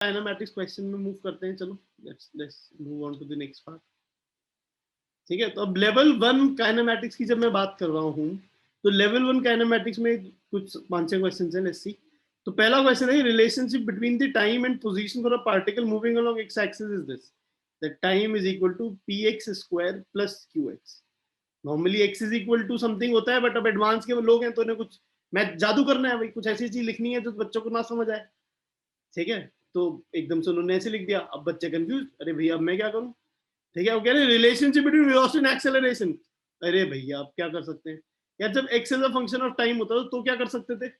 Kinematics question में move करते हैं. चलो let's move on to the next part. ठीक है, तो अब लेवल 1 काइनेमैटिक्स की जब मैं बात कर रहा हूँ, तो लेवल 1 काइनेमैटिक्स में कुछ 5-6 क्वेश्चंस हैं. Let's see. तो पहला क्वेश्चन है, relationship between the time and position for a particle moving along X axis is this, that time is equal to px square plus qx. Normally x is equal to something होता है, but अब advance के लोग हैं तो उन्हें कुछ मैं जादू करना है भाई, कुछ ऐसी चीज लिखनी है जो बच्चों को ना समझ आए. ठीक है, तो एकदम से उन्होंने ऐसे लिख दिया. अब बच्चे कंफ्यूज, अरे भैया अब मैं क्या करूं. ठीक है, वो कह रहे हैं relationship between velocity and acceleration. अरे भैया आप क्या कर सकते हैं यार, जब x is a function of time होता तो क्या कर सकते थे,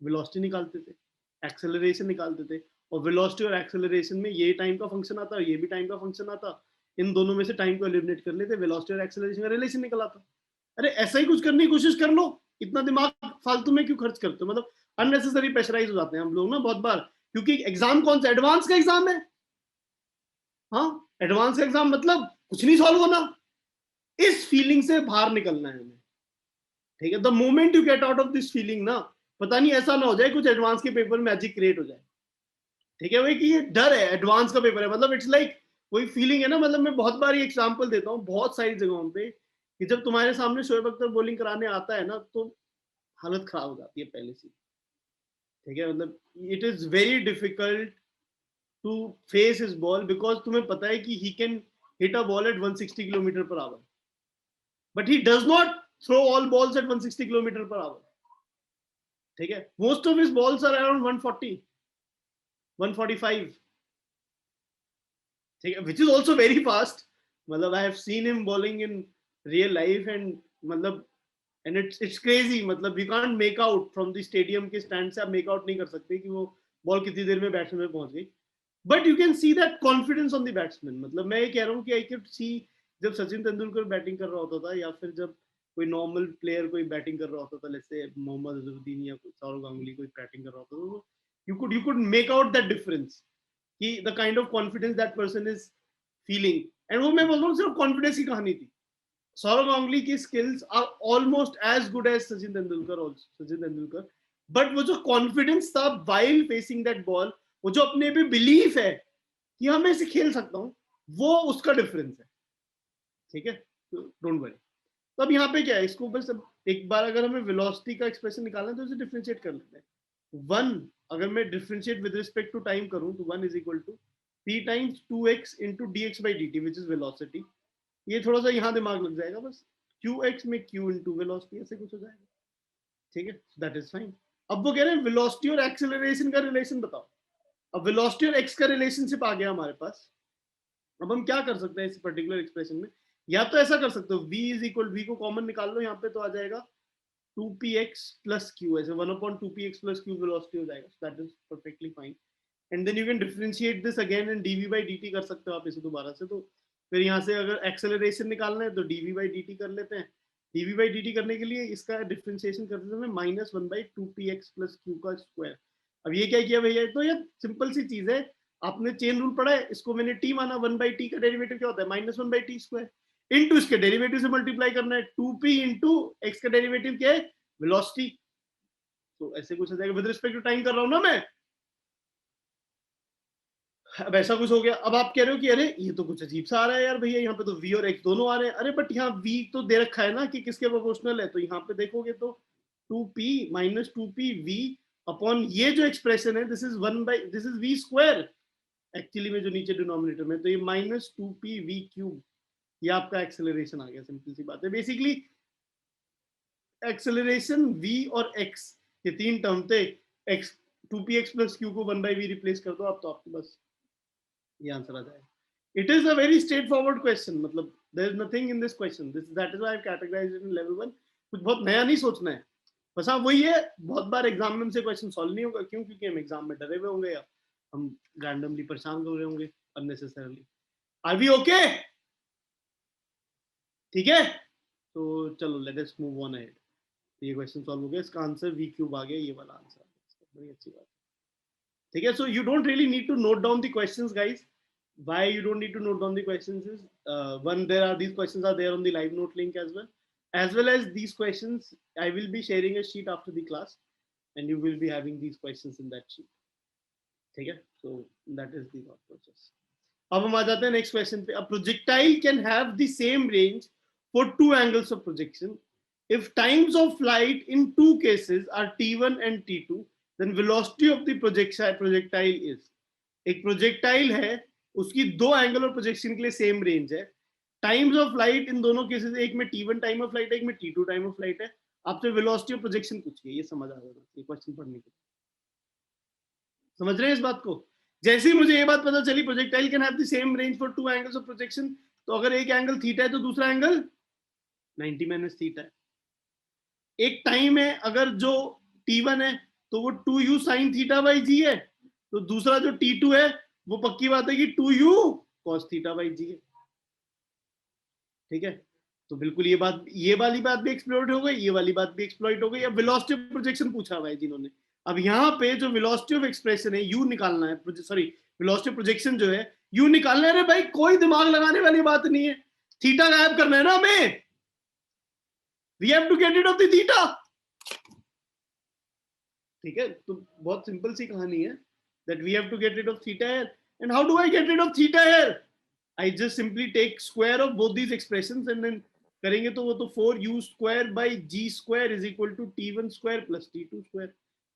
वेलोसिटी निकालते थे, एक्सेलरेशन निकालते थे. और वेलोसिटी और एक्सेलरेशन में ये टाइम का फंक्शन आता, ये भी टाइम का फंक्शन आता. इन दोनों में से टाइम को एलिमिनेट कर लेते, वेलोसिटी और एक्सेलरेशन का रिलेशन निकल आता. अरे ऐसा ही कुछ करने की कोशिश कर लो, इतना दिमाग फालतू में क्यों खर्च करते हो. मतलब अननेसेसरी प्रेशराइज हो जाते हैं हम लोग ना बहुत बार, क्योंकि एग्जाम कौन सा एडवांस का एग्जाम है. हाँ, एडवांस का एग्जाम मतलब कुछ नहीं सॉल्व होना. इस फीलिंग से बाहर निकलना है हमें. ठीक है, the moment you get out of this feeling ना, पता नहीं ऐसा ना हो जाए कुछ एडवांस के पेपर में मैजिक क्रिएट हो जाए. ठीक है भाई, कि ये डर है एडवांस का पेपर है, मतलब इट्स लाइक वही फीलिंग है ना. मतलब मैं बहुत बार ये एग्जांपल देता हूँ बहुत सारी जगहों पे, कि जब तुम्हारे सामने शोएब अख्तर बॉलिंग कराने आता है ना, तो हालत खराब हो जाती है पहले से. ठीक है, मतलब it is very difficult to face his ball, because तुम्हें पता है कि he can hit a ball at 160 kilometre per hour, but he does not throw all balls at 160 kilometer per hour. ठीक है, most of his balls are around 140 145. ठीक है, which is also very fast. मतलब I have seen him bowling in real life and मतलब and it's crazy. मतलब you can't make out from the stadium के stand से आप make out नहीं कर सकते कि वो बॉल कितनी देर में बैट्समैन में पहुंच गई. But you can see that confidence on the batsman. मतलब मैं ये कह रहा हूँ कि आई कैन सी, जब सचिन तेंदुलकर बैटिंग कर रहा होता था, या फिर जब कोई नॉर्मल प्लेयर कोई बैटिंग कर रहा होता था, जैसे मोहम्मद अजहरुद्दीन या सौरव गांगुली कोई बैटिंग कर रहा होता था, तो you could make out that difference कि the kind of confidence that person is feeling. And वो मैं बोल रहा हूँ सिर्फ कॉन्फिडेंस की कहानी थी. सौरव गांगुली की skills are almost as good as Sachin Tendulkar. But वो जो कॉन्फिडेंस था वाइल फेसिंग दैट बॉल, वो जो अपने पे बिलीफ है कि हाँ मैं इसे खेल सकता हूँ, वो उसका डिफरेंस है. ठीक है, डोंट वरी. तो अब यहाँ पे क्या है, इसको बस एक बार अगर हमें वेलोसिटी का एक्सप्रेशन निकालना है तो इसे डिफरेंशिएट कर लेते हैं. 1 अगर मैं differentiate with respect to time करूं, तो 1 is equal to p times 2x into dx by dt which is velocity. ये थोड़ा सा यहाँ दिमाग लग जाएगा बस, qx में q into velocity ऐसे कुछ हो जाएगा. ठीक है, दैट इज फाइन. अब वो कह रहे हैं वेलोसिटी और एक्सेलरेशन का रिलेशन बताओ. अब वेलोसिटी और x का रिलेशनशिप आ गया हमारे पास. अब हम क्या कर सकते हैं इस पर्टिकुलर एक्सप्रेशन में, या तो ऐसा कर सकते हो v इज इक्वल, v को कॉमन निकाल लो यहाँ पे, तो आ जाएगा 2px plus q, ऐसे 1/2px plus q वेलोसिटी हो जाएगा. That is perfectly fine. And then you can differentiate this again and dv by dt कर सकते हो आप इसे दोबारा से. तो फिर यहाँ से अगर एक्सेलरेशन निकालना है तो dv by dt कर लेते हैं. dv by dt करने के लिए इसका डिफरेंशिएशन करते समय -1/2px plus q का स्क्वायर. अब ये क्या किया भैया, तो ये सिंपल सी चीज है, आपने चेन रूल पढ़ा है, इसको मैंने t माना. 1/t का डेरिवेटिव क्या होता है, -1/t स्क्वायर. इनटू इसके डेरिवेटिव से मल्टीप्लाई करना है, 2p इंटू x का डेरिवेटिव क्या है, वेलोसिटी. तो ऐसे कुछ हो जाएगा, विद रिस्पेक्ट टू टाइम कर रहा हूं ना मैं. अब ऐसा कुछ हो गया. अब आप कह रहे हो कि अरे ये तो कुछ अजीब सा आ रहा है यार भैया, यहाँ पे तो v और x दोनों आ रहे हैं. अरे बट यहाँ v तो दे रखा है ना कि किसके प्रोपोर्शनल है, तो यहाँ पे देखोगे तो 2p minus 2p v upon ये जो एक्सप्रेशन है, this is v square actually में जो नीचे डिनोमिनेटर में, तो ये -2pv क्यूब. ये आपका एक्सेलरेशन आ गया. सिंपल सी बात है, बेसिकली एक्सेलरेशन v और x ये तीन टर्म थे. x 2px प्लस q को 1/v रिप्लेस कर दो आप, तो आपके पास ये आंसर आ जाएगा. It is a very straightforward question. मतलब there is nothing in this question, this that is why I categorized in level 1. कुछ बहुत नया नहीं सोचना है. बस हाँ वही है, बहुत बार एग्जाम में हमसे क्वेश्चन सॉल्व नहीं होगा. क्यों, क्योंकि हम एग्जाम में डरे हुए होंगे, या हम रैंडमली परेशान हो रहे होंगे अननेसेसरली. Are we okay? ठीक है, तो चलो let us move on ahead. ये क्वेश्चन सॉल्व हो गया, इसका आंसर v क्यूब आ गया, ये वाला आंसर. बड़ी अच्छी बात. ठीक है, so you don't really need to note down the questions, guys. Why you don't need to note down the questions is, one, there are these questions are there on the live note link as well as these questions I will be sharing a sheet after the class, and you will be having these questions in that sheet. ठीक है, So that is the thought process. अब हम आ जाते हैं next question पे. A projectile can have the same range for two angles of projection. If times of flight in two cases are t1 and t2, then velocity of the projectile is. एक projectile है, उसकी दो angle of projection के लिए same range है. Times of flight in दोनों cases, एक में t1 टाइम ऑफ फ्लाइट है, एक में t2 टाइम ऑफ फ्लाइट है. आपसे वेलोसिटी ऑफ प्रोजेक्शन पूछिए, ये समझ आ जाएगा ये क्वेश्चन पढ़ने के. समझ रहे हैं इस बात को? जैसे ही मुझे ये बात पता चली projectile can have the same range for two angles of projection, तो अगर एक एंगल थीटा है तो दूसरा एंगल 90 माइनस थीटा है. एक टाइम है अगर जो t1 है तो वो 2u sin थीटा बाई जी है, तो दूसरा जो t2 है वो पक्की बात है कि 2u cos थीटा बाई जी है. ठीक है, तो बिल्कुल ये वाली बात भी एक्सप्लोर्ड हो गई, ये वाली बात भी एक्सप्लॉइट हो गई. अब वेलोसिटी ऑफ प्रोजेक्शन पूछा हुआ है जिन्होंने. अब यहाँ पे जो वेलोसिटी ऑफ एक्सप्रेशन है यू निकालना है, सॉरी वेलोसिटी ऑफ प्रोजेक्शन जो है यू निकालना है. भाई कोई दिमाग लगाने वाली बात नहीं है, थीटा गायब करना है ना हमें. We have to get rid of the theta. ठीक है, तो बहुत सिंपल सी कहानी है that we have to get rid of theta here. And how do I get rid of theta here? I just simply take square of both these expressions and then करेंगे तो वो तो 4u square by g square is equal to t1 square plus t2 square.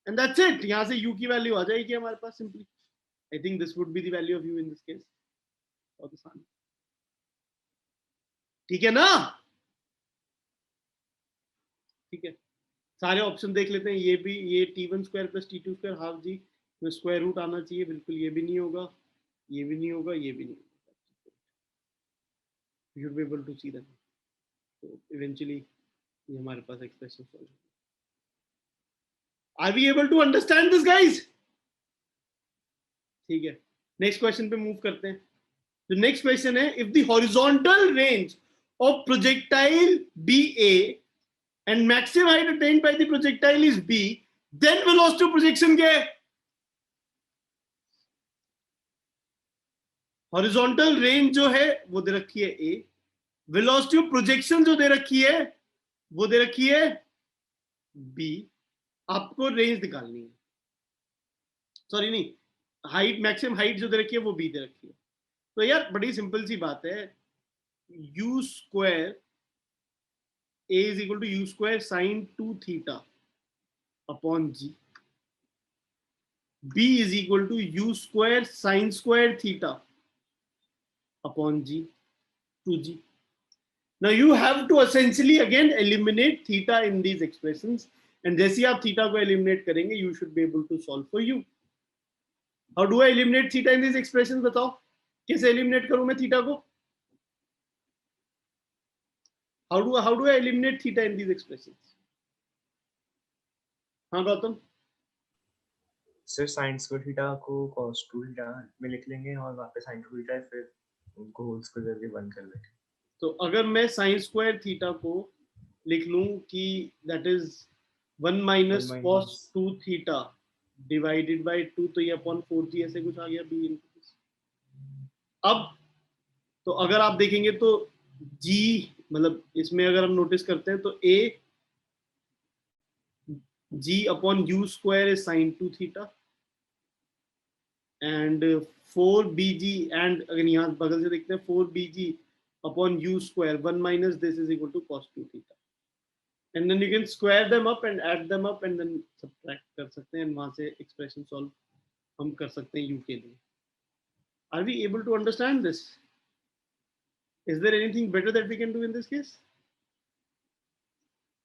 And that's it. यहाँ से u की value आ जाएगी हमारे पास simply. I think this would be the value of u in this case. बहुत आसान. ठीक है ना? ठीक है, सारे ऑप्शन देख लेते हैं. ये भी, ये t1 square plus t2 square half g में स्क्वायर रूट आना चाहिए. बिल्कुल ये भी नहीं होगा, ये भी नहीं होगा, ये भी नहीं होगा. You should be able to see that. So eventually ये हमारे पास एक्सप्रेशन सॉल्व हो. Are we able to understand this guys? ठीक है, नेक्स्ट क्वेश्चन पे मूव करते हैं. The next question है, if the horizontal range of projectile be a and maximum height attained by the projectile is b, then velocity of projection क्या है? Horizontal range जो है वो दे रखी है a, वेलोसिटी ऑफ प्रोजेक्शन जो दे रखी है वो दे रखी है b. आपको रेंज निकालनी है, सॉरी नहीं, हाइट, मैक्सिमम हाइट जो दे रखी है वो b दे रखी है. तो यार बड़ी सिंपल सी बात है, u square a is equal to u square sine 2 theta upon g, b is equal to u square sine square theta upon g 2g. Now you have to essentially again eliminate theta in these expressions, and जैसे आप theta को eliminate करेंगे you should be able to solve for u. How do I eliminate theta in these expressions? बताओ कैसे eliminate करूं मैं theta को? How do I eliminate theta in these expressions? हाँ Gautam. Sir sin square theta को cos 2 theta में लिख लेंगे और वहाँ पे sin 2 थीटा फिर उनको होल स्क्वायर करके 1 कर लेंगे. तो अगर मैं sin स्क्वायर थीटा को लिख लूं कि that is 1 minus cos 2 theta divided by 2, तो ये अपॉन 4g ऐसे कुछ आ गया b. अब तो अगर आप देखेंगे तो g, मतलब इसमें अगर हम नोटिस करते हैं तो a g upon u square is sin 2 theta and 4bg, and अगर यहाँ बगल से देखते हैं 4bg upon u square 1 minus this is equal to cos 2 theta, and then you can square them up and add them up and then subtract कर सकते हैं, वहां से एक्सप्रेशन सॉल्व हम कर सकते हैं u के लिए. Are we able to understand this? Is there anything better that we can do in this case?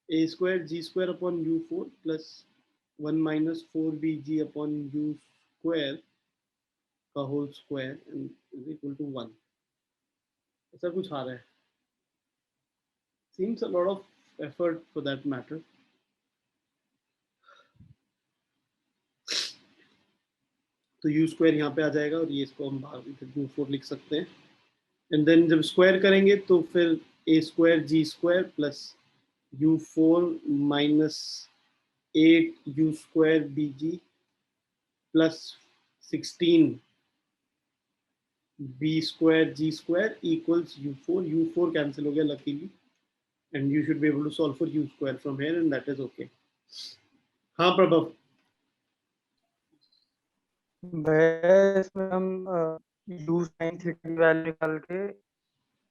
A square g square upon u4 plus 1 minus 4bg upon u square का whole square is equal to 1. ऐसा कुछ आ रहा है. Seems a lot of effort for that matter. तो u square यहाँ पे आ जाएगा और ये इसको हम बाहर u4 लिख सकते हैं. एंड देन जब स्क्वायर करेंगे तो फिर a square g square plus u4 minus 8u square bg plus 16 b square g square equals u4 cancel हो गया luckily, and you should be able to solve for u square from here, and that is okay. हाँ प्रभव. भैया इसमें हम u sin theta की value निकाल के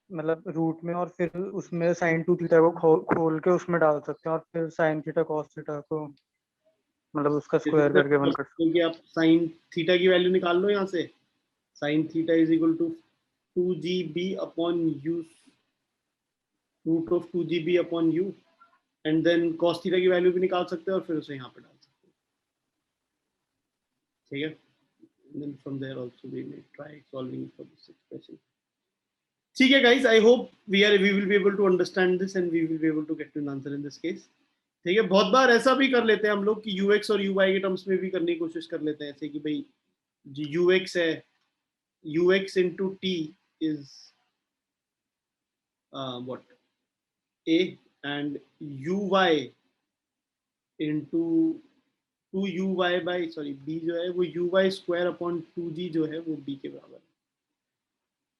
मतलब रूट में, और फिर उसमें sin 2 थीटा को खोल के उसमें डाल सकते हैं, और फिर sin थीटा cos थीटा को मतलब उसका स्क्वायर करके वन कर सकते क्योंकि आप साइन थीटा की वैल्यू निकाल लो यहाँ से, sine theta is equal to 2gb upon u, root of 2gb upon u, and then cos theta की वैल्यू भी निकाल सकते हैं और फिर उसे यहाँ पे डाल सकते हैं, ठीक है। then from there also we may try solving for this expression. ठीक है guys, I hope we will be able to understand this and we will be able to get to an answer in this case. ठीक है, बहुत बार ऐसा भी कर लेते हैं हम लोग कि ux और uy के टर्म्स में भी करने की कोशिश कर लेते हैं, ऐसे कि भाई जो ux है, ux into t is what a and uy into 2uy by b जो है वो uy स्क्वायर अपॉन 2g जो है वो b के बराबर है,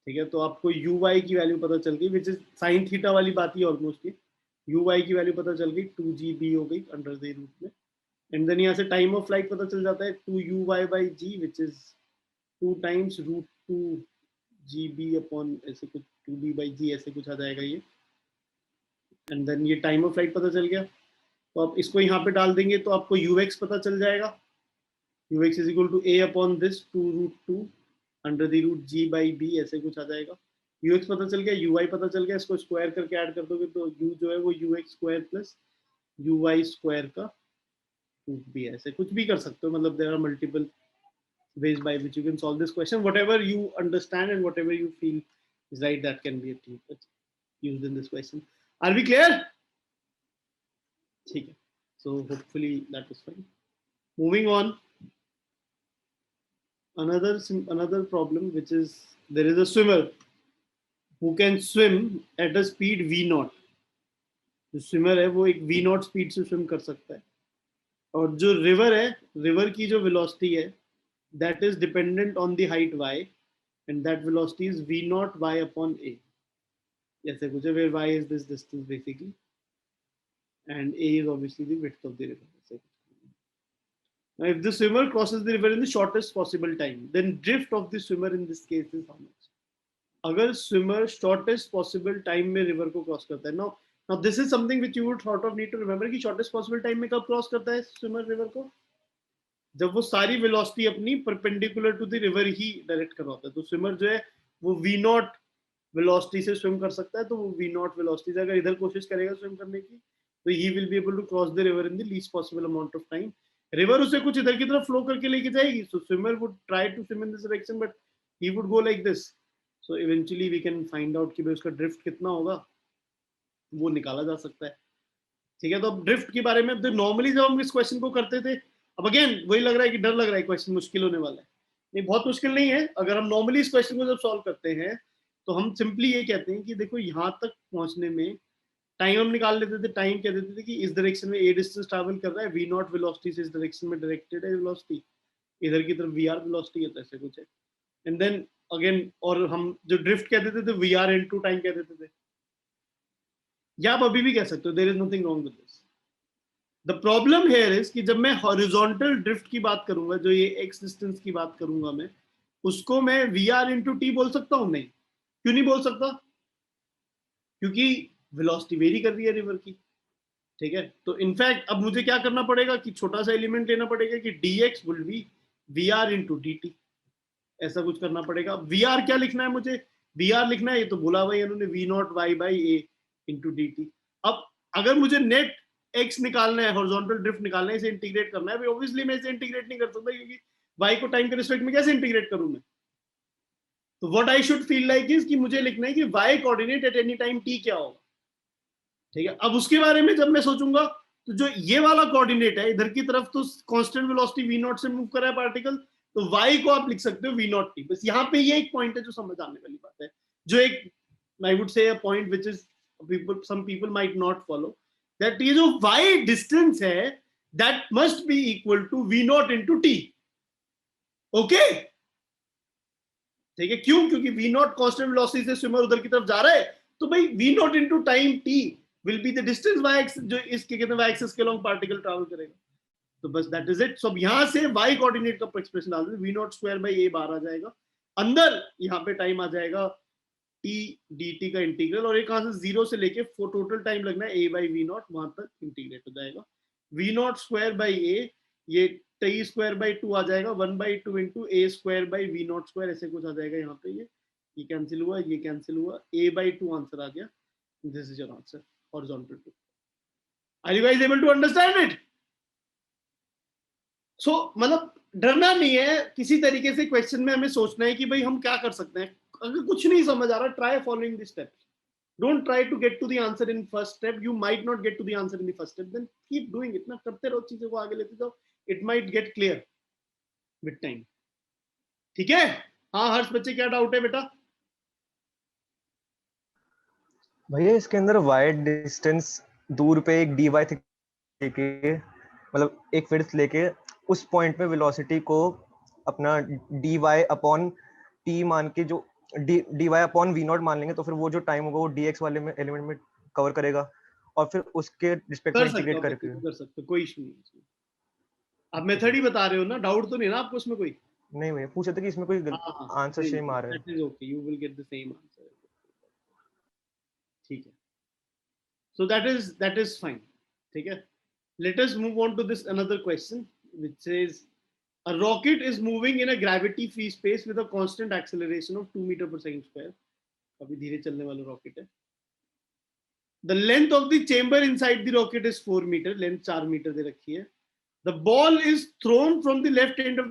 ठीक है। तो आपको uy की वैल्यू पता चल गई, विच इज साइन थीटा वाली बात ही ऑलमोस्ट है, uy की वैल्यू पता चल गई 2gb हो गई अंडर द रूट में, एंड देन यहाँ से टाइम ऑफ फ्लाइट पता चल जाता है 2uy by g which is 2 times root 2gb upon ऐसे कुछ 2b by g ऐसे कुछ आ जाएगा ये, एंड देन ये टाइम ऑफ फ्लाइट पता चल गया। तो आप इसको यहाँ पे डाल देंगे तो आपको ux पता चल जाएगा, ux is equal to a upon this 2 root 2 under the root g by b ऐसे कुछ आ जाएगा। ux पता चल गया, uy पता चल गया, इसको स्क्वायर करके ऐड कर दोगे तो u जो है वो ux square plus uy square का रूट भी है, ऐसे कुछ भी कर सकते हो, मतलब there are multiple ways by which you can solve this question. Whatever you understand and whatever you feel is right, that can be used in this question. Are we clear? ठीक है, so hopefully that is fine. Moving on, another problem, which is there is a swimmer who can swim at a speed v naught. जो swimmer है वो एक v naught speed से swim कर सकता है, और जो रिवर है, रिवर की जो वेलोसिटी है that is dependent on the height y, and that velocity is v naught y upon a, ऐसे कुछ है, where y is this distance basically and a is obviously the width of the river. Now if the swimmer crosses the river in the shortest possible time, then drift of the swimmer in this case is how much? अगर swimmer shortest possible time में river को cross करता है, now this is something which you would sort of need to remember कि shortest possible time में कब cross करता है swimmer river को, जब वो सारी वेलोसिटी अपनी परपेंडिकुलर टू द रिवर ही डायरेक्ट कर रहा होता है। तो स्विमर जो है वो v नॉट वेलोसिटी से स्विम कर सकता है, तो वो v नॉट वेलोसिटी से अगर इधर कोशिश करेगा स्विम करने की तो he will be able to cross the river in the least possible amount of time. River उसे कुछ इधर की तरफ फ्लो करके लेके जाएगी, so swimmer would try to swim in this direction but he would go like this, so eventually we can find out कि उसका ड्रिफ्ट कितना होगा, वो निकाला जा सकता है, ठीक है। तो अब ड्रिफ्ट के बारे में नॉर्मली जब हम इस क्वेश्चन को करते थे, अब अगेन वही लग रहा है कि डर लग रहा है क्वेश्चन मुश्किल होने वाला है, नहीं बहुत मुश्किल नहीं है। अगर हम नॉर्मली इस क्वेश्चन को जब सॉल्व करते हैं तो हम सिंपली ये कहते हैं कि देखो यहाँ तक पहुंचने में टाइम हम निकाल लेते थे, टाइम कह देते थे कि इस डायरेक्शन में a डिस्टेंस ट्रैवल कर रहा है, v नॉट वेलोसिटी से इस डायरेक्शन में डायरेक्टेड है वेलोसिटी, इधर की तरफ vr वेलोसिटी है, तो ऐसे कुछ है, एंड देन अगेन और हम जो ड्रिफ्ट कह देते थे vr इनटू टाइम कह देते थे, या आप अभी भी कह सकते हो, there is nothing wrong with this. The problem here is कि जब मैं हॉरिजॉन्टल ड्रिफ्ट की बात करूंगा, जो ये एक्स डिस्टेंस की बात करूंगा मैं, उसको मैं vr इंटू टी बोल सकता हूं? नहीं, क्यों नहीं बोल सकता? क्योंकि वेलोसिटी वेरी कर रही है रिवर की, ठीक है। तो इनफैक्ट अब मुझे क्या करना पड़ेगा कि छोटा सा एलिमेंट लेना पड़ेगा कि dx will be vr into dt, ऐसा कुछ करना पड़ेगा। vr क्या लिखना है मुझे? vr लिखना है, ये तो बोला भाई इन्होंने v not y by a into dt। अब अगर मुझे नेट x निकालना है, हॉरिजॉन्टल ड्रिफ्ट निकालना है, इसे इंटीग्रेट करना है, ऑब्वियसली मैं इसे इंटीग्रेट नहीं कर सकता क्योंकि y को टाइम के रिस्पेक्ट में कैसे इंटीग्रेट करूं मैं? तो what I should feel like is कि मुझे लिखना है कि y coordinate at any time t क्या होगा, ठीक है। अब उसके बारे में जब मैं सोचूंगा तो जो ये वाला कोऑर्डिनेट है इधर की तरफ तो कांस्टेंट वेलोसिटी v नॉट से मूव कर रहा है पार्टिकल, तो y को आप लिख सकते हो v नॉट t। बस यहाँ पे ये एक पॉइंट है जो समझ आने वाली बात है, जो एक I would say a point which is some people might not follow, that ये जो y distance है that must be equal to v naught into t, okay, ठीक है। क्यों? क्योंकि v naught कांस्टेंट वेलोसिटी से स्विमर उधर की तरफ जा रहा है, तो भाई v naught into time t will be the distance y axis जो इसके कहते हैं y axis के along पार्टिकल ट्रैवल करेगा, तो बस दैट इज इट. सो यहाँ से y कोऑर्डिनेट का एक्सप्रेशन डाल दें, v not square by a बाहर आ जाएगा, अंदर यहाँ पे टाइम आ जाएगा t dt का इंटीग्रल, और एक कहां से 0 से लेके टोटल टाइम लगना है a बाई वी नॉट, वहां तक इंटीग्रेट हो जाएगा. v not square by a, ये टी स्क्वायर बाई 2 आ जाएगा, 1/2 into a square by v not square, ऐसे कुछ आ जाएगा यहाँ पे. ये कैंसिल हुआ, ये कैंसिल हुआ, a/2 आंसर आ गया. This is your answer, horizontal to. Are you guys able to understand it? So मतलब डरना नहीं है किसी तरीके से. क्वेश्चन में हमें सोचना है कि भाई हम क्या कर सकते हैं. अगर कुछ नहीं समझ आ रहा, try following this steps. Don't try to get to the answer in first step. You might not get to the answer in the first step. Then keep doing it. ना करते रहो, चीजों को आगे लेते जाओ. It might get clear with time. ठीक है? हाँ हर्ष, बच्चे क्या डाउट है बेटा? भैया इसके अंदर वाई डिस्टेंस दूर पे एक dy लेके, मतलब एक विड्थ लेके, उस पॉइंट में वेलोसिटी को अपना dy अपॉन t मान के, जो dy अपॉन v नॉट मान लेंगे, तो फिर वो जो टाइम होगा वो dx वाले में एलिमेंट में कवर करेगा, और फिर उसके रिस्पेक्ट में इंटीग्रेट करके कर सकते हो, कोई इशू नहीं है. आप मेथड ही बता रहे हो ना, डाउट तो नहीं ना आपको इसमें कोई? नहीं, मैं पूछा था कि इसमें कोई आंसर सेम आ रहा है. That is okay, you will get the same answer. ठीक है, so that is fine. ठीक है, let us move on to this another question which says a rocket is moving in a gravity free space with a constant acceleration of 2 meter per second square. अभी धीरे चलने वाला rocket है. The length of the chamber inside the rocket is 4 meter. Length 4 meter दे रखी है. The ball is thrown from the left end of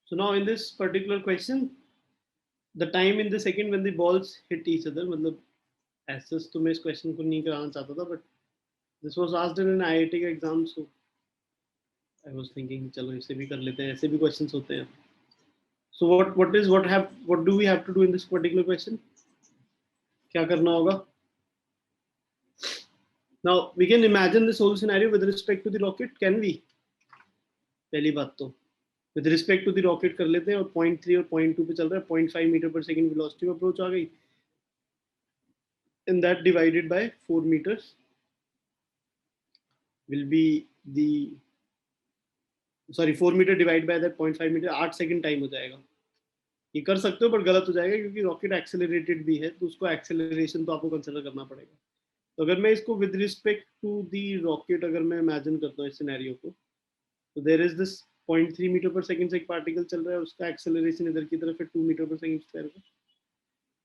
So now in this particular question, the time in the second when the balls hit each other, मतलब ऐसे तो मैं इस question को नहीं कराना चाहता था, but this was asked in an IIT का exam, so I was thinking चलो इसे भी कर लेते हैं, ऐसे भी क्वेश्चंस होते हैं. So what do we have to do in this particular question? क्या करना होगा? Now we can imagine this whole scenario with respect to the rocket. Can we? पहली बात तो with respect to the rocket कर लेते हैं, और 0.3 और 0.2 पे चल रहा है, 0.5 metre per second velocity approach आ गई, and that divided by 4 meters will be the 4 metre divide by that 0.5 metre, 8 second time हो जाएगा. ये कर सकते हो, पर गलत हो जाएगा क्योंकि रॉकेट एक्सेलरेटेड भी है, तो उसको एक्सेलरेशन तो आपको कंसीडर करना पड़ेगा. तो अगर मैं इसको with respect to the rocket अगर मैं इमेजिन करता हूँ इस सिनेरियो को, तो there is this 0.3 metre per second से एक पार्टिकल चल रहा है, उसका एक्सेलरेशन इधर की तरफ है 2 मीटर पर सेकंड स्क्वायर का,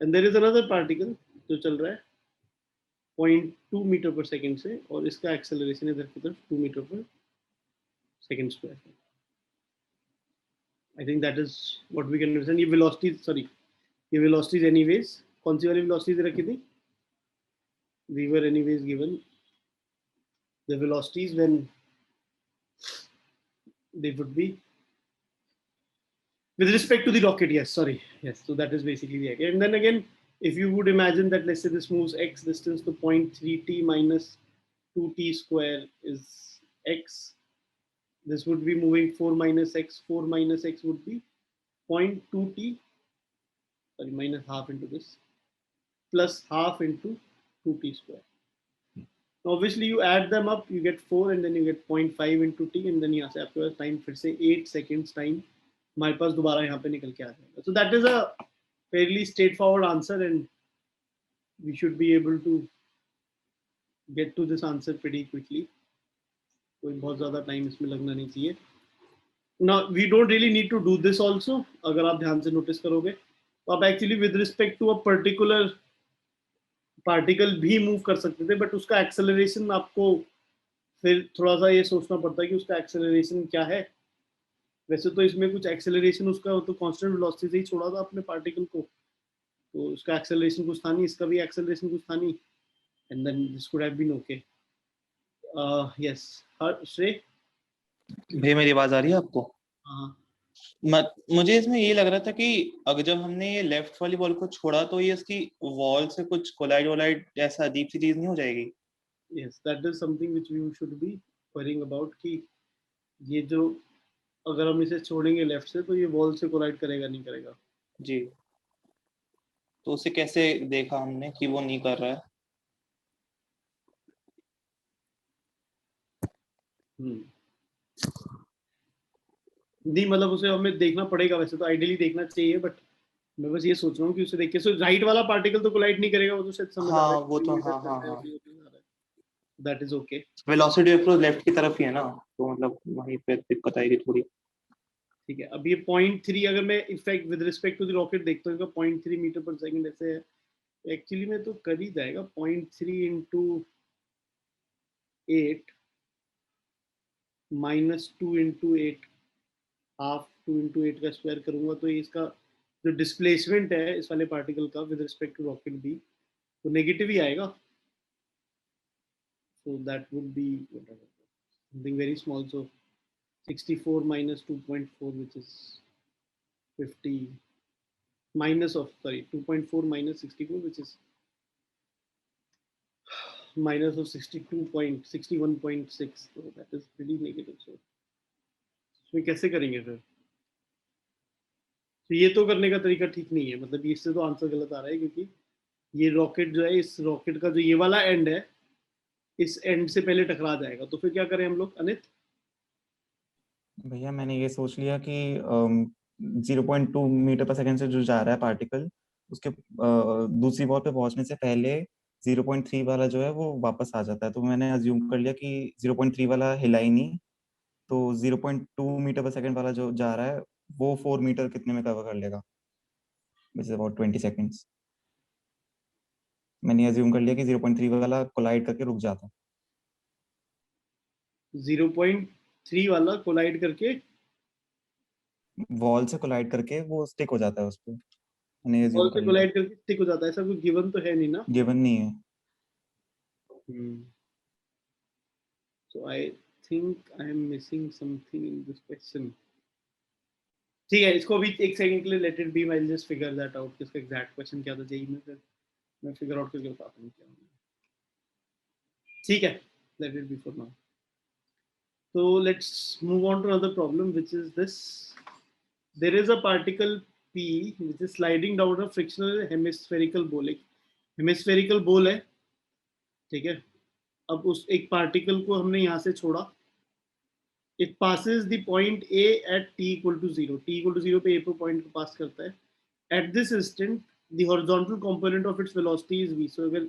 and there is another particle जो चल रहा है 0.2 मीटर पर सेकंड से, और इसका एक्सेलरेशन इधर की तरफ 2 मीटर पर सेकंड स्क्वायर है. I think that is what we can understand. ये velocities anyways, कौन सी वाली velocities रखी थी? We were anyways given the velocities when they would be with respect to the rocket. Yes, so that is basically the idea. And then again, if you would imagine that, let's say this moves x distance to 0.3t minus 2t square is x, this would be moving 4 minus x would be 0.2t, sorry, minus half into this, plus half into 2t square. Now obviously you add them up, you get 4, and then you get 0.5 into t, and then यहाँ से आपके पास time फिर से 8 seconds time हमारे पास दोबारा यहाँ पे निकल के आ जाएगा. So that is a fairly straightforward answer, and we should be able to get to this answer pretty quickly. कोई बहुत ज़्यादा टाइम इसमें लगना नहीं चाहिए. Now we don't really need to do this also. अगर आप ध्यान से नोटिस करोगे तो आप actually with respect to a particular particle भी मूव कर सकते थे, बट उसका एक्सेलरेशन आपको फिर थोड़ा सा ये सोचना पड़ता है कि उसका एक्सेलरेशन क्या है वैसे तो इसमें कुछ एक्सेलरेशन उसका तो कांस्टेंट वेलोसिटी से ही छोड़ा था अपने पार्टिकल को, तो उसका एक्सेलरेशन कुछ था नहीं, इसका भी एक्सेलरेशन कुछ था नहीं, and then this could have been okay. Yes Shrey. भैया मेरी आवाज आ रही है आपको? हाँ मुझे इसमें ये लग रहा था कि अगर जब हमने ये लेफ्ट वाली बॉल को छोड़ा तो ये इसकी वॉल से कुछ कोलाइड ऐसा अजीब सी चीज नहीं हो जाएगी? Yes that is something which we should be worrying about, कि ये जो अगर हम इसे छोड़ेंगे लेफ्ट से तो ये वॉल से कोलाइड करेगा नहीं करेगा जी। तो उसे कैसे देखा हमने कि वो नहीं कर रहा है? नहीं मतलब उसे हमें देखना पड़ेगा, वैसे तो आइडियली देखना चाहिए, बट मैं बस ये सोच रहा हूँ कि उसे देख के सो राइट वाला पार्टिकल तो कोलाइड नहीं करेगा, वो तो शायद समझ आ रहा है वो तो हाँ that is okay. Velocity vector left की तरफ ही है ना, तो मतलब वहीं पे दिक्कत आएगी थोड़ी। ठीक है, अब ये 0.3 अगर मैं effect with respect to the rocket देखता हूँ, 0.3 मीटर पर सेकंड ऐसे है, एक्चुअली में तो कर ही जाएगा 0.3 into 8 -2 into 8 हाफ 2 into 8 का स्क्वायर करूंगा तो इसका जो डिस्प्लेसमेंट है इस वाले पार्टिकल का with respect to rocket B तो नेगेटिव ही आएगा, so that would be whatever, something very small, so 64 minus 2.4 which is 50 minus of 2.4 minus 64 which is minus of 61.6, so that is pretty negative, so इसमें कैसे करेंगे फिर? तो ये तो करने का तरीका ठीक नहीं है, मतलब इससे तो आंसर गलत आ रहा है, क्योंकि ये रॉकेट जो है, इस रॉकेट का जो ये वाला एंड है इस एंड से पहले टकरा जाएगा, तो फिर क्या करें हम लोग अनित? भैया मैंने ये सोच लिया कि 0.2 मीटर पर सेकंड से जो जा रहा है पार्टिकल, उसके दूसरी बॉल पे पहुंचने से पहले 0.3 वाला जो है वो वापस आ जाता है, तो मैंने अज्यूम कर लिया कि 0.3 वाला हिला ही नहीं, तो 0.2 मीटर पर सेकंड वाला जो जा रहा है वो 4 मीटर कितने में कवर कर लेगा, विच इज अबाउट 20 सेकंड्स। मैंने अज्यूम कर लिया कि 0.3 वाला कोलाइड करके रुक जाता है। 0.3 वाला कोलाइड करके वॉल से कोलाइड करके वो स्टिक हो जाता है उस पे, मैंने वॉल अज्यूम से कर लिया। कोलाइड करके स्टिक हो जाता है, ऐसा कोई गिवन तो है नहीं ना? गिवन नहीं है। So I think I am missing something in this question. ठीक है, इसको भी एक सेकंड के लिए let it be, I will just figure that out कि इसका एग्जैक्ट क्वेश्चन क्या था जेई में, फिर मैं फिगर आउट करके बताता हूँ क्या होगा। ठीक है, let it be for now. So let's move on to another problem, which is this. There is a particle P which is sliding down a frictional hemispherical bowl. एक hemispherical bowl है, ठीक है। अब उस एक पार्टिकल को हमने यहाँ से छोड़ा, it passes the point A at t equal to 0. t equal to 0 पे A पर पॉइंट को पास करता है। At this instant, the horizontal component of its velocity is v. So अगर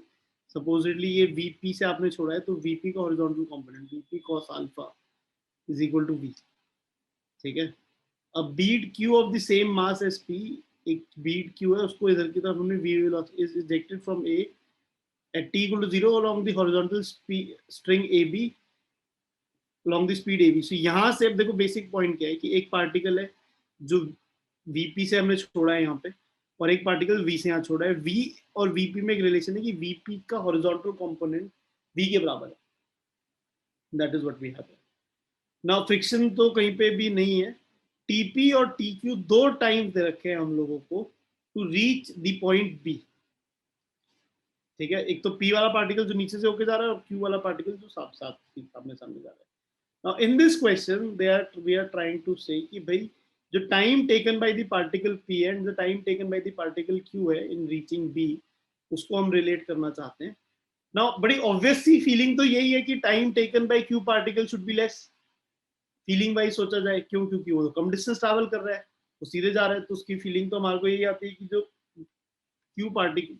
supposedly ये vp से आपने छोड़ा है तो vp का horizontal component vp cos alpha is equal to v, ठीक है। अब bead q of the same mass as p, एक bead q है, उसको इधर की तरफ हमने v velocity is ejected from A at t equal to 0 along the horizontal string AB along the speed AB. So यहाँ से अब देखो बेसिक पॉइंट क्या है कि एक पार्टिकल है जो VP से हमने छोड़ा है यहाँ पे, और एक पार्टिकल V से यहाँ छोड़ा है। V और VP में एक रिलेशन है कि VP का हॉरिजॉन्टल कंपोनेंट V के बराबर है, that is what we have. Now friction तो कहीं पे भी नहीं है, TP और TQ दो टाइम दे रखे हैं हम लोगों को to reach the point B, ठीक है। एक तो P वाला पार्टिकल जो नीचे से होके जा रहा है और Q वाला पार्टिकल जो सामने सामने जा रहा है। Now in this question we are trying to say कि भाई जो time taken by the particle P and the time taken by the particle Q है in reaching B, उसको हम relate करना चाहते हैं। Now बड़ी obvious सी feeling तो यही है कि time taken by Q particle should be less, feeling wise सोचा जाए, क्यों? क्योंकि वो कम डिस्टेंस ट्रैवल कर रहा है, वो सीधे जा रहा है, तो उसकी फीलिंग तो हमारे को यही आती है कि जो Q पार्टिकल,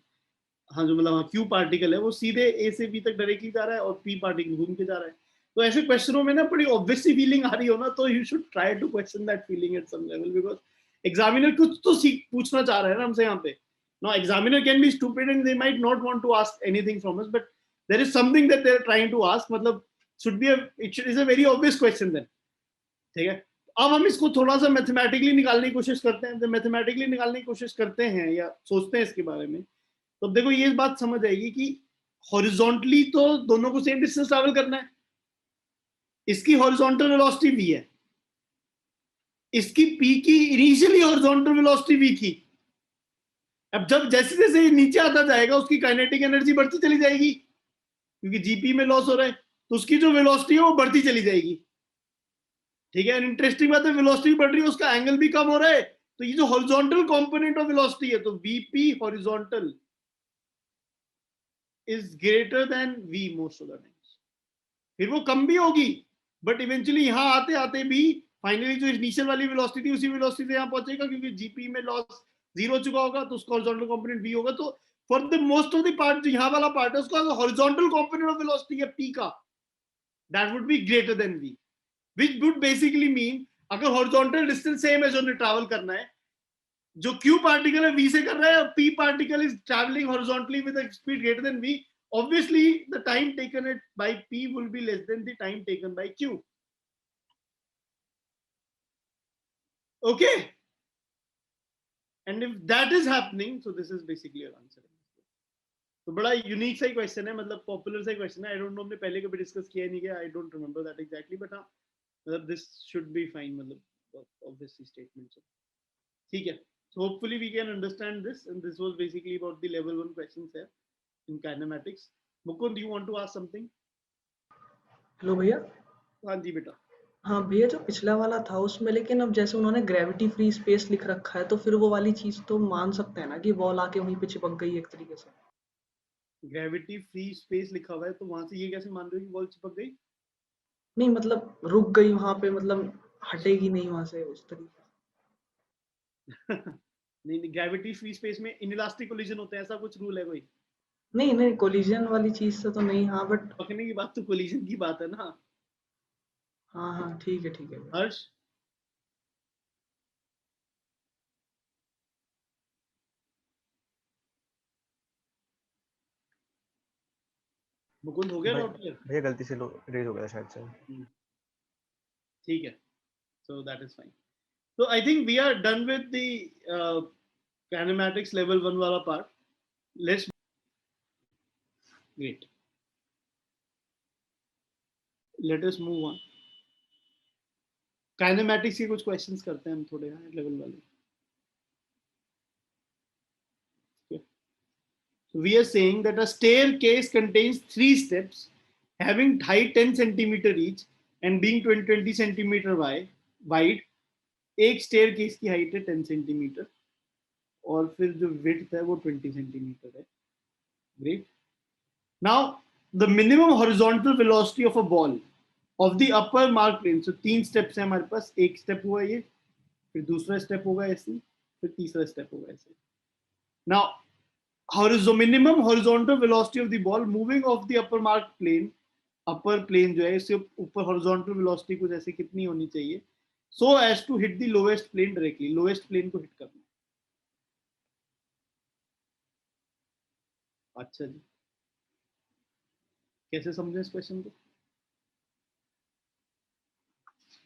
हाँ जो मतलब Q पार्टिकल है वो सीधे A से B तक डायरेक्टली जा रहा है और P पार्टिकल घूम के जा रहा है। तो ऐसे क्वेश्चनों में ना बड़ी ऑब्वियस सी फीलिंग आ रही हो ना, तो you should try to question that feeling at some level, because examiner कुछ तो पूछना चाह रहा है ना हमसे यहाँ पे। Now examiner can be stupid and they might not want to ask anything from us, but there is something that they are trying to ask, मतलब should be it is a very obvious question then, ठीक है। अब हम इसको थोड़ा सा mathematically निकालने की कोशिश करते हैं। जब मैथमेटिकली निकालने की कोशिश करते हैं या सोचते हैं इसके बारे में, तो देखो ये बात समझ आएगी कि हॉरिजॉन्टली तो दोनों को सेम डिस्टेंस ट्रैवल करना है। इसकी हॉरिजॉन्टल वेलोसिटी v है, इसकी p की इनिशियली हॉरिजॉन्टल वेलोसिटी v थी। अब जब जैसे जैसे ये नीचे आता जाएगा उसकी काइनेटिक एनर्जी बढ़ती चली जाएगी, क्योंकि जीपी में लॉस हो रहा है, तो उसकी जो वेलोसिटी है वो बढ़ती चली जाएगी। ठीक है, इंटरेस्टिंग बात है, वेलोसिटी बढ़ रही है, उसका एंगल भी कम हो रहा है। तो ये जो हॉरिजॉन्टल कंपोनेंट ऑफ वेलोसिटी है, तो VP horizontal is greater than v most of the times. फिर वो कम भी होगी, बट इवेंचुअली यहां आते आते भी फाइनली जो इनिशियल वाली वेलोसिटी थी उसी वेलोसिटी से यहां पहुंचेगा, क्योंकि जीपी में लॉस जीरो चुका होगा, तो उसका हॉरिजॉन्टल कंपोनेंट वी होगा। तो for the most of the part जो यहां वाला पार्ट है, उसका हॉरिजॉन्टल कंपोनेंट ऑफ वेलोसिटी है पी का, that would be greater than v, which would basically mean अगर हॉरिजॉन्टल डिस्टेंस सेम है जो उन्हें ट्रैवल करना है, जो q पार्टिकल है v से कर रहा है, p particle is travelling horizontally with a speed greater than v, obviously the time taken it by p will be less than the time taken by q. Okay, and if that is happening, so this is basically your answer. तो बड़ा unique सा question है, मतलब popular सा question है। I don't know, हमने पहले कभी डिस्कस किया नहीं किया, I don't remember that exactly, but हाँ मतलब दिस शुड बी फाइन, मतलब ऑब्वियसली स्टेटमेंट। ठीक है, so hopefully we can understand this, and this was basically about the level 1 questions here in kinematics. Mukund, do you want to ask something? Hello भैया। हाँ जी बेटा। हाँ भैया, जो पिछला वाला था उसमें, लेकिन अब जैसे उन्होंने ग्रेविटी फ्री स्पेस लिख रखा है, तो फिर वो वाली चीज तो मान सकते हैं ना कि बॉल आके वहीं पे चिपक गई एक तरीके से। ग्रेविटी फ्री स्पेस लिखा हुआ है, तो वहां से ये कैसे मान रहे हो कि बॉल चिपक गई? नहीं मतलब रुक गई वहां पे, मतलब हटेगी नहीं वहां से उस तरीके से। नहीं नहीं, ग्रेविटी फ्री स्पेस में इनइलास्टिक कोलिजन होते हैं, ऐसा कुछ रूल है कोई? नहीं नहीं, कोलिजन वाली चीज से तो नहीं। हाँ बट पकने की बात तो कोलिजन की बात है ना। हाँ हाँ ठीक है भैया। हर्ष, मुकुंद हो गया डाउट क्लियर? भैया गलती से रेज हो गया शायद से। ठीक है, so that is fine. So I think we are done with the kinematics level 1 वाला part. Let's great. Let us move on. Kinematics के कुछ questions करते हैं हम थोड़े हाई लेवल वाले। So we are saying that a staircase contains 3 steps having height 10 centimeter each and being 20 centimeter wide. एक staircase की height है 10 centimeter और फिर जो width है वो 20 centimeter है। Great. Now the minimum horizontal velocity of a ball of the upper mark plane. So 3 steps है हमारे पास, एक step हुआ ये, फिर दूसरा step होगा ऐसे, फिर तीसरा step होगा ऐसे। Now minimum horizontal velocity of the ball moving off the upper mark plane, upper plane जो है इससे ऊपर horizontal velocity कुछ ऐसे कितनी होनी चाहिए, so as to hit the lowest plane directly, lowest plane को hit करना। अच्छा जी, कैसे समझे इस क्वेश्चन को?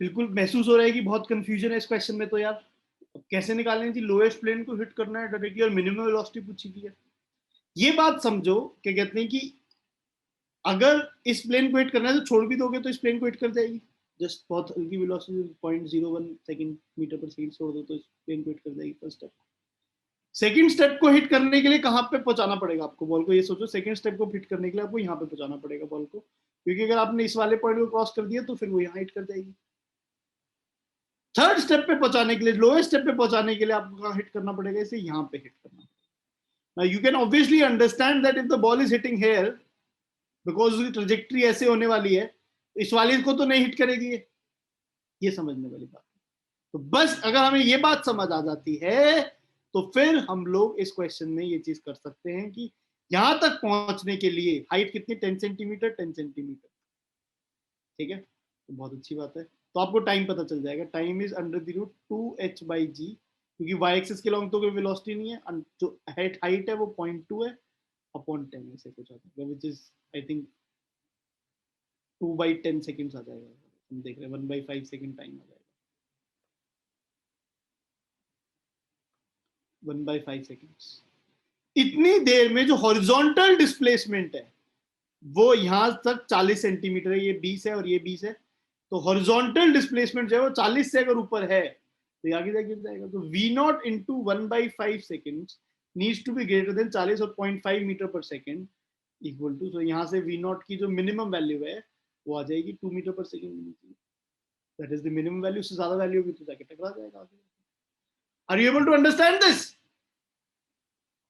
बिल्कुल महसूस हो रहा है कि बहुत कंफ्यूजन है इस क्वेश्चन में। तो यार अब कैसे निकालनी थी, लोएस्ट प्लेन को हिट करना है डायरेक्टली और मिनिमम वेलोसिटी पूछी गई है। ये बात समझो क्या कहते हैं कि अगर इस प्लेन को हिट करना है तो छोड़ भी दोगे तो इस प्लेन को हिट कर जाएगी, जस्ट बहुत हल्की velocity 0.01 second metre per second छोड़ दो तो इस प्लेन को हिट कर जाएगी। First step. सेकंड स्टेप को हिट करने के लिए कहां पे पहुंचाना पड़ेगा आपको बॉल को, ये सोचो। सेकंड स्टेप को हिट करने के लिए आपको यहाँ पे पहुंचाना पड़ेगा बॉल को, क्योंकि अगर आपने इस वाले पॉइंट को क्रॉस कर दिया तो फिर वो यहाँ हिट कर जाएगी। थर्ड स्टेप पे पहुंचाने के लिए, लोएस्ट स्टेप पे पहुंचाने के लिए आपको कहां हिट करना पड़ेगा, इसे यहां पे हिट करना। Now you can obviously understand that if the ball is hitting here, because उसकी ट्रैजेक्टरी ऐसे होने वाली है, इस वाले को तो नहीं हिट करेगी ये समझने वाली बात। तो बस अगर हमें ये बात समझ आ जाती है तो फिर हम लोग इस क्वेश्चन में ये चीज कर सकते हैं कि यहां तक पहुंचने के लिए हाइट कितनी, 10 सेंटीमीटर 10 सेंटीमीटर। ठीक है, तो बहुत अच्छी बात है। तो आपको टाइम पता चल जाएगा, time is under the root 2h/g, क्योंकि y एक्सिस के लॉन्ग तो कोई वेलोसिटी नहीं है, जो हाइट है वो 0.2 है अपॉन 10 ऐसे कुछ आता है, which is I think 2/10 seconds आ जाएगा। हम देख रहे हैं 1/5 सेकंड टाइम आ जाएगा। 1/5 सेकेंड्स। इतनी देर में जो हॉरिजॉन्टल डिस्प्लेसमेंट है वो यहां तक 40 सेंटीमीटर है, ये 20 है और ये 20 है, तो हॉरिजॉन्टल डिस्प्लेसमेंट जो है वो 40 से अगर ऊपर है तो आगे जाके गिर जाएगा। तो v0 into 1/5 seconds needs to be greater than 40 और 0.5 metre per second equal to, तो यहाँ से v0 की जो मिनिमम वैल्यू है वो आ जाएगी 2 metre per second. That is the minimum value. उससे ज्यादा वैल्यू होगी तो जाके टकरा जाएगा आगे। Are you able to understand this?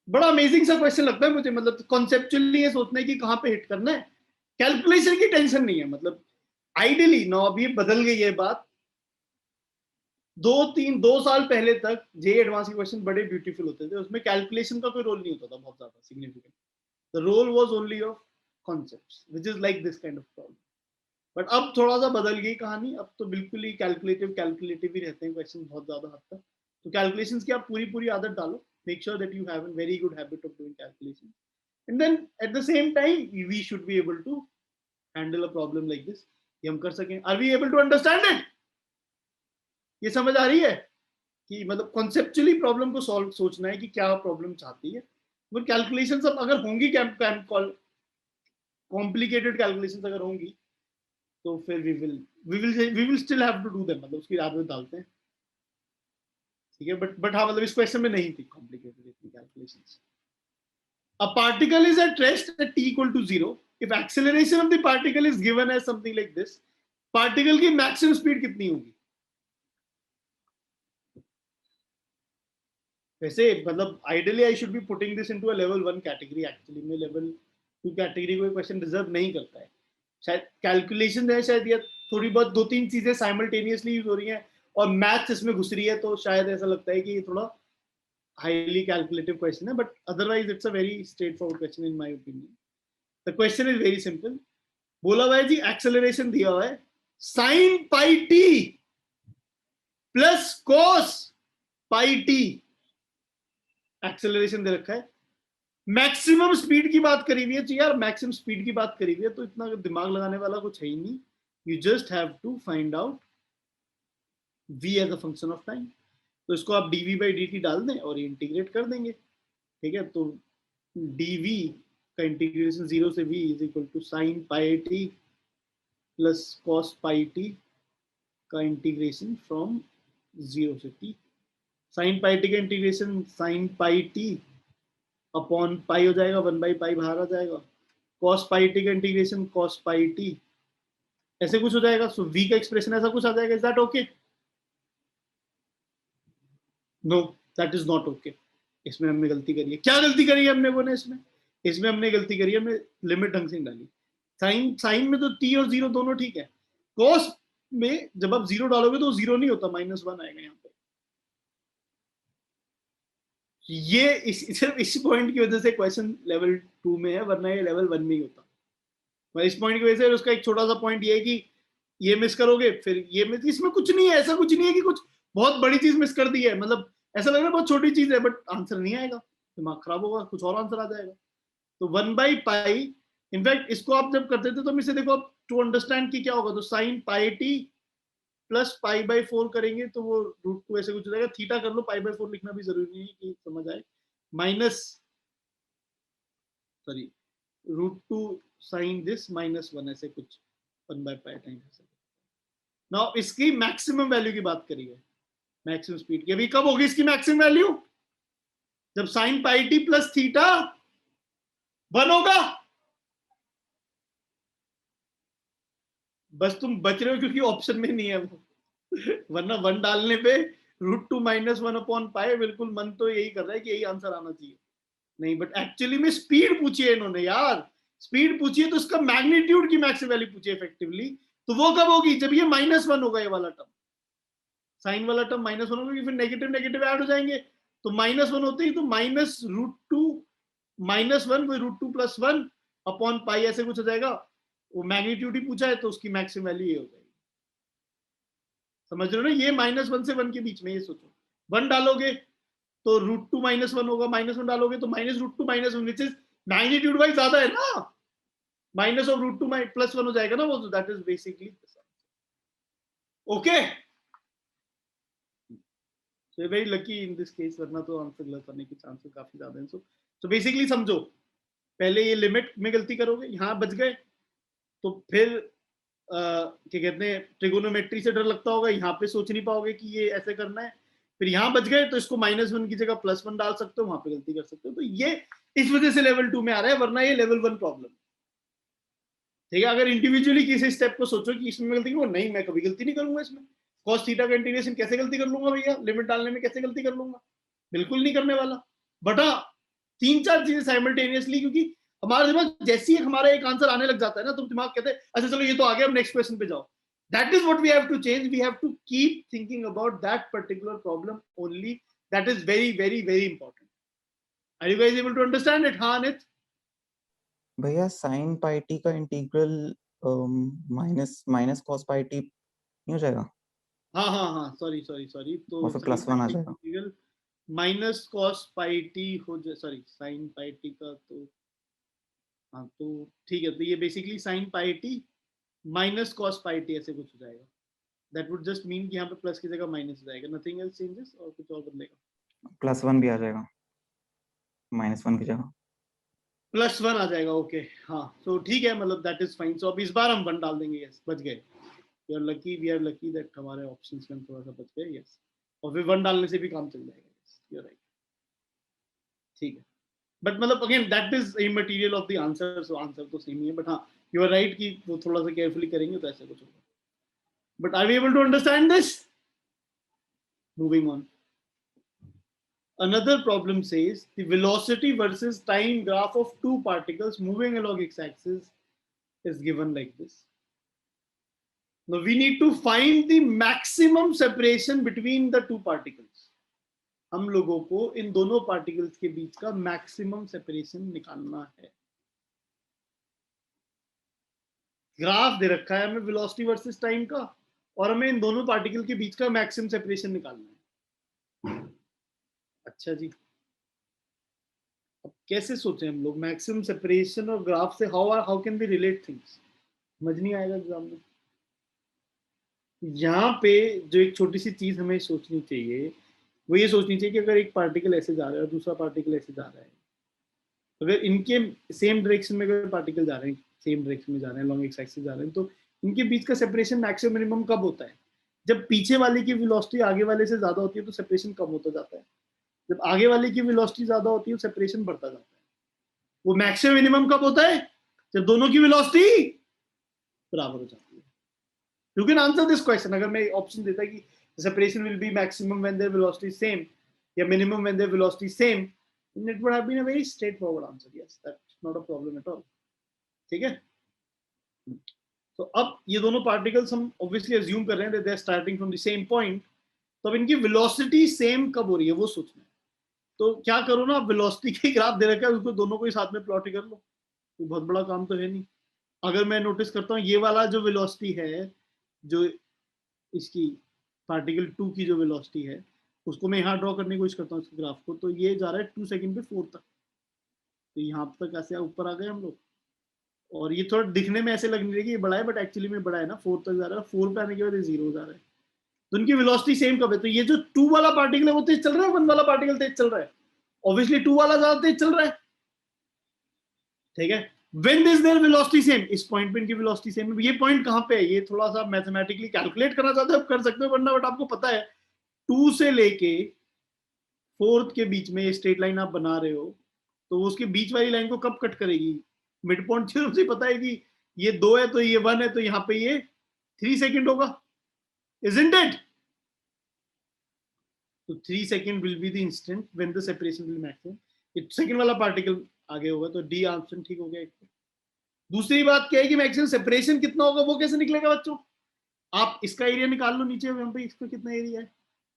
बड़ा अमेजिंग सा क्वेश्चन लगता है मुझे, मतलब कॉन्सेप्चुअली ये सोचना है कि कहाँ पे हिट करना है, कैलकुलेशन की टेंशन नहीं है। मतलब आइडियली नो, अभी बदल गई है बात। 2 साल पहले तक जे एडवांस के क्वेश्चन बड़े ब्यूटीफुल होते थे, उसमें कैलकुलेशन का कोई रोल नहीं होता था बहुत ज्यादा significant. The role was only of concepts which is like this kind of problem. But अब थोड़ा सा बदल गई कहानी, अब तो बिल्कुल ही कैलकुलेटिव ही रहते हैं क्वेश्चन बहुत ज्यादा हद तक। तो कैलकुलेशंस की आप पूरी आदत डालो, make sure that you have a very good habit of doing calculations, and then at the same time we should be able to handle a problem like this, ये हम कर सकें। Are we able to understand it? ये समझ आ रही है कि मतलब कॉन्सेप्चुअली प्रॉब्लम को सॉल्व सोचना है कि क्या प्रॉब्लम चाहती है, वो कैलकुलेशंस अब अगर होंगी, कॉम्प्लिकेटेड कैलकुलेशंस अगर होंगी तो फिर we will still have to do them, मतलब उसकी आदत डालते हैं, ठीक है। बट हाँ, मतलब इस क्वेश्चन में नहीं थी कॉम्प्लिकेटेड इतनी calculations. A particle is at rest at t equal to 0 if acceleration of the particle is given as something like this, particle की maximum speed कितनी होगी? वैसे मतलब ideally I should be putting this into a level 1 category, actually में level 2 category कोई question deserve नहीं करता है। शायद कैलकुलेशन है, शायद ये थोड़ी बहुत 2-3 चीजें साइमल्टेनियसली यूज हो रही हैं और मैथ्स इसमें घुस रही है, तो शायद ऐसा लगता है कि ये थोड़ा highly calculative question है, but otherwise it's a very straightforward question in my opinion. The question is very simple. बोला हुआ है जी एक्सेलरेशन दिया हुआ है sin pi t plus cos pi t, acceleration दे रखा है। मैक्सिमम स्पीड की बात करी हुई है, तो यार मैक्सिमम स्पीड की बात करी हुई है तो इतना दिमाग लगाने वाला कुछ है ही नहीं। You just have to find out v as a function of time. तो इसको आप dv/dt डाल दें और इंटीग्रेट कर देंगे, ठीक है। तो dv का इंटीग्रेशन 0 से v is equal to sin pi t plus cos pi t का इंटीग्रेशन फ्रॉम 0 से t। sin pi t का integration sin pi t upon pi हो जाएगा, 1/पाई बाहर आ जाएगा। cos pi t का इंटीग्रेशन cos pi t ऐसे कुछ हो जाएगा। सो v का एक्सप्रेशन ऐसा कुछ आ जाएगा। Is that okay? No, that is not okay. इसमें हमने गलती करी है। क्या गलती करी है हमने बोले इसमें हमने गलती करी है, हमने लिमिट ढंग से डाली। साइन में तो t और 0 दोनों ठीक है, cos में जब आप 0 डालोगे तो 0 नहीं होता, -1 आएगा यहाँ पे। ये सिर्फ इस पॉइंट की वजह से क्वेश्चन लेवल 2 में है, वरना ये लेवल 1 में ही होता। इस पॉइंट की वजह से उसका एक छोटा सा पॉइंट ये है कि ये मिस करोगे फिर ये मिस, इसमें कुछ नहीं है, ऐसा कुछ नहीं है कि कुछ बहुत बड़ी चीज मिस कर दी है। मतलब ऐसा लग रहा है बहुत छोटी चीज है, बट आंसर नहीं आएगा, दिमाग खराब होगा, कुछ और आंसर आ जाएगा। तो 1/पाई, इनफैक्ट इसको आप जब करते थे तो इसे देखो आप टू अंडरस्टैंड कि क्या होगा, तो sin pi t प्लस π/4 करेंगे तो वो √2 ऐसे कुछ हो जाएगा। थीटा कर लो, π/4 लिखना भी जरूरी नहीं है कि समझ आए। √2 sin दिस -1 ऐसे कुछ 1/पाई टाइम ऐसे। नाउ इसकी मैक्सिमम वैल्यू की बात करिए, मैक्सिमम स्पीड की। अभी कब होगी इसकी मैक्सिमम वैल्यू? जब sin pi t plus theta 1 होगा। बस तुम बच रहे हो क्योंकि ऑप्शन में नहीं है वो, वरना 1 डालने पे √2 -1 अपॉन पाई, बिल्कुल मन तो यही कर रहा है कि यही आंसर आना चाहिए। नहीं, बट एक्चुअली में स्पीड पूछी है इन्होंने यार, स्पीड पूछी है तो इसका मैग्नीट्यूड की मैक्सिमम वैल्यू पूछी है इफेक्टिवली। तो वो कब होगी? जब ये -1 होगा, ये वाला टर्म, साइन वाला टर्म -1 होगा, फिर नेगेटिव नेगेटिव ऐड हो जाएंगे। तो -1 होते ही तो -√2 -1 वो √2 + 1 अपॉन पाई ऐसे कुछ हो जाएगा। वो मैग्नीट्यूड ही पूछा है तो उसकी मैक्सिमम वैल्यू ये हो जाएगी। समझ रहे हो ना? ये -1 से 1 के बीच में, ये सोचो 1 डालोगे तो √2 -1 होगा, -1 डालोगे तो -√2 -1, विच इज मैग्नीट्यूड वाइज ज्यादा है ना, माइनस ऑफ √2 +1 हो जाएगा ना वो। That is basically okay. So very lucky in this case, वरना तो आंसर गलत होने के चांसेस काफी ज्यादा हैं. So basically समझो, पहले ये लिमिट में गलती करोगे, यहाँ बच गए, तो फिर क्या कहते हैं, ट्रिगोनोमेट्री से डर लगता होगा, यहाँ पे सोच नहीं पाओगे कि ये ऐसे करना है, फिर यहाँ बच गए तो इसको -1 की जगह +1 डाल सकते हो, वहां पे गलती कर सकते हो. तो ये इस वजह से लेवल 2 में आ रहा है, वरना ये लेवल 1 प्रॉब्लम. ठीक है, अगर इंडिविजुअली किसी स्टेप को सोचो कि इसमें गलती करूँ, नहीं मैं कभी गलती नहीं करूंगा इसमें. cos थीटा का इंटीग्रेशन कैसे गलती कर लूंगा भैया, लिमिट डालने में कैसे गलती कर लूंगा, बिल्कुल नहीं करने वाला. बट हाँ, 3-4 चीजें साइमल्टेनियसली, क्योंकि हमारा दिमाग जैसे ही हमारा एक आंसर आने लग जाता है ना, तो दिमाग कहते हैं अच्छा चलो ये तो आ गया, अब नेक्स्ट क्वेश्चन पे जाओ. That is what we have to change. We have to keep thinking about that particular problem only. That is very, very, very important. Are you guys able to understand it? हाँ अनित? भैया sin pi t का integral minus cos pi t नहीं हो जाएगा? हाँ, sorry. तो और फिर +1 आ जाएगा. -cos pi t हो जाए, सॉरी sin pi t का, तो हाँ तो ठीक है, तो ये basically sin pi t -cos pi t ऐसे कुछ हो जाएगा. That would just mean कि यहाँ पे प्लस की जगह माइनस जाएगा, nothing else changes, और कुछ और बदलेगा. +1 भी आ जाएगा -1 की जगह. +1 आ जाएगा, ओके. हाँ तो ठीक है, मतलब दैट इज फाइन. सो अब इस बार हम 1 डाल देंगे. यस, बच गए. वी आर लकी दैट हमारे ऑप्शंस में थोड़ा सा बच गए. यस, और फिर 1 डालने से भी काम चल जाएगा. Yes, you are right. ठीक है, बट मतलब again that is immaterial of the answer, so answer तो सेम ही है. बट हाँ, यू आर राइट कि वो थोड़ा सा केयरफुली करेंगे तो ऐसा कुछ होगा. But are we able to understand this? Moving on. Another problem says the velocity versus time graph of two particles moving along x-axis is given like this. Now we need to find the maximum separation between the two particles. हम लोगों को इन दोनों particles के बीच का maximum separation निकालना है. Graph दे रखा है हमें वेलोसिटी वर्सेस टाइम का, और हमें इन दोनों पार्टिकल के बीच का मैक्सिमम सेपरेशन निकालना है. अच्छा जी, अब कैसे सोचें हम लोग मैक्सिमम सेपरेशन और ग्राफ से? How can be relate things? समझ नहीं आएगा एग्जाम में. यहाँ पे जो एक छोटी सी चीज हमें सोचनी चाहिए, वो ये सोचनी चाहिए कि अगर एक पार्टिकल ऐसे जा रहा है और दूसरा पार्टिकल ऐसे जा रहा है, अगर इनके सेम डायरेक्शन में अगर पार्टिकल जा रहे हैं, सेम डायरेक्शन में जा रहे हैं, लॉन्ग एक्स एक्सिस जा रहे हैं, तो इनके बीच का सेपरेशन मैक्सिमम मिनिमम कब होता है? जब पीछे वाले की वेलोसिटी आगे वाले से ज्यादा होती है तो सेपरेशन कम होता जाता है. जब आगे वाले की वेलोसिटी ज्यादा होती है सेपरेशन बढ़ता जाता है. वो मैक्सिमम मिनिमम कब होता है? जब दोनों की वेलोसिटी बराबर हो जाती है. You can answer this question. अगर मैं ऑप्शन देता कि separation will be maximum when their velocity same या minimum when their velocity same, then it would have been a very straightforward answer. Yes, that's not a problem at all. ठीक है. तो अब ये दोनों पार्टिकल्स हम ऑब्वियसली अज्यूम कर रहे हैं they are starting from the same point. तो अब इनकी वेलोसिटी सेम कब हो रही है वो सोचना है. तो क्या करो ना, वेलोसिटी के ग्राफ दे रखा है, उसको दोनों को ही साथ में प्लॉट कर लो. तो बहुत बड़ा काम तो है नहीं. अगर मैं नोटिस करता हूँ ये वाला जो वेलोसिटी है, जो इसकी पार्टिकल 2 की जो वेलोसिटी है, उसको मैं यहाँ ड्रॉ करने की कोशिश करता हूँ इसके ग्राफ को, तो ये जा रहा है 2 सेकंड पे 4 तक. तो यहाँ तक ऐसे ऊपर आ गए हम लोग. और ये थोड़ा दिखने में ऐसे लगने लगी ये बड़ा है, बट एक्चुअली में बड़ा है ना. 4 तक जा रहा है, 4 पे आने के बाद ये 0 जा रहा है. तो उनकी वेलोसिटी सेम कब है? तो ये जो 2 वाला पार्टिकल है वो तेज चल रहा है, 1 वाला पार्टिकल तेज चल रहा है. ऑब्वियसली 2 वाला ज्यादा तेज चल रहा है. ठीक है. When is their velocity same? इस पॉइंट पे इनकी वेलोसिटी सेम है. ये पॉइंट कहाँ पे है? ये थोड़ा सा मैथमेटिकली कैलकुलेट करना चाहते हो आप कर सकते हो, वरना बट आपको पता है 2 से लेके 4th के बीच में ये स्ट्रेट लाइन आप बना रहे हो, तो उसके बीच वाली लाइन को कब कट करेगी? मिड पॉइंट थ्योरम से पता है कि ये 2 है तो ये 1 है, तो यहाँ पे ये 3 सेकंड होगा. Isn't it? तो 3 second will be the instant when the separation will be maximum. ये सेकंड वाला पार्टिकल आगे होगा, तो डी ऑप्शन ठीक हो गया. एक दूसरी बात क्या है कि मैक्सिमम सेपरेशन कितना होगा वो कैसे निकलेगा बच्चों? आप इसका एरिया निकाल लो नीचे, यहाँ पे इसका कितना एरिया है.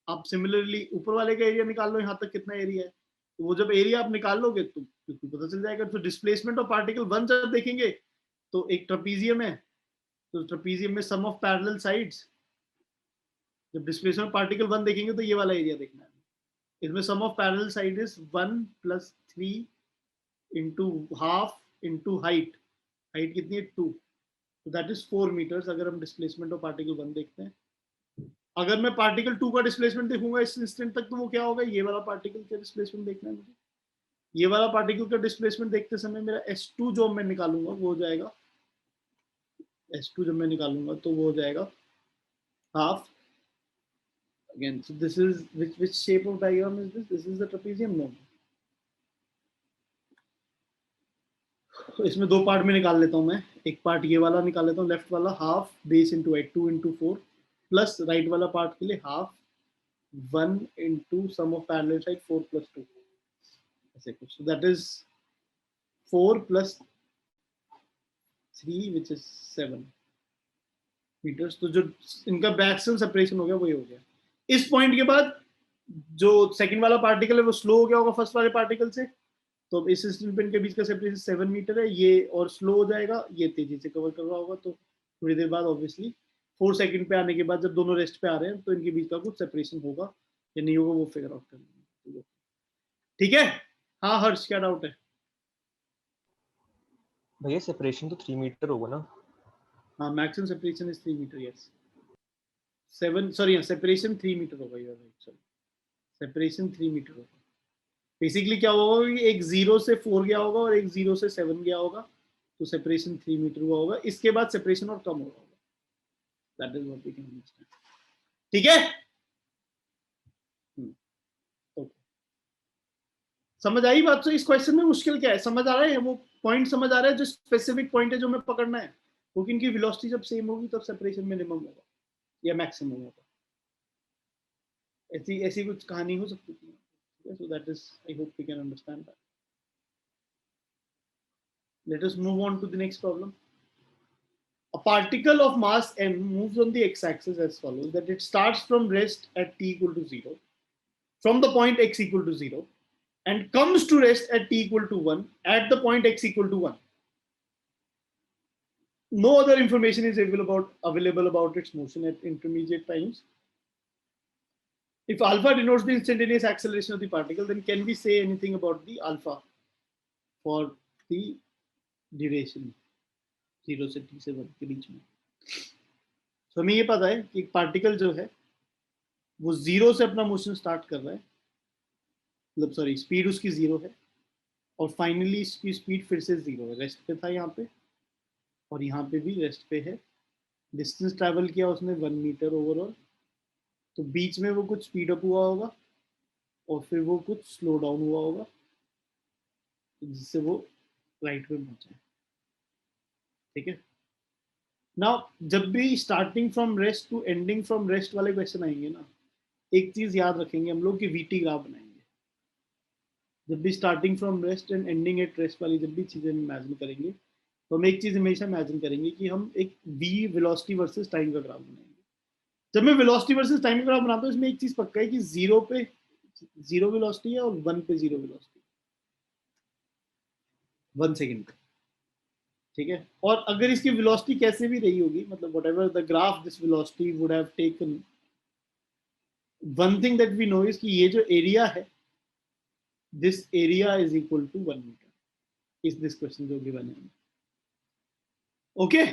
आप सिमिलरली ऊपर वाले का एरिया निकाल लो, यहाँ तक कितना एरिया है. तो वो जब एरिया आप निकाल लोगे तो पता चल जाएगा. तो डिस्प्लेसमेंट ऑफ पार्टिकल 1 जब देखेंगे तो एक ट्रेपीजियम है, तो ट्रेपीजियम में सम ऑफ पैरेलल साइड्स. जब डिस्प्लेसमेंट पार्टिकल 1 देखेंगे तो ये वाला एरिया देखना है. इसमें सम of parallel side is 1 + 3 into half into height. कितनी है? 2. तो दैट इज 4 मीटर्स. अगर हम डिस्प्लेसमेंट ऑफ पार्टिकल 1 देखते हैं अगर मैं पार्टिकल 2 का डिस्प्लेसमेंट देखूंगा इस इंस्टेंट तक, तो वो क्या होगा, ये वाला पार्टिकल का डिस्प्लेसमेंट देखना है मुझे। ये वाला पार्टिकल का डिस्प्लेसमेंट देखते समय मेरा S2 जो मैं निकालूंगा वो हो जाएगा, S2 जब मैं निकालूंगा तो वो हो जाएगा half. Again, so this is which shape of diagram is this? This is the trapezium, no? तो इसमें दो पार्ट में निकाल लेता हूँ मैं। एक पार्ट ये वाला निकाल लेता हूँ, लेफ्ट वाला हाफ बेस इंटू 8 2 इंटू 4 प्लस राइट वाला पार्ट के लिए half 1 into sum of parallel side 4 plus 2, ऐसे कुछ। So that is 4 plus 3 which is 7 meters। तो जो इनका बैक्सियल सेपरेशन हो गया वही हो गया। इस पॉइंट के बाद जो सेकंड वाला पार्टिकल है वो स्लो हो गया होगा फर्स्ट वाले पार्टिकल से, तो इस स्टील पेन के बीच का सेपरेशन 7 मीटर है, ये और स्लो हो जाएगा, ये तेजी से कवर कर रहा होगा। तो थोड़ी देर बाद ऑब्वियसली 4 सेकंड पे आने के बाद जब दोनों रेस्ट पे आ रहे हैं तो इनके बीच का कुछ सेपरेशन होगा या नहीं होगा वो फिगर आउट कर लेंगे। ठीक है, हाँ हर्ष क्या डाउट है? भैया सेपरेशन तो 3 मीटर होगा ना? हाँ, maximum separation is 3 metre, yes. 7 sorry separation 3 metre होगा, you are right, sorry separation 3 metre होगा। बेसिकली क्या होगा कि एक 0 से 4 गया होगा और एक 0 से 7 गया होगा, तो सेपरेशन 3 मीटर हुआ होगा। इसके बाद सेपरेशन और कम होगा, that is what we can understand. ठीक है, ओके, समझ आई बात? तो इस क्वेश्चन में मुश्किल क्या है, समझ आ रहा है? वो पॉइंट समझ आ रहा है, जो स्पेसिफिक पॉइंट है जो हमें पकड़ना है, क्योंकि इनकी वेलोसिटी जब सेम होगी तब सेपरेशन मिनिमम होगा या मैक्सिमम होगा। ऐसी ऐसी कुछ कहानी हो सकती है। So that is, I hope we can understand that. Let us move on to the next problem. A particle of mass m moves on the x-axis as follows: that it starts from rest at t equal to 0, from the point x equal to 0, and comes to rest at t equal to 1 at the point x equal to 1. No other information is available about its motion at intermediate times. If alpha denotes the instantaneous acceleration of the particle, then can we say anything about the alpha for the duration 0 से t से 1 के बीच में? तो हमें ये पता है कि एक पार्टिकल जो है वो 0 से अपना मोशन स्टार्ट कर रहा है, मतलब सॉरी स्पीड उसकी 0 है, और फाइनली इसकी स्पीड फिर से 0 है। रेस्ट पे था यहाँ पे और यहाँ पे भी रेस्ट पे है। डिस्टेंस ट्रैवल किया उसने 1 मीटर ओवरऑल, तो बीच में वो कुछ स्पीड अप हुआ होगा और फिर वो कुछ स्लो डाउन हुआ होगा जिससे वो राइट पे पहुंचे। ठीक है, नाउ जब भी starting from rest to ending from rest वाले क्वेश्चन आएंगे ना, एक चीज याद रखेंगे हम लोग कि वीटी ग्राफ बनाएंगे। जब भी starting from rest and ending at rest वाली जब भी चीजें इमेजिन करेंगे, तो हम एक चीज हमेशा इमेजिन करेंगे कि हम एक वी वेलोसिटी वर्सेस टाइम का ग्राफ बनाएंगे। जब मैं वेलोसिटी वर्सेस टाइम का ग्राफ बनाता हूँ, इसमें एक चीज पक्का है कि 0 पे 0 वेलोसिटी है और 1 पे 0 वेलोसिटी, 1 सेकंड पे। ठीक है, और अगर इसकी वेलोसिटी कैसे भी रही होगी, मतलब whatever the graph this velocity would have taken, one thing that we know is कि ये जो एरिया है, this area is equal to 1 metre इस दिस क्वेश्चन जो गिवन है। ओके,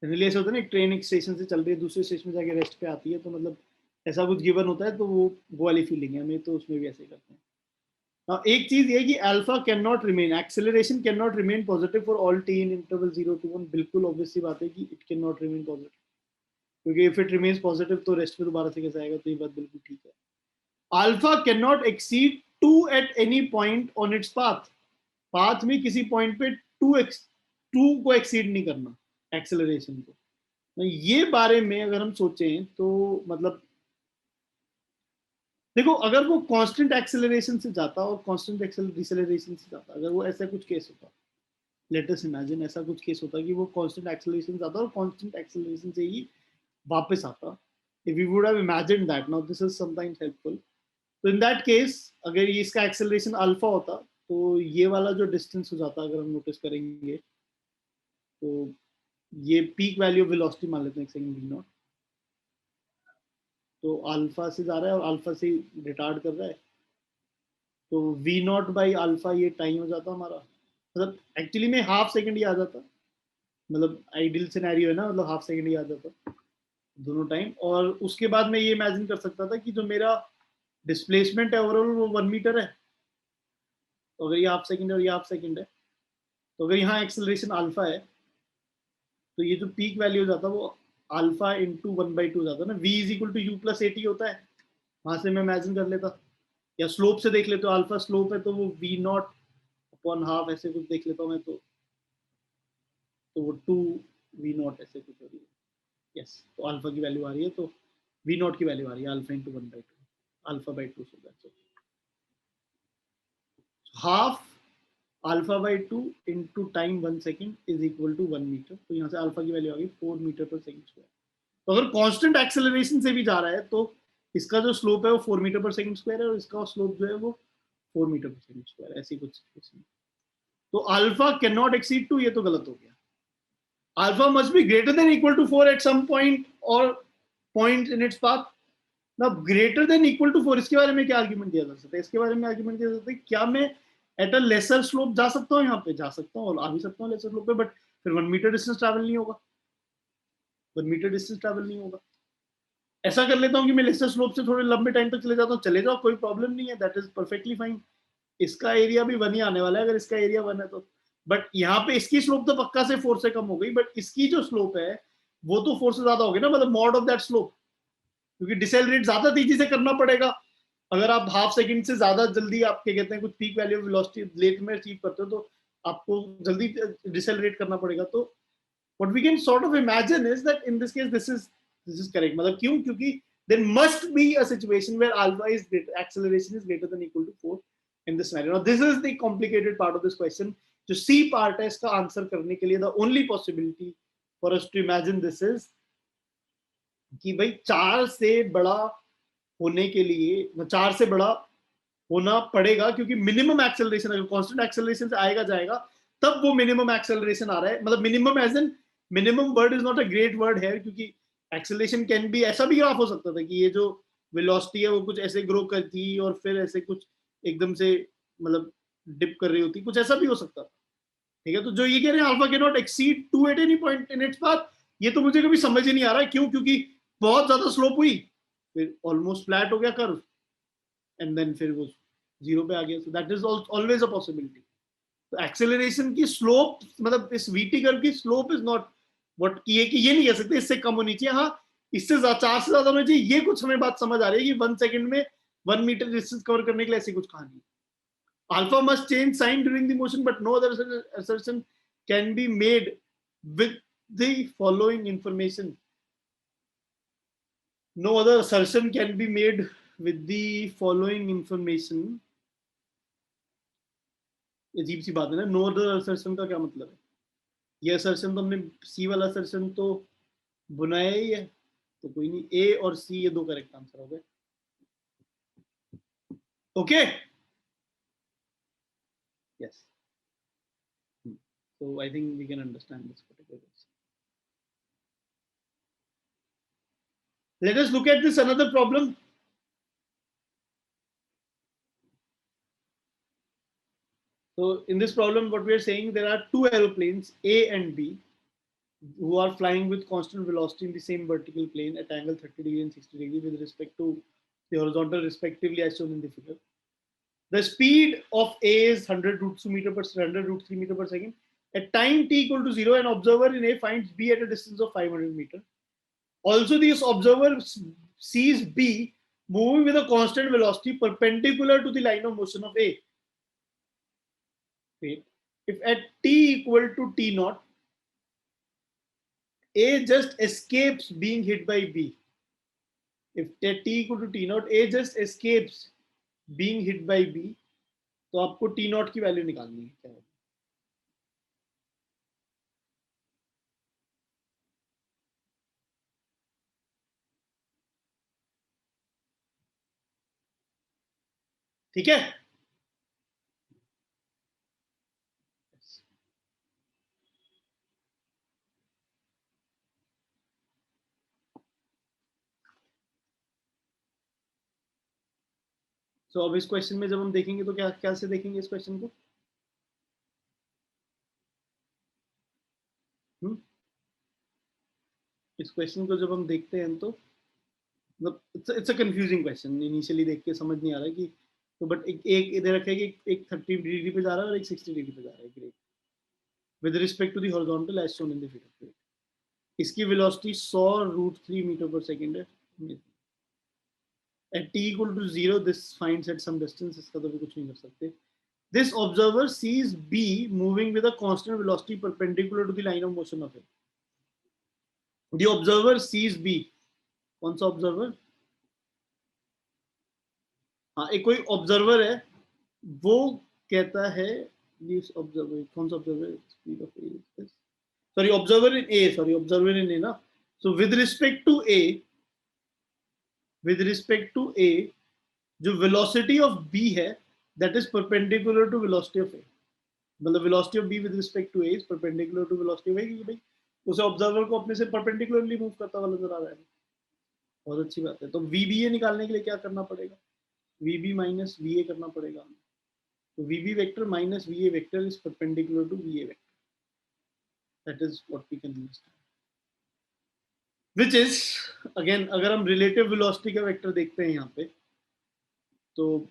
जनरली ऐसा होता है ना, एक ट्रेन एक स्टेशन से चल रही है दूसरे स्टेशन में जाके रेस्ट पे आती है, तो मतलब ऐसा कुछ गिवन होता है, तो वो वाली फीलिंग है हमें, तो उसमें भी ऐसे ही करते हैं। Now, एक चीज ये कि alpha can not remain, acceleration can not remain positive for all T in interval 0 to 1। बिल्कुल ऑब्वियस सी बात है कि it can not remain positive, क्योंकि इफ इट रिमेन्स पॉजिटिव तो रेस्ट पे दोबारा से कैसे आएगा, तो ये बात बिल्कुल ठीक है। Alpha can not exceed 2 at any point on its path. Path में किसी पॉइंट पे 2 को एक्सीड नहीं करना एक्सेलरेशन को। तो ये बारे में अगर हम सोचें तो मतलब देखो, अगर वो कांस्टेंट एक्सेलरेशन से जाता और कांस्टेंट डिसेलरेशन से जाता, अगर वो ऐसा कुछ केस होता, लेट अस इमेजिन ऐसा कुछ केस होता कि वो कांस्टेंट एक्सेलरेशन से जाता और कांस्टेंट एक्सेलरेशन से ही वापस आता, if we would have imagined that, now this is sometimes helpful, तो इन दैट केस अगर ये इसका एक्सेलरेशन अल्फा होता तो ये वाला जो डिस्टेंस हो जाता, अगर हम नोटिस करेंगे तो ये पीक वैल्यू ऑफ वेलोसिटी मान लेते हैं एक सेकंड, वी नॉट, तो अल्फा से जा रहा है और अल्फा से रिटार्ड कर रहा है, तो वी नॉट बाई अल्फा ये टाइम हो जाता हमारा, मतलब एक्चुअली में हाफ सेकंड ही आ जाता, मतलब आइडियल सिनेरियो है ना, मतलब हाफ सेकंड ही आ जाता। दोनों टाइम। और उसके बाद मैं ये इमेजिन कर सकता था कि जो मेरा डिस्प्लेसमेंट है ओवरऑल वो 1 मीटर है, तो अगर ये हाफ सेकंड है और ये हाफ सेकंड है, तो अगर यहाँ एक्सेलरेशन अल्फा है तो ये जो पीक वैल्यू जाता है वो अल्फा इंटू 1/2 जाता है ना, v is equal to u plus at होता है। वहां से मैं इमेजिन कर लेता, या स्लोप से देख लेते हो, अल्फा स्लोप है तो वो v नॉट अपॉन हाफ ऐसे कुछ देख लेता हूँ मैं, तो वो 2 v नॉट ऐसे कुछ हो रही है। यस, तो अल्फा की वैल्यू आ रही है, तो v नॉट की वैल्यू आ रही है alpha into 1/2, alpha by 2, so that's okay. Half alpha by 2 into time 1 second is equal to 1 metre. तो यहाँ से अल्फा की वैल्यू आ गई 4 मीटर पर सेकेंड स्क्वायर। तो अगर कांस्टेंट एक्सेलरेशन से भी जा रहा है तो इसका जो स्लोप है वो 4 मीटर पर सेकेंड स्क्वायर है, और इसका स्लोप जो है वो 4 मीटर पर सेकेंड स्क्वायर, ऐसी कुछ सिचुएशन। तो अल्फा कैन नॉट एक्सीड 2, ये तो गलत हो गया। Alpha must be greater than equal to 4 at some point और पॉइंट इन इट्स पाथ। ना ग्रेटर देन इक्वल टू 4, इसके बारे में क्या आर्ग्यूमेंट दिया जा सकता है? इसके बारे में आर्ग्यूमेंट दिया जा सकता है क्या मैं एट अ लेसर स्लोप जा सकता हूँ, यहाँ पे जा सकता हूँ और आ भी सकता हूँ लेसर स्लोप पे, बट फिर 1 मीटर डिस्टेंस ट्रैवल नहीं होगा, 1 मीटर डिस्टेंस ट्रैवल नहीं होगा। ऐसा कर लेता हूँ कि मैं लेसर स्लोप से थोड़े लंबे टाइम तक चले जाता हूँ, चले जाओ, कोई प्रॉब्लम नहीं है, दैट इज परफेक्टली फाइन। इसका एरिया भी 1 ही आने वाला है अगर इसका एरिया 1 है तो। बट यहाँ पे इसकी स्लोप तो पक्का से 4 से कम हो गई, बट इसकी जो स्लोप है वो तो 4 से ज्यादा होगी ना, मतलब मॉड ऑफ दैट स्लोप, क्योंकि डिसेलरेट ज्यादा तेजी से करना पड़ेगा। अगर आप हाफ सेकंड से ज्यादा जल्दी आप क्या कहते हैं कुछ पीक वैल्यू वेलोसिटी लेट में अचीव करते हो तो आपको जल्दी डिसेलरेट करना पड़ेगा। तो what we can sort of imagine is that in this case this is correct, मतलब क्यों? क्योंकि there must be a situation where alpha is greater, acceleration is greater than equal to 4 in this scenario. Now this is the complicated part of this question. जो C part है इसका answer करने के लिए the only possibility for us to imagine this is कि भाई 4 से बड़ा होने के लिए 4 से बड़ा होना पड़ेगा, क्योंकि मिनिमम एक्सेलरेशन अगर कांस्टेंट एक्सेलरेशन से आएगा जाएगा तब वो मिनिमम एक्सेलरेशन आ रहा है, मतलब minimum as an minimum word is not a great word है, क्योंकि एक्सेलरेशन कैन बी ऐसा भी ग्राफ हो सकता था कि ये जो वेलोसिटी है वो कुछ ऐसे ग्रो करती और फिर ऐसे कुछ एकदम से मतलब डिप कर रही होती, कुछ ऐसा भी हो सकता था। ठीक है, तो जो ये कह रहे हैं alpha can not exceed 2 at any point in its path, ये तो मुझे कभी समझ ही नहीं आ रहा है क्यों, क्योंकि बहुत ज्यादा स्लोप हुई फिर ऑलमोस्ट फ्लैट हो गया कर्व एंड देन फिर वो 0 पे आ गया, सो that is always a possibility. तो एक्सेलरेशन की स्लोप मतलब इस वीटी कर्व की स्लोप इज नॉट व्हाट की है कि ये नहीं कह सकते इससे कम होनी चाहिए, हाँ इससे 4 से ज्यादा होना चाहिए, ये कुछ हमें बात समझ आ रही है कि 1 सेकंड में 1 मीटर डिस्टेंस कवर करने के लिए ऐसी कुछ कहानी है। Alpha must change sign during the motion, but no other assertion can be made with the following information. No other assertion can be made with the following information. अजीब सी बात है ना, नो अदर असर्शन का क्या मतलब है? ये assertion तो हमने सी वाला असर्शन तो बनाया ही है, तो कोई नहीं, ए और सी ये दो करेक्ट आंसर हो गए। Okay, yes, so I think we can understand this particular question. Let us look at this another problem. So in this problem, what we are saying, there are two aeroplanes A and B who are flying with constant velocity in the same vertical plane at angle 30 degree and 60 degree with respect to the horizontal respectively as shown in the figure. The speed of A is 100 root 2 meter per 100 root 3 meter per second. At time t equal to 0, an observer in A finds B at a distance of 500 meter. Also, this observer sees B moving with a constant velocity perpendicular to the line of motion of A. If at t equal to t naught, A just escapes being hit by B. If at t equal to t naught, A just escapes being hit by B, तो आपको t naught की value निकालनी है क्या है? ठीक है, तो अब इस क्वेश्चन में जब हम देखेंगे तो क्या क्या से देखेंगे इस क्वेश्चन को? इस क्वेश्चन को जब हम देखते हैं तो मतलब it's a confusing question, initially देख के समझ नहीं आ रहा है कि तो बट एक इधर रखा है कि एक 30 डिग्री पे जा रहा है और एक 60 डिग्री पे जा रहा है, great, with respect to the horizontal as shown in the figure. इसकी वेलोसिटी 100√3 मीटर पर सेकंड है। At t equal to 0 this finds at some distance, इसका तो भी कुछ नहीं कर सकते। This observer sees B moving with a constant velocity perpendicular to the line of motion of A. The observer sees B, कौन सा ऑब्जर्वर? हाँ, एक कोई ऑब्जर्वर है, वो कहता है this observer, कौन सा observer? Speed of A, sorry, observer in A, sorry, observer in A ना। So with respect to A, जो velocity of B है that is perpendicular to velocity of A, मतलब velocity of B with respect to A is perpendicular to velocity of A, क्योंकि भाई उसे observer को अपने से परपेंडिकुलरली मूव करता हुआ नजर आ रहा है। बहुत अच्छी बात है। तो VBA निकालने के लिए क्या करना पड़ेगा? VB माइनस VA करना पड़ेगा। तो VB vector minus VA vector is perpendicular to VA vector, that is what we can understand, which is again, अगर हम रिलेटिव वेलोसिटी का वेक्टर देखते हैं यहाँ पे, तो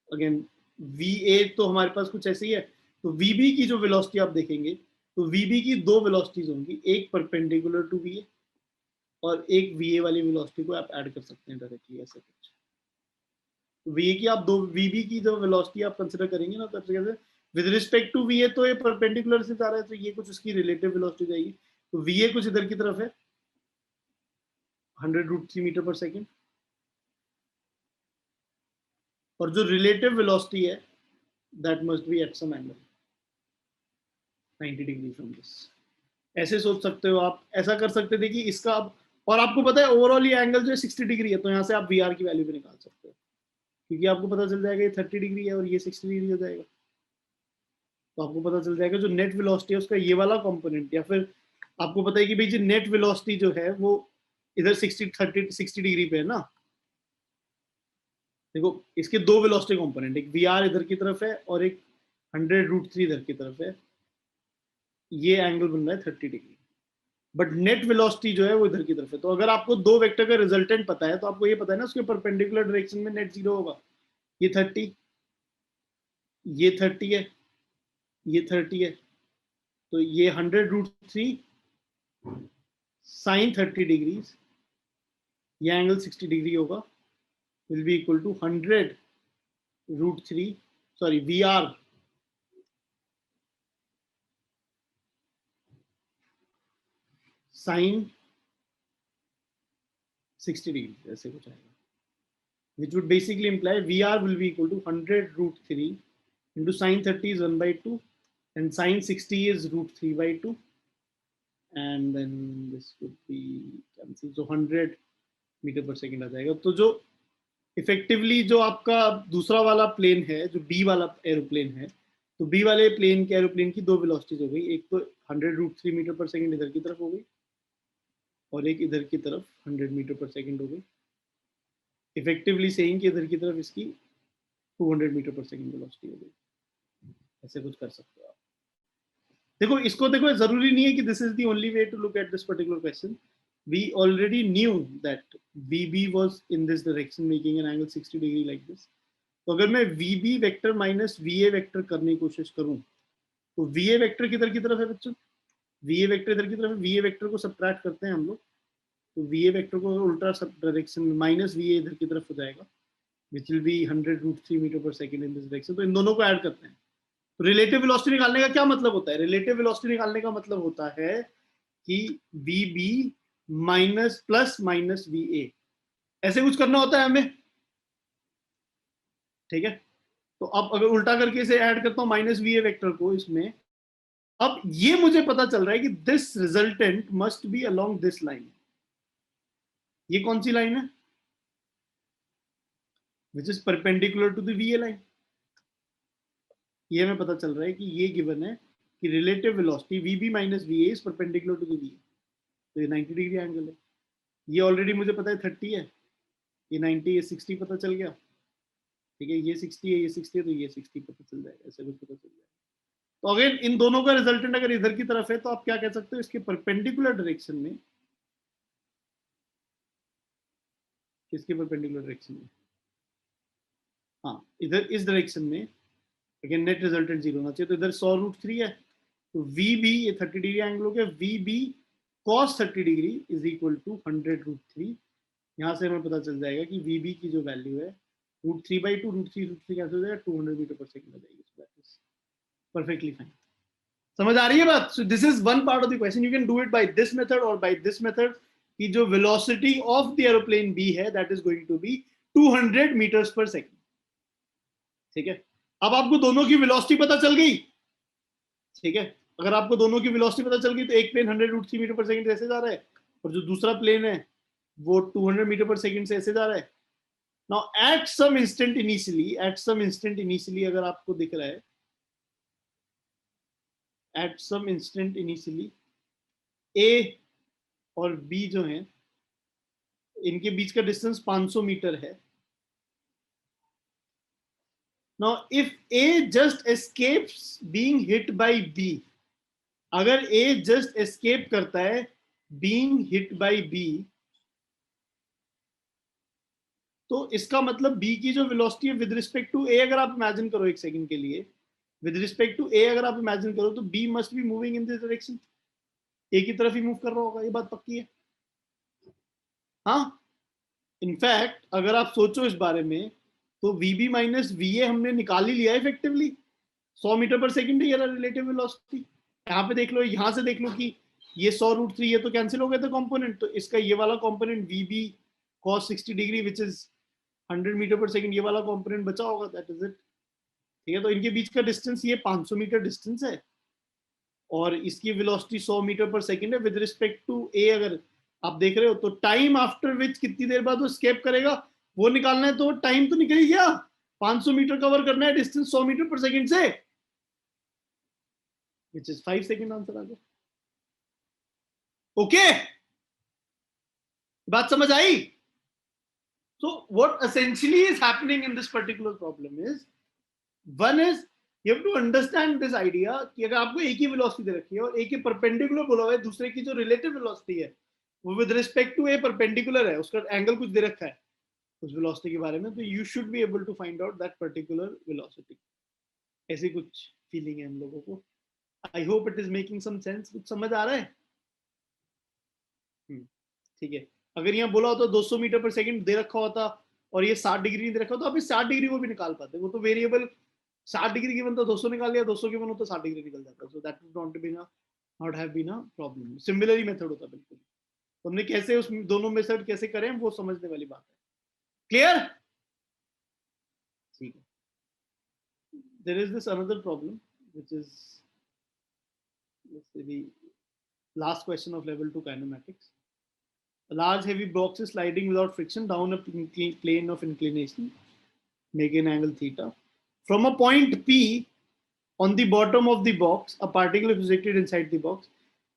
अगेन VA तो हमारे पास कुछ ऐसे ही है। तो VB की जो वेलोसिटी आप देखेंगे, तो VB की दो वेलोसिटीज होंगी, एक परपेंडिकुलर टू VA और एक VA वाली वेलोसिटी को आप ऐड कर सकते हैं डायरेक्टली ऐसे कुछ। तो VA की आप दो, VB की जो वेलोसिटी आप कंसीडर करेंगे ना, तो कैसे विद रिस्पेक्ट टू VA, तो ये परपेंडिकुलर से जा रहा है, तो ये कुछ उसकी रिलेटिव वेलोसिटी जाएगी। तो VA कुछ इधर की तरफ है 100√3 मीटर पर सेकेंड, और जो रिलेटिव वेलोसिटी है that must be at some angle 90 degree from this. ऐसे सोच सकते हो आप, ऐसा कर सकते थे कि इसका अब, और आपको पता है ओवरऑल ये एंगल जो है 60 डिग्री है, तो यहाँ से आप VR की वैल्यू भी निकाल सकते हो, क्योंकि आपको पता चल जाएगा ये 30 डिग्री है और ये 60 डिग्री हो जाएगा। तो आपको पता चल जाएगा जो नेट वेलोसिटी है उसका ये वाला कंपोनेंट, या फिर आपको पता है कि भाई जो नेट वेलोसिटी जो है वो इधर 60 डिग्री पे है ना। देखो इसके दो वेलोसिटी कंपोनेंट, एक VR इधर की तरफ है और एक 100√3 इधर की तरफ है, ये एंगल बन रहा है 30 डिग्री, बट नेट वेलोसिटी जो है वो इधर की तरफ है। तो अगर आपको दो वेक्टर का रिजल्टेंट पता है, तो आपको ये पता है ना उसके परपेंडिकुलर डायरेक्शन में नेट जीरो होगा। ये 30, ये 30 है, ये 30 है, तो ये 100√3 sin 30 डिग्रीज, ये एंगल 60 डिग्री होगा, will be equal to 100√3, sorry, VR sin 60 degree, ऐसे कुछ आएगा, which would basically imply VR will be equal to 100√3 into sin 30 is 1/2 and sin 60 is √3/2, and then this would be cancel, so 100 metre per second आ जाएगा। तो जो effectively जो आपका दूसरा वाला प्लेन है, जो B वाला एरोप्लेन है, तो B वाले प्लेन के एरोप्लेन की दो वेलोसिटीज हो गई, एक तो 100√3 मीटर पर सेकेंड इधर की तरफ हो गई और एक इधर की तरफ 100 मीटर पर सेकेंड हो गई, इफेक्टिवली सेइंग कि इधर की तरफ इसकी 200 मीटर पर सेकेंड वेलोसिटी हो गई। ऐसे कुछ कर सकते हो आप। देखो इसको, देखो जरूरी नहीं है कि this is the only way to look at this particular question. We already knew that VB was in this direction making an angle 60 degree like this. तो अगर मैं VB vector minus VA vector करने की कोशिश करूं, तो VA vector किधर की तरफ है बच्चों? VA वेक्टर इधर की तरफ है। VA वेक्टर को सब्ट्रैक्ट करते हैं हम लोग, तो VA वेक्टर को उल्टा सब डायरेक्शन में माइनस VA इधर की तरफ हो जाएगा, which will be 100√3 metre per second in this direction. तो इन दोनों को ऐड करते हैं। तो रिलेटिव वेलोसिटी निकालने का क्या मतलब होता है? रिलेटिव वेलोसिटी निकालने का मतलब होता है कि VB minus plus minus VA, ऐसे कुछ करना होता है हमें, ठीक है। तो अब अगर उल्टा करके इसे ऐड करता हूं माइनस VA वेक्टर को इसमें, अब ये मुझे पता चल रहा है कि this resultant must be along this line. ये कौन सी लाइन है? Which is perpendicular to the VA line. ये हमें पता चल रहा है कि ये गिवन है कि relative velocity VB minus VA is perpendicular to the VA, तो ये 90 डिग्री एंगल है। ये ऑलरेडी मुझे पता है 30 है, ये 90, ये 60 पता चल गया, ठीक है। ये 60 है, ये 60 है, तो ये 60 पता चल जाएगा, ऐसे कुछ पता चल जाएगा। तो अगेन इन दोनों का रिजल्टेंट अगर इधर की तरफ है, तो आप क्या कह सकते हो, इसके परपेंडिकुलर डायरेक्शन में इसके परपेंडिकुलर डायरेक्शन में, हाँ इधर इस डायरेक्शन में अगेन नेट रिजल्टेंट 0 होना चाहिए, तो इधर 100√3 है, तो VB ये 30 डिग्री एंगल हो गया, VB cos 30 degree is equal to 100√3। यहाँ से हमें पता चल जाएगा कि VB की जो वैल्यू है √3/2, √3 कैंसिल हो जाएगा, 200 मीटर पर सेकंड हो जाएगी, so that is perfectly fine. समझ आ रही है बात? So this is one part of the question, you can do it by this method और बाय दिस मेथड, कि जो velocity of the aeroplane B है that is going to be 200 metres per second. ठीक है, अब आपको दोनों की वेलोसिटी पता चल गई। ठीक है, अगर आपको दोनों की वेलोसिटी पता चल गई तो एक प्लेन 100√3 मीटर पर सेकंड से ऐसे जा रहा है और जो दूसरा प्लेन है वो 200 मीटर पर सेकंड से ऐसे जा रहा है। Now at some instant initially अगर आपको दिख रहा है, at some instant initially A और B जो है इनके बीच का डिस्टेंस 500 मीटर है। Now, if A just escapes being hit by B, अगर A just escape करता है being hit by B, तो इसका मतलब B की जो वेलोसिटी है विद रिस्पेक्ट टू A, अगर आप इमेजिन करो एक सेकंड के लिए, विद रिस्पेक्ट टू A अगर आप इमेजिन करो तो B must be moving in this direction, A की तरफ ही मूव कर रहा होगा, ये बात पक्की है। हाँ, इनफैक्ट अगर आप सोचो इस बारे में तो VB माइनस VA हमने निकाल ही लिया इफेक्टिवली, 100 मीटर पर सेकंड है ये रिलेटिव वेलोसिटी। यहाँ पे देख लो, यहाँ से देख लो कि ये 100√3 ये तो कैंसिल हो गया था कंपोनेंट, तो इसका ये वाला component VB cos 60 degree which is 100 metre per second, ये वाला कंपोनेंट बचा होगा, दैट इज इट। ठीक है, तो इनके बीच का डिस्टेंस ये 500 मीटर डिस्टेंस है और इसकी वेलोसिटी 100 मीटर पर सेकंड है विद रिस्पेक्ट टू A। अगर आप देख रहे हो तो टाइम आफ्टर विच कितनी देर बाद वो स्केप करेगा वो निकालना है, तो टाइम तो निकल ही गया, 500 मीटर कवर करना है डिस्टेंस 100 मीटर पर सेकंड से, which is 5 सेकंड आंसर आ गया। ओके, बात समझ आई? So what essentially is happening in this particular problem is, one is you have to understand this idea कि अगर आपको एक ही वेलोसिटी दे रखी है और एक ही परपेंडिकुलर बोला हुआ है, दूसरे की जो रिलेटिव वेलोसिटी है वो with respect to A perpendicular है, उसका एंगल कुछ दे रखा है उस वेलोसिटी के बारे में, तो you should be able to find out that particular velocity. ऐसी कुछ फीलिंग है हम लोगों को। I hope it is making some sense, कुछ समझ आ रहा है? ठीक है, अगर यहाँ बोला होता 200 मीटर पर सेकंड दे रखा होता और ये 60 डिग्री नहीं दे रखा होता, आप इस 60 डिग्री को भी निकाल पाते, वो तो वेरिएबल 60 डिग्री गिवन था 200 निकाल लिया, 200 गिवन होता 60 डिग्री निकल जाता, so that would not have been a problem. Similar method होता बिल्कुल। तो हमने कैसे उस दोनों मेथड कैसे करें वो समझने वाली बात है। क्लियर? ठीक है। There is this another problem which is, let's say, the last question of level 2 kinematics. A large heavy box is sliding without friction down a plane of inclination, making an angle theta. From a point P on the bottom of the box, a particle is projected inside the box.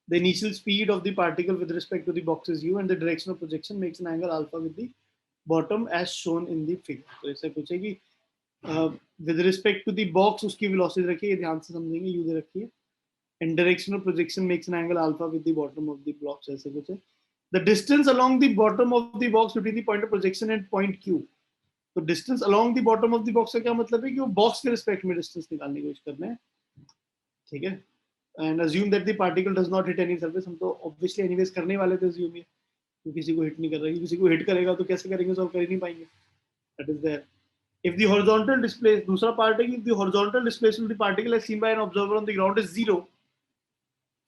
The initial speed of the particle with respect to the box is u, and the direction of projection makes an angle alpha with the bottom as shown in the figure. तो ऐसे पूछे कि with respect to the box उसकी velocity रखिए, ध्यान से समझेंगे, u दे रखी है, and direction of projection makes an angle alpha with the bottom of the box, ऐसे पूछे। The distance along the bottom of the box between the point of projection and point Q. तो distance along the bottom of the box का क्या मतलब है कि वो box के respect में distance निकालने की कोशिश करना है, ठीक है? And assume that the particle does not hit any surface, हम तो obviously anyways करने वाले थे assume ये, तो किसी को hit नहीं कर रहा है, किसी को hit करेगा तो कैसे करेंगे, solve कर ही नहीं पाएंगे। That is there. If the horizontal displacement, दूसरा part है कि if the horizontal displacement of the particle as seen by an observer on the ground is 0,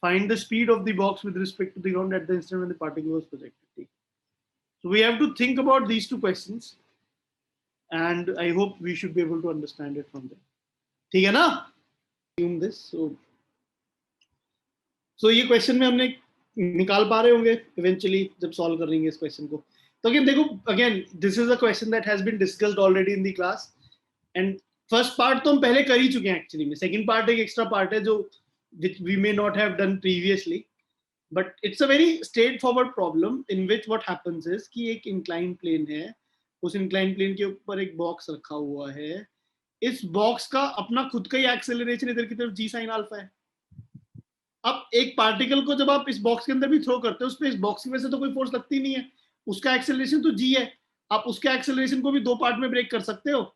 find the speed of the box with respect to the ground at the instant when the particle was projected. So we have to think about these two questions, and I hope we should be able to understand it from them. ठीक है ना? Assume this. So ये question में हमने निकाल पा रहे होंगे इवेंचुअली जब सॉल्व कर लेंगे इस क्वेश्चन को। तो अगेन देखो, again this is a question that has been discussed already in the class, and first part तो हम पहले कर ही चुके हैं एक्चुअली में, सेकंड पार्ट एक एक्स्ट्रा पार्ट है जो which we may not have done previously, but it's a very straightforward problem in which what happens is कि एक inclined plane है, उस inclined plane के ऊपर एक बॉक्स रखा हुआ है, इस बॉक्स का अपना खुद का ही एक्सेलरेशन इधर की तरफ g sin अल्फा है। अब एक पार्टिकल को जब आप इस बॉक्स के अंदर भी थ्रो करते हो, उस पे इस बॉक्स की वजह से तो कोई फोर्स लगती नहीं है, उसका एक्सेलरेशन तो g है, आप उसके एक्सेलरेशन को भी दो पार्ट में ब्रेक कर सकते हो,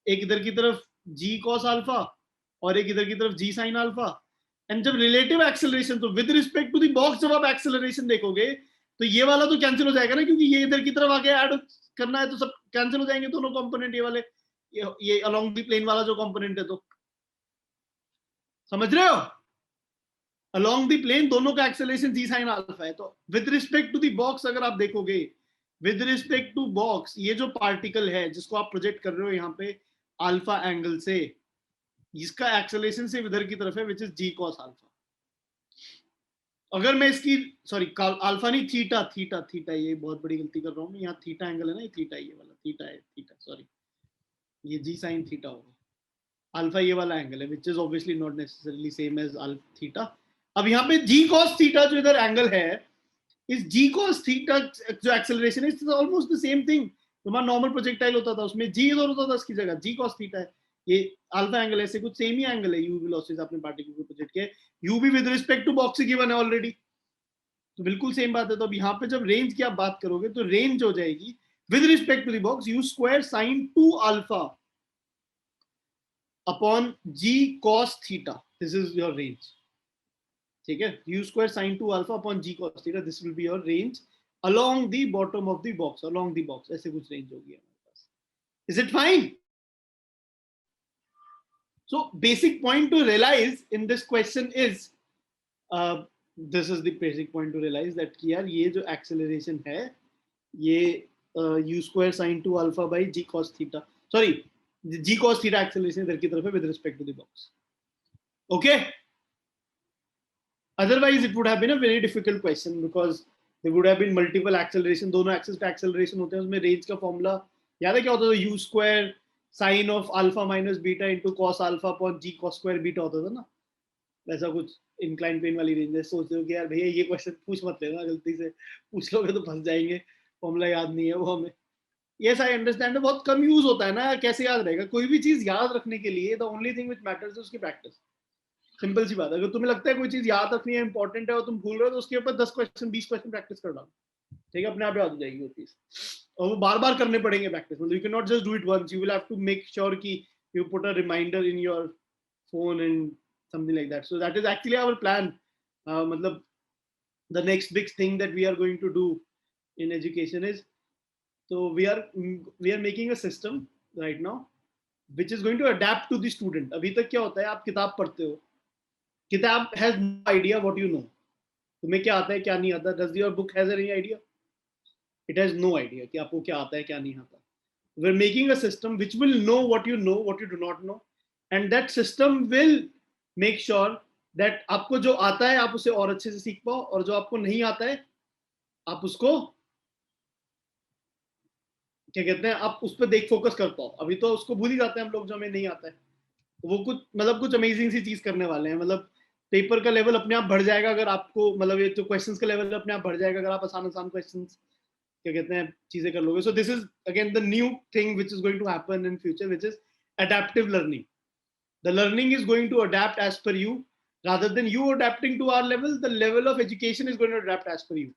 एक इधर की तरफ जी कॉस अल्फा और एक इधर की तरफ जी साइन अल्फा। एंड जब रिलेटिव एक्सेलरेशन, तो with respect to the box जब आप एक्सेलरेशन देखोगे तो ये वाला तो कैंसिल हो जाएगा ना, क्योंकि ये इधर की तरफ आके ऐड करना है तो सब कैंसिल हो जाएंगे दोनों कंपोनेंट, ये वाले, ये अलोंग द प्लेन वाला जो कंपोनेंट है। तो समझ रहे हो, अलोंग द प्लेन दोनों का एक्सेलरेशन जी साइन अल्फा है। तो with respect to the box अगर आप देखोगे, विद रिस्पेक्ट टू बॉक्स, ये जो पार्टिकल है जिसको आप प्रोजेक्ट कर रहे हो यहाँ पे अल्फा एंगल से, इसका एक्सेलरेशन से इधर की तरफ है, which is g cos alpha. अगर मैं इसकी, सॉरी अल्फा नहीं, थीटा, थीटा, थीटा, ये बहुत बड़ी गलती कर रहा हूँ मैं, यहाँ थीटा एंगल है ना, ये थीटा, ये वाला थीटा है, थीटा, सॉरी, ये जी साइन थीटा होगा, अल्फा ये वाला एंगल है, which is obviously not necessarily same as theta. अब यहाँ पे जी कॉस थीटा जो इधर एंगल है, इस जी कॉस थीटा जो एक्सेलरेशन है, it's almost the same thing. तुम्हारा नॉर्मल प्रोजेक्टाइल होता था, उसमें जी इधर होता था, इसकी जगह जी कॉस थीटा है, ये अल्फा एंगल है, कुछ सेम ही एंगल है। यू वेलोसिटी आपने पार्टिकल को प्रोजेक्ट किया, यू भी with respect to box given है ऑलरेडी, तो बिल्कुल सेम बात है। तो अब यहाँ पे जब रेंज की आप बात करोगे तो रेंज हो जाएगी with respect to the box u square sine 2 alpha upon g cos theta, this is your range, ठीक है, u square sine 2 alpha upon g cos theta, this will be your range along the bottom of the box, along the box, ऐसे कुछ range होगी हमारे पास। Is it fine? So basic point to realize in this question is, this is the basic point to realize that कि यार ये जो acceleration है, ये u square sin 2 alpha by g cos theta, sorry, g cos theta acceleration इधर की तरफ है with respect to the box. Okay? Otherwise it would have been a very difficult question because there would have been multiple acceleration, दोनों axis पे acceleration होते हैं, उसमें range का फॉर्मूला याद है क्या होता था, u square sin of alpha minus beta into cos alpha upon g cos square beta होता था ना, वैसा कुछ इंक्लाइन प्लेन वाली रेंज है। सोचते हो कि यार भैया ये क्वेश्चन पूछ मत लेना, गलती से पूछ लोगे तो फंस जाएंगे, फॉर्मूला याद नहीं है वो हमें। यस आई अंडरस्टैंड, बहुत कम यूज होता है ना, कैसे याद रहेगा कोई भी चीज याद रखने के लिए, the only thing which matters is उसकी प्रैक्टिस। सिंपल सी बात है, अगर तुम्हें लगता है कोई चीज याद रखनी है, इंपॉर्टेंट है और तुम भूल रहे हो, तो उसके ऊपर 10 क्वेश्चन 20 क्वेश्चन प्रैक्टिस कर डालो, ठीक है, अपने आप याद हो जाएगी वो चीज, और वो बार बार करने पड़ेंगे प्रैक्टिस, मतलब you can not just do it once, you will have to make sure कि you put a reminder in your phone and something like that. So that is actually our plan, मतलब the next big thing that we are going to do in education is, so we are making a system right now which is going to adapt to the student. अभी तक क्या होता है, आप किताब पढ़ते हो, किताब has no idea what you know, तुम्हें क्या आता है क्या नहीं आता, does your book has any idea? It has no idea कि आपको क्या आता है क्या नहीं आता। We're making a system which will know what you do not know, and that system will make sure that आपको जो आता है आप उसे और अच्छे से सीख पाओ, और जो आपको नहीं आता है आप उसको क्या कहते हैं, आप उस पर देख फोकस कर पाओ। अभी तो उसको भूल ही जाते हैं हम लोग जो हमें नहीं आता है, वो कुछ मतलब कुछ अमेजिंग सी चीज करने वाले हैं, मतलब पेपर का लेवल अपने आप बढ़ जाएगा अगर आपको, मतलब ये जो क्वेश्चंस का लेवल अपने आप बढ़ जाएगा अगर आप आसान आसान क्वेश्चंस क्या कहते हैं चीजें कर लोगे। So this is again the new thing which is going to happen in future, which is adaptive learning. The learning is going to adapt as per you, rather than you adapting to our level, the level of education is going to adapt as per you.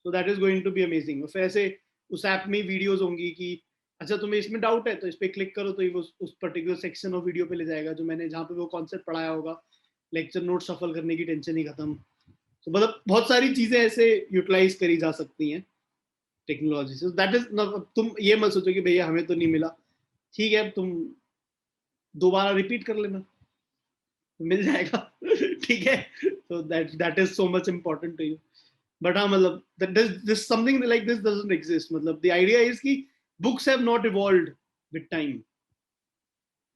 So that is going to be amazing. फिर ऐसे उस app में videos होंगी कि अच्छा तुम्हें इसमें doubt है तो इस पे क्लिक करो तो वो उस पर्टिकुलर सेक्शन ऑफ वीडियो पे ले जाएगा जो मैंने जहाँ पे वो कॉन्सेप्ट पढ़ाया होगा, लेक्चर नोट सफल करने की टेंशन ही खत्म। तो मतलब बहुत सारी चीजें ऐसे यूटिलाइज करी जा सकती हैं टेक्नोलॉजी से। दैट इज, तुम ये मत सोचो कि भैया हमें तो नहीं मिला, ठीक है तुम दोबारा रिपीट कर लेना, मिल जाएगा, ठीक है। so that is so much important to you, but हाँ मतलब this something like this doesn't exist, मतलब the idea is कि books have not evolved with time,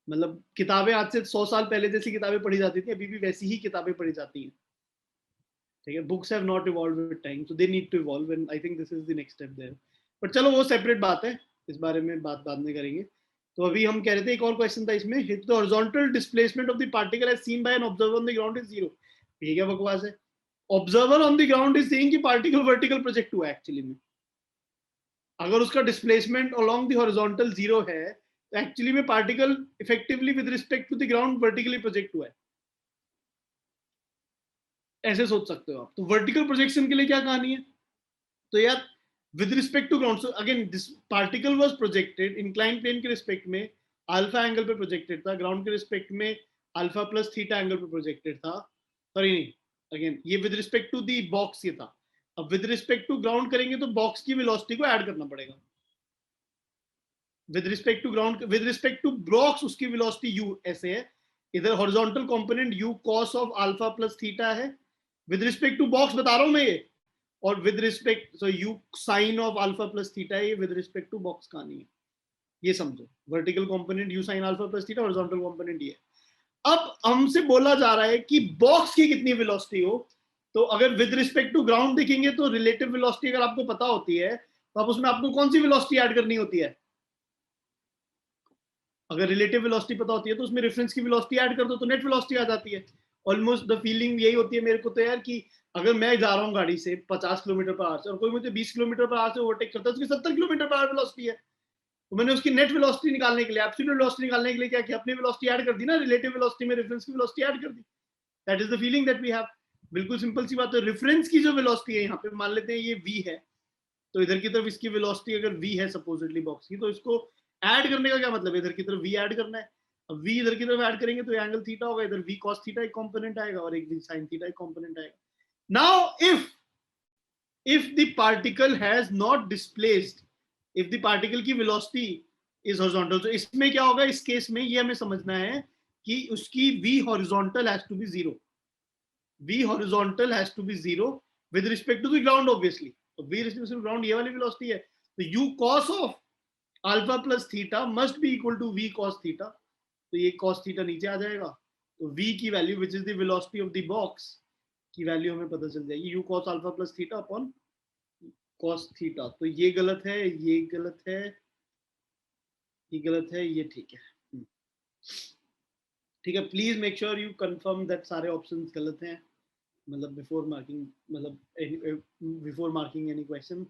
मतलब किताबें आज से 100 साल पहले जैसी किताबें पढ़ी जाती थी अभी भी वैसी ही किताबें पढ़ी जाती हैं, ठीक है। books have not evolved with time, so they need to evolve, and I think this is the next step there, but चलो वो सेपरेट बात है, इस बारे में बात बाद में करेंगे। तो अभी हम कह रहे थे एक और क्वेश्चन था इसमें, if the horizontal displacement of the particle as seen by an observer on the ground is zero, ये क्या बकवास है, observer on the ground is saying कि पार्टिकल वर्टिकल प्रोजेक्ट हुआ है, एक्चुअली में अगर उसका displacement along the horizontal zero है तो एक्चुअली में particle effectively with respect to the ground vertically project हुआ है, ऐसे सोच सकते हो आप। तो वर्टिकल प्रोजेक्शन के लिए क्या कहानी है, तो यार with respect to ground. So again, this particle was projected inclined plane के respect में alpha angle पे projected था, ground के respect में alpha plus theta angle पे projected था. Sorry नहीं, again ये with respect to the box ये था. अब with respect to ground करेंगे तो box की velocity को add करना पड़ेगा. With respect to ground, with respect to box उसकी velocity u ऐसे है. इधर horizontal component u cos of alpha plus theta है. With respect to box बता रहा हूं मैं ये. और with respect, so u sin of alpha plus theta ये with respect to box का नहीं है. ये समझो, vertical component u sin alpha plus theta, horizontal component ये. अब हमसे बोला जा रहा है कि बॉक्स की कितनी वेलोसिटी हो. तो अगर विद रिस्पेक्ट टू ग्राउंड देखेंगे तो रिलेटिव वेलोसिटी अगर आपको पता होती है तो आप उसमें आपको कौन सी वेलोसिटी ऐड करनी होती है. अगर रिलेटिव वेलोसिटी पता होती है तो उसमें रेफरेंस की वेलोसिटी ऐड कर दो तो नेट वेलोसिटी आ जाती है. ऑलमोस्ट द फीलिंग यही होती है मेरे को तो यार कि अगर मैं जा रहा हूँ गाड़ी से 50 किलोमीटर पर आवर से और कोई मुझे 20 किलोमीटर पर आवर से ओवरटेक करता है, उसकी 70 किलोमीटर पर आवर वेलोसिटी है. तो मैंने उसकी नेट वेलोसिटी निकालने के लिए, एब्सोल्यूट वेलोसिटी निकालने के लिए क्या किया, अपनी वेलोसिटी ऐड कर दी ना, रिलेटिव वेलोसिटी में रेफरेंस की वेलोसिटी ऐड कर दी. That is the feeling that we have. बिल्कुल सिंपल सी बात है. रेफरेंस की जो वेलोसिटी है यहाँ पे मान लेते हैं ये v है, तो इधर की तरफ इसकी वेलोसिटी अगर v है सपोजिटली बॉक्स की, तो इसको ऐड करने का क्या मतलब है, इधर की तरफ v ऐड करना है. अब v इधर की तरफ ऐड करेंगे तो एंगल थीटा होगा, इधर v cos थीटा एक कंपोनेंट आएगा और एक v sin थीटा एक कंपोनेंट आएगा. Now if the particle has not displaced, if the particle की velocity is horizontal, तो इसमें क्या होगा, इस केस में ये हमें समझना है कि उसकी v horizontal has to be 0. v horizontal has to be 0 with respect to the ground obviously. तो v respect to ground ये वाली velocity है, तो u cos of alpha plus theta must be equal to v cos theta. तो ये cos theta नीचे आ जाएगा, तो v की value which is the velocity of the box की वैल्यू हमें पता चल जाएगी, u cos alpha plus theta upon cos theta. तो ये गलत है, ये गलत है, ये गलत है, ये ठीक है. ठीक है, please make sure you confirm that सारे ऑप्शंस गलत हैं, मतलब बिफोर मार्किंग, मतलब before marking any question.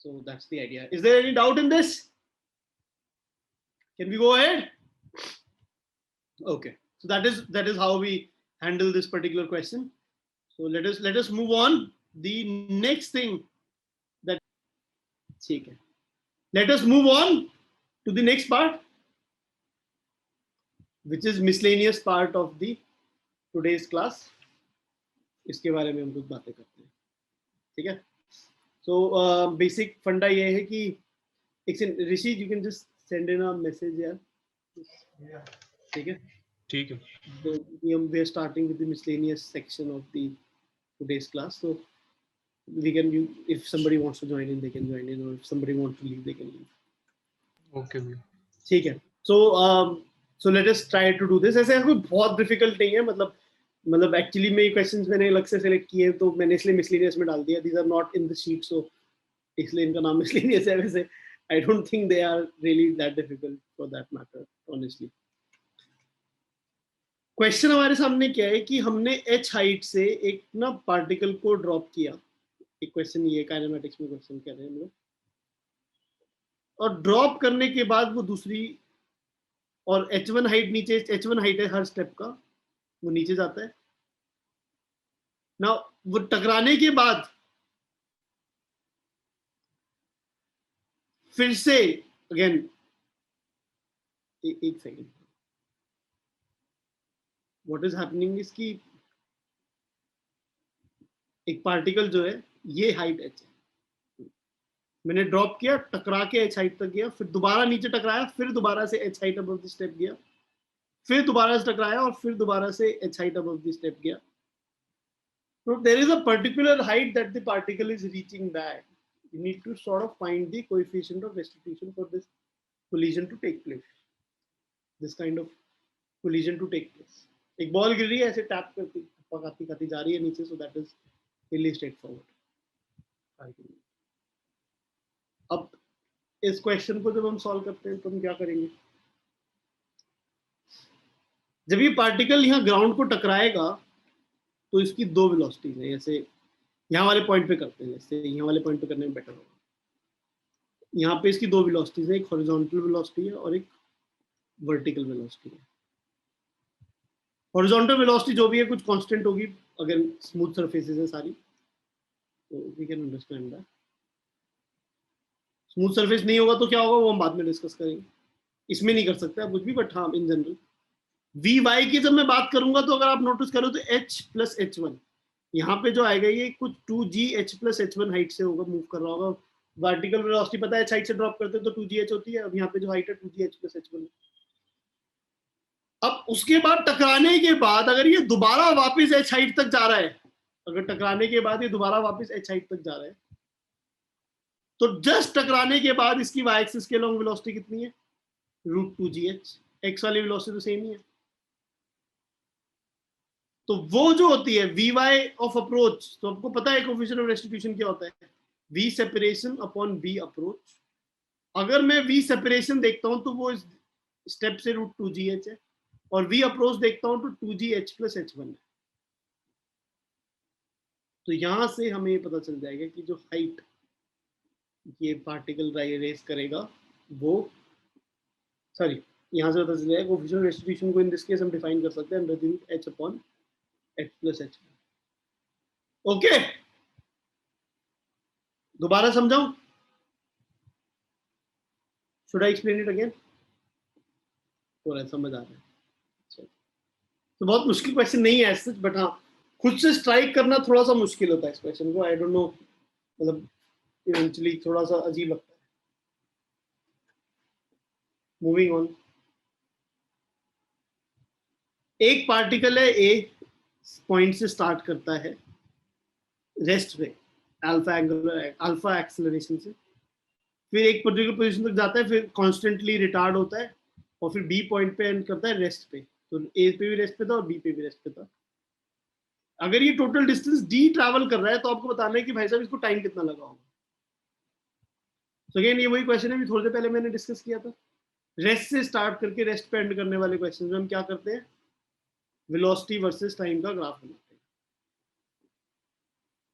So that's the idea. Is there any doubt in this? Can we go ahead? Okay, so that is how we handle this particular question. So let us move on. The next thing that, ठीक है, let us move on to the next part, which is miscellaneous part of the today's class. इसके बारे में हम कुछ बातें करते हैं. ठीक है, so basic फंडा ये है कि एक ऋषि, you can just send in a message यार. ठीक है, ठीक है. So we are starting with the miscellaneous section of the today's class. So we can, if somebody wants to join in, they can join in, or if somebody wants to leave, they can leave. Okay भैया. ठीक है, so let us try to do this. ऐसे कोई बहुत difficult नहीं है, मतलब actually में ये क्वेश्चंस मैंने अलग से सेलेक्ट किए तो मैंने इसलिए मिसलेनियस में डाल दिया. These are not in the sheet, so इसलिए इनका नाम मिसलेनियस है. वैसे I don't think they are really that difficult for that matter honestly. Question हमारे सामने क्या है कि हमने h हाइट से एक ना पार्टिकल को ड्रॉप किया. एक क्वेश्चन ये काइनेमेटिक्स में क्वेश्चन कह रहे हैं हम लोग, और ड्रॉप करने के बाद वो दूसरी, और h1 हाइट नीचे, h1 हाइट है हर स्टेप का, वो नीचे जाता है ना. वो टकराने के बाद फिर से अगेन एक second, what is happening is कि एक पार्टिकल जो है ये हाइट h है, मैंने ड्रॉप किया, टकरा के h हाइट तक गया, फिर दोबारा नीचे टकराया, फिर दोबारा से h height above the step गया, फिर दोबारा से टकराया और फिर दोबारा से h height above the step गया. So there is a particular height that the particle is reaching back. You need to sort of find the coefficient of restitution for this collision to take place. This kind of collision to take place. एक ball गिर रही है, ऐसे tap करती खाती जा रही है नीचे, so that is really straightforward. अब इस क्वेश्चन को जब हम सॉल्व करते हैं तो हम क्या करेंगे, जब ये पार्टिकल यहाँ ग्राउंड को टकराएगा तो इसकी दो वेलोसिटीज है. जैसे यहाँ वाले पॉइंट पे करते हैं, जैसे यहाँ वाले पॉइंट पे करने में बेटर होगा. यहाँ पे इसकी दो वेलोसिटीज है, एक हॉरिजॉन्टल वेलोसिटी है और एक वर्टिकल वेलोसिटी है. हॉरिजॉन्टल वेलोसिटी जो भी है कुछ कांस्टेंट होगी, अगर स्मूथ सरफेसेस है सारी, तो we can understand that. Smooth surface नहीं होगा तो क्या होगा वो हम बाद में डिस्कस करेंगे, इसमें नहीं कर सकते आप कुछ भी, बट हाँ इन जनरल वी वाई की जब मैं बात करूंगा तो अगर आप नोटिस करो तो h प्लस h1 यहाँ पे जो आएगा ये कुछ 2g h plus h1 height से होगा, मूव कर रहा होगा। वर्टिकल वेलोसिटी पता है h हाइट से ड्रॉप करते हैं तो 2g h होती है, अब यहाँ पे जो हाइट है 2g h प्लस h1 है। अब उसके बाद टकराने के बाद अगर ये दोबारा वापस h हाइट तक जा रहा है, अगर टकराने के बाद ये दोबारा वापस h हाइट तक जा रहा है, तो जस्ट टकराने के बाद इसकी y एक्सिस के लॉन्ग वेलोसिटी कितनी है, √2gh। x वाली वेलोसिटी तो सेम ही है, तो वो जो होती है वी वाई ऑफ अप्रोच, तो आपको पता है कोएफिशिएंट ऑफ रेस्टिट्यूशन क्या होता है, v separation upon v approach. अगर मैं वी सेपरेशन देखता हूं तो वो स्टेप से √2gh है, और वी अप्रोच देखता हूं तो 2gh प्लस h1 है। तो यहां से हमें पता चल जाएगा कि जो हाइट ये पार्टिकल रेस करेगा वो, सॉरी यहां से पता चल जाएगा कोएफिशिएंट ऑफ रेस्टिट्यूशन को इन दिस केस हम डिफाइन कर सकते हैं √h upon h plus h1। Okay, दोबारा समझाऊं, should I explain it again, और समझ आ रहा है? तो बहुत मुश्किल क्वेश्चन नहीं है सच, बट हाँ खुद से स्ट्राइक करना थोड़ा सा मुश्किल होता है इस क्वेश्चन को, आई डोंट नो, मतलब इवेंचुअली थोड़ा सा अजीब लगता है। मूविंग ऑन, एक पार्टिकल है ए, पॉइंट से स्टार्ट करता है रेस्ट पे अल्फा एक्सेलरेशन से, फिर एक पर्टिकुलर पोजीशन तक जाता है, फिर कॉन्स्टेंटली रिटार्ड होता है, और फिर बी पॉइंट पे एंड करता है रेस्ट पे। तो ए पे भी रेस्ट पे था और बी पे भी रेस्ट पे था। अगर ये टोटल डिस्टेंस डी ट्रैवल कर रहा है तो आपको बताना है कि भाई साहब इसको टाइम कितना लगा होगा। तो अगेन ये वही क्वेश्चन है थोड़ी देर पहले मैंने डिस्कस किया था, रेस्ट से स्टार्ट करके रेस्ट पे एंड करने वाले क्वेश्चन में हम क्या करते हैं, वेलोसिटी वर्सेस टाइम का ग्राफ बनाते हैं।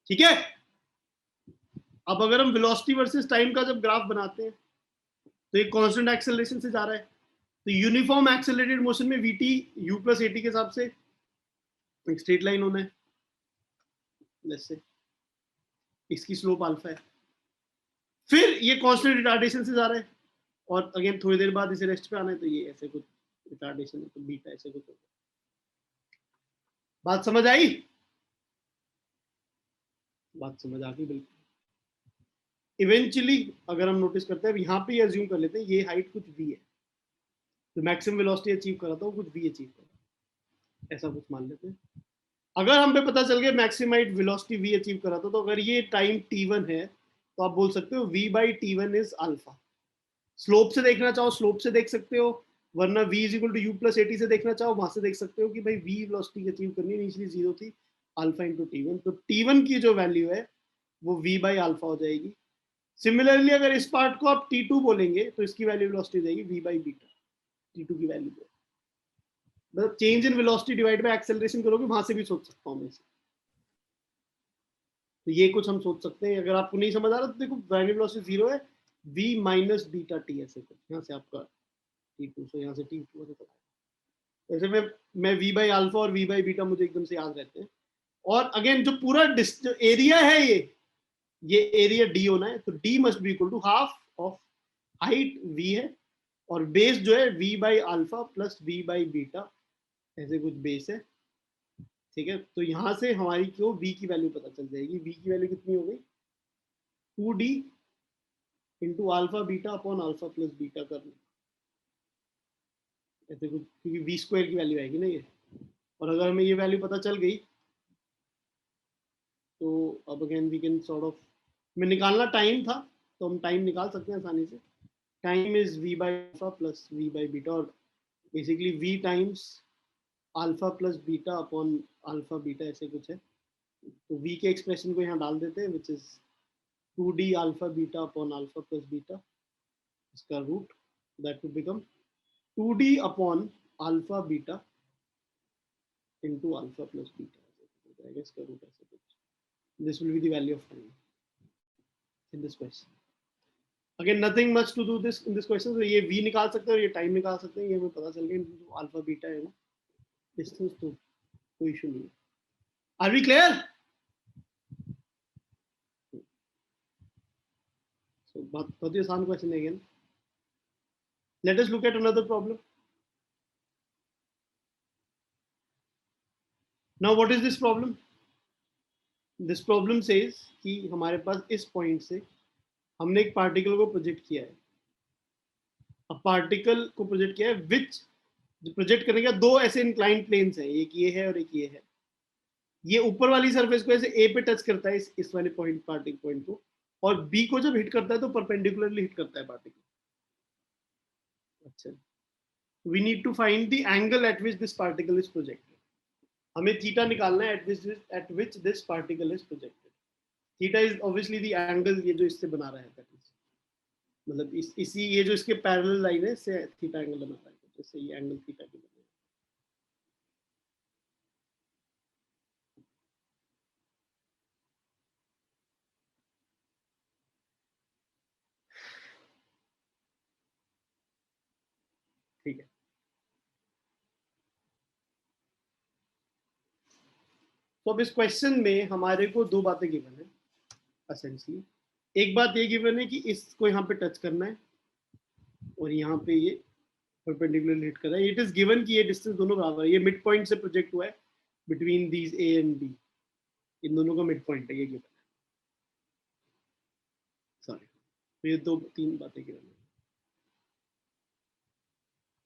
ठीक है, अब अगर हम वेलोसिटी वर्सेस टाइम का जब ग्राफ बनाते हैं तो एक कांस्टेंट एक्सेलरेशन से जा रहा है, तो यूनिफॉर्म एक्सेलरेटेड मोशन में वीटी यू प्लस एटी के हिसाब से एक स्ट्रेट लाइन होना है, जैसे इसकी स्लोप अल्फा है, फिर ये कांस्टेंट रिटार्डेशन से जा रहा है, और अगेन थोड़ी देर बाद इसे रेस्ट पे आना है, तो ये ऐसे कुछ रिटार्डेशन है, तो बीटा ऐसे कुछ होगा। बात समझ आई? बात समझ आ गई बिल्कुल। इवेंचुअली अगर हम नोटिस करते हैं, यहाँ पे अज्यूम कर लेते हैं ये हाइट कुछ v है, तो मैक्सिमम वेलोसिटी अचीव करा था वो कुछ v अचीव करा, ऐसा कुछ मान लेते हैं। अगर हम पे पता चल गया maximum height velocity v achieve करा था, तो अगर ये टाइम t1 है तो आप बोल सकते हो v by t1 is alpha. Slope से देखना चाहो स्लोप से देख सकते हो, वरना v is equal to u plus a t से देखना चाहो वहां से देख सकते हो कि भाई v वेलोसिटी अचीव करनी है, इनिशियली 0 थी, अल्फा इंटू t1, तो t1 की जो वैल्यू है वो v बाई अल्फा हो जाएगी। सिमिलरली अगर इस पार्ट को आप t2 बोलेंगे तो इसकी वैल्यू वेलोसिटी जाएगी v बाई बीटा, t2 की वैल्यू, मतलब change in velocity divide by acceleration करोगे, वहां से भी सोच सकता हूं मैं इसे। तो ये कुछ हम सोच सकते हैं। अगर आपको नहीं समझ आ रहा तो देखो फाइनल वेलोसिटी 0 है, v माइनस बीटा टी, ऐसे कुछ यहाँ से आपका t2 से यहाँ से t2 ऐसे में मैं v बाई अल्फा और v बाई बीटा मुझे एकदम से याद रहते हैं। और अगेन जो पूरा जो एरिया है ये एरिया d होना है, तो d must be equal to half of height v है, और बेस जो है v by alpha plus v by beta, ऐसे कुछ बेस है। ठीक है, तो यहां से हमारी क्यों v की वैल्यू पता चल जाएगी, v की वैल्यू कितनी हो गई 2d into alpha beta upon alpha plus beta करना, ऐसे कुछ, क्योंकि v स्क्वायर की वैल्यू आएगी ना ये। और अगर हमें ये वैल्यू पता चल गई तो अब again we can sort of, में निकालना टाइम था तो हम टाइम निकाल सकते हैं आसानी से। Time is v by alpha plus v by beta, और basically v times alpha plus beta upon alpha beta, ऐसे कुछ है। तो v के एक्सप्रेशन को यहाँ डाल देते हैं, which is 2d alpha beta upon alpha plus beta, इसका root, that will become 2d upon alpha beta into alpha plus beta, इसका रूट ऐसे कुछ। This will be the value of time in this question. Again, nothing much to do this in this question. So ये v निकाल सकते हैं और ये time निकाल सकते हैं, ये हमें पता चल गया। जो अल्फा बीटा है ना डिस्टेंस, तो कोई इशू नहीं है। Are we clear? So बहुत ही आसान क्वेश्चन है again. Let us look at another problem. Now what is this problem? This problem says कि हमारे पास इस पॉइंट से हमने एक पार्टिकल को प्रोजेक्ट किया है. अब पार्टिकल को प्रोजेक्ट किया है विच प्रोजेक्ट करने का दो ऐसे इंक्लाइंड प्लेन्स हैं, एक ये है और एक ये है. ये ऊपर वाली सरफेस को ऐसे ए पे टच करता है इस वाले पॉइंट पार्टिकल पॉइंट को, और बी को जब हिट करता है तो परपेंडिकुलरली हिट करता है पार्टिकल. अच्छा, we need to find the angle at which this particle is projected. हमें थीटा निकालना है at which this particle is projected. Theta is obviously the angle ये जो इससे बना रहा है, मतलब इसी ये जो इसके पैरेलल लाइन है इससे थीटा एंगल बना रहा है, जैसे ये एंगल थीटा की बना है. ठीक है. तो अब इस क्वेश्चन में हमारे को दो बातें गिवन है एसेंशियली. एक बात ये गिवन है कि इसको यहाँ पे टच करना है और यहाँ पे ये परपेंडिकुलर हिट कर रहा है. इट इज गिवन कि ये डिस्टेंस दोनों बराबर है. ये मिड पॉइंट से प्रोजेक्ट हुआ है between these A and B. इन दोनों का मिड पॉइंट है ये गिवन है. सॉरी, तो ये दो तीन बातें गिवन है.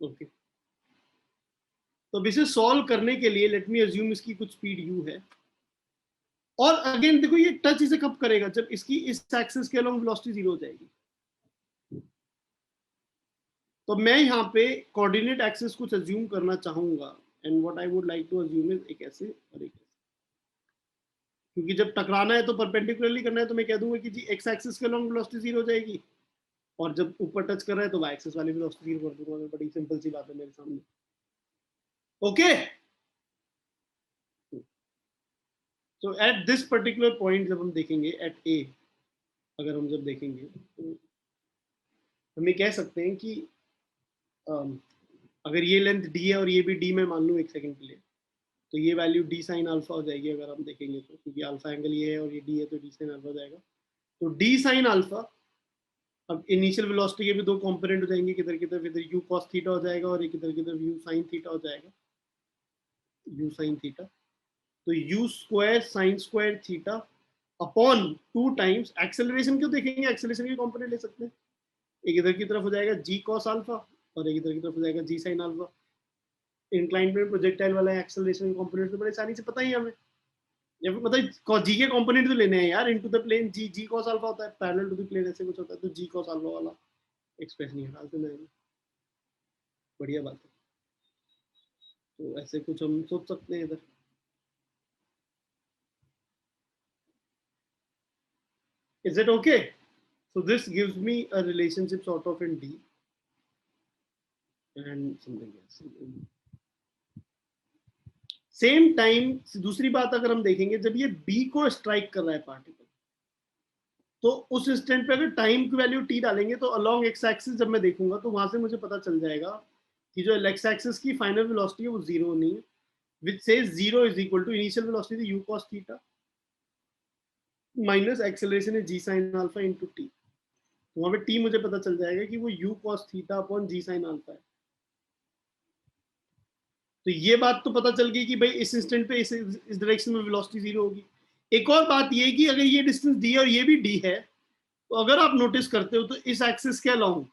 ओके, तो अब इसे सॉल्व करने के लिए लेट मी अज्यूम इसकी कुछ स्पीड u है. और अगेन देखो ये टच इसे कब करेगा, जब इसकी इस एक्सिस के अलोंग वेलोसिटी जीरो हो जाएगी. तो मैं यहाँ पे कोऑर्डिनेट एक्सिस कुछ अज्यूम करना चाहूंगा, and what I would like to assume is एक ऐसे और एक ऐसे. क्योंकि जब टकराना है तो परपेंडिकुलरली करना है, तो मैं कह दूंगा कि जी एक्स एक्सिस के अलोंग वेलोसिटी जीरो हो जाएगी, और जब ऊपर टच कर रहा है तो वाई एक्सिस वाली वेलोसिटी जीरो कर दूंगा. बड़ी सिंपल सी बात है मेरे सामने. ओके, तो एट दिस पर्टिकुलर पॉइंट जब हम देखेंगे एट ए, अगर हम जब देखेंगे तो हम ये कह सकते हैं कि अगर ये लेंथ d है और ये भी d मैं मान लूँ एक सेकंड के लिए, तो ये वैल्यू d साइन अल्फा हो जाएगी अगर हम देखेंगे तो, क्योंकि अल्फा एंगल ये है और ये d है तो d साइन अल्फा हो जाएगा. तो d साइन अल्फा, अब इनिशियल वेलोसिटी के भी दो कंपोनेंट हो जाएंगे, किधर किधर, इधर u cos थीटा हो जाएगा और एक किधर किधर u sin थीटा हो जाएगा, u sin थीटा. तो u square sin square theta upon 2 times acceleration. क्यों देखेंगे, एक्सेलरेशन के कंपोनेंट ले सकते हैं. एक इधर की तरफ हो जाएगा g cos अल्फा और एक इधर की तरफ हो जाएगा g sin alpha. Inclined plane projectile वाला एक्सेलरेशन के कंपोनेंट तो बड़े आसानी से पता ही है हमें, या फिर मतलब g के कंपोनेंट तो लेने हैं यार. Into the plane g cos alpha होता है, पैरेलल टू द प्लेन ऐसे कुछ होता है, तो g cos अल्फा वाला एक्सप्रेशन निकाल देना है. बढ़िया बात है. तो ऐसे कुछ हम सोच सकते हैं इधर. Is it okay? So this gives me a relationship sort of in D and something else. Same time दूसरी बात अगर हम देखेंगे, जब ये B को स्ट्राइक कर रहा है पार्टिकल, तो उस इंस्टेंट पे अगर टाइम की वैल्यू t डालेंगे तो अलोंग एक्स एक्सिस जब मैं देखूंगा तो वहां से मुझे पता चल जाएगा कि जो एक्स एक्सिस की फाइनल वेलोसिटी है वो जीरो नहीं है, which says zero is equal to initial velocity u cos theta minus acceleration है g sin alpha into t. तो वहां पे t मुझे पता चल जाएगा कि वो u cos theta upon g sin alpha है. तो ये बात तो पता चल गई कि भाई इस इंस्टेंट पे इस डायरेक्शन में वेलोसिटी जीरो होगी. एक और बात ये है कि अगर ये डिस्टेंस d है और ये भी d है, तो अगर आप नोटिस करते हो तो इस एक्सिस के अलोंग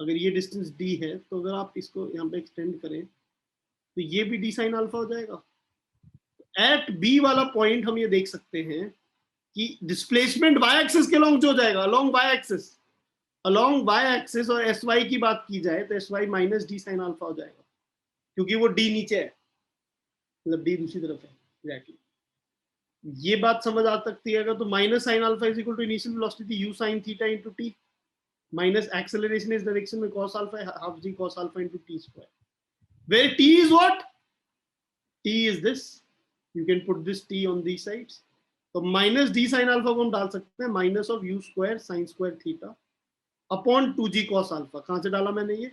अगर ये डिस्टेंस d है, तो अगर आप इसको यहाँ पे एक्सटेंड करें तो ये भी d sin अल्फा हो जाएगा. एट b वाला पॉइंट हम ये देख सकते हैं कि डिस्प्लेसमेंट y एक्सिस के अलोंग जो हो जाएगा, along y axis, along y axis, और sy की बात की जाए तो sy minus d sin alpha हो जाएगा, क्योंकि वो d नीचे है, मतलब d दूसरी तरफ है. एग्जैक्टली ये बात समझ आ सकती है अगर, तो minus sine alpha is equal to initial velocity u sin theta into t minus acceleration इस डायरेक्शन में cos alpha half g cos alpha into t square, where t is what, t is this, you can put this t on these sides. तो minus d sin alpha को हम डाल सकते हैं minus of u square sin square theta upon 2g cos alpha. कहां से डाला मैंने, ये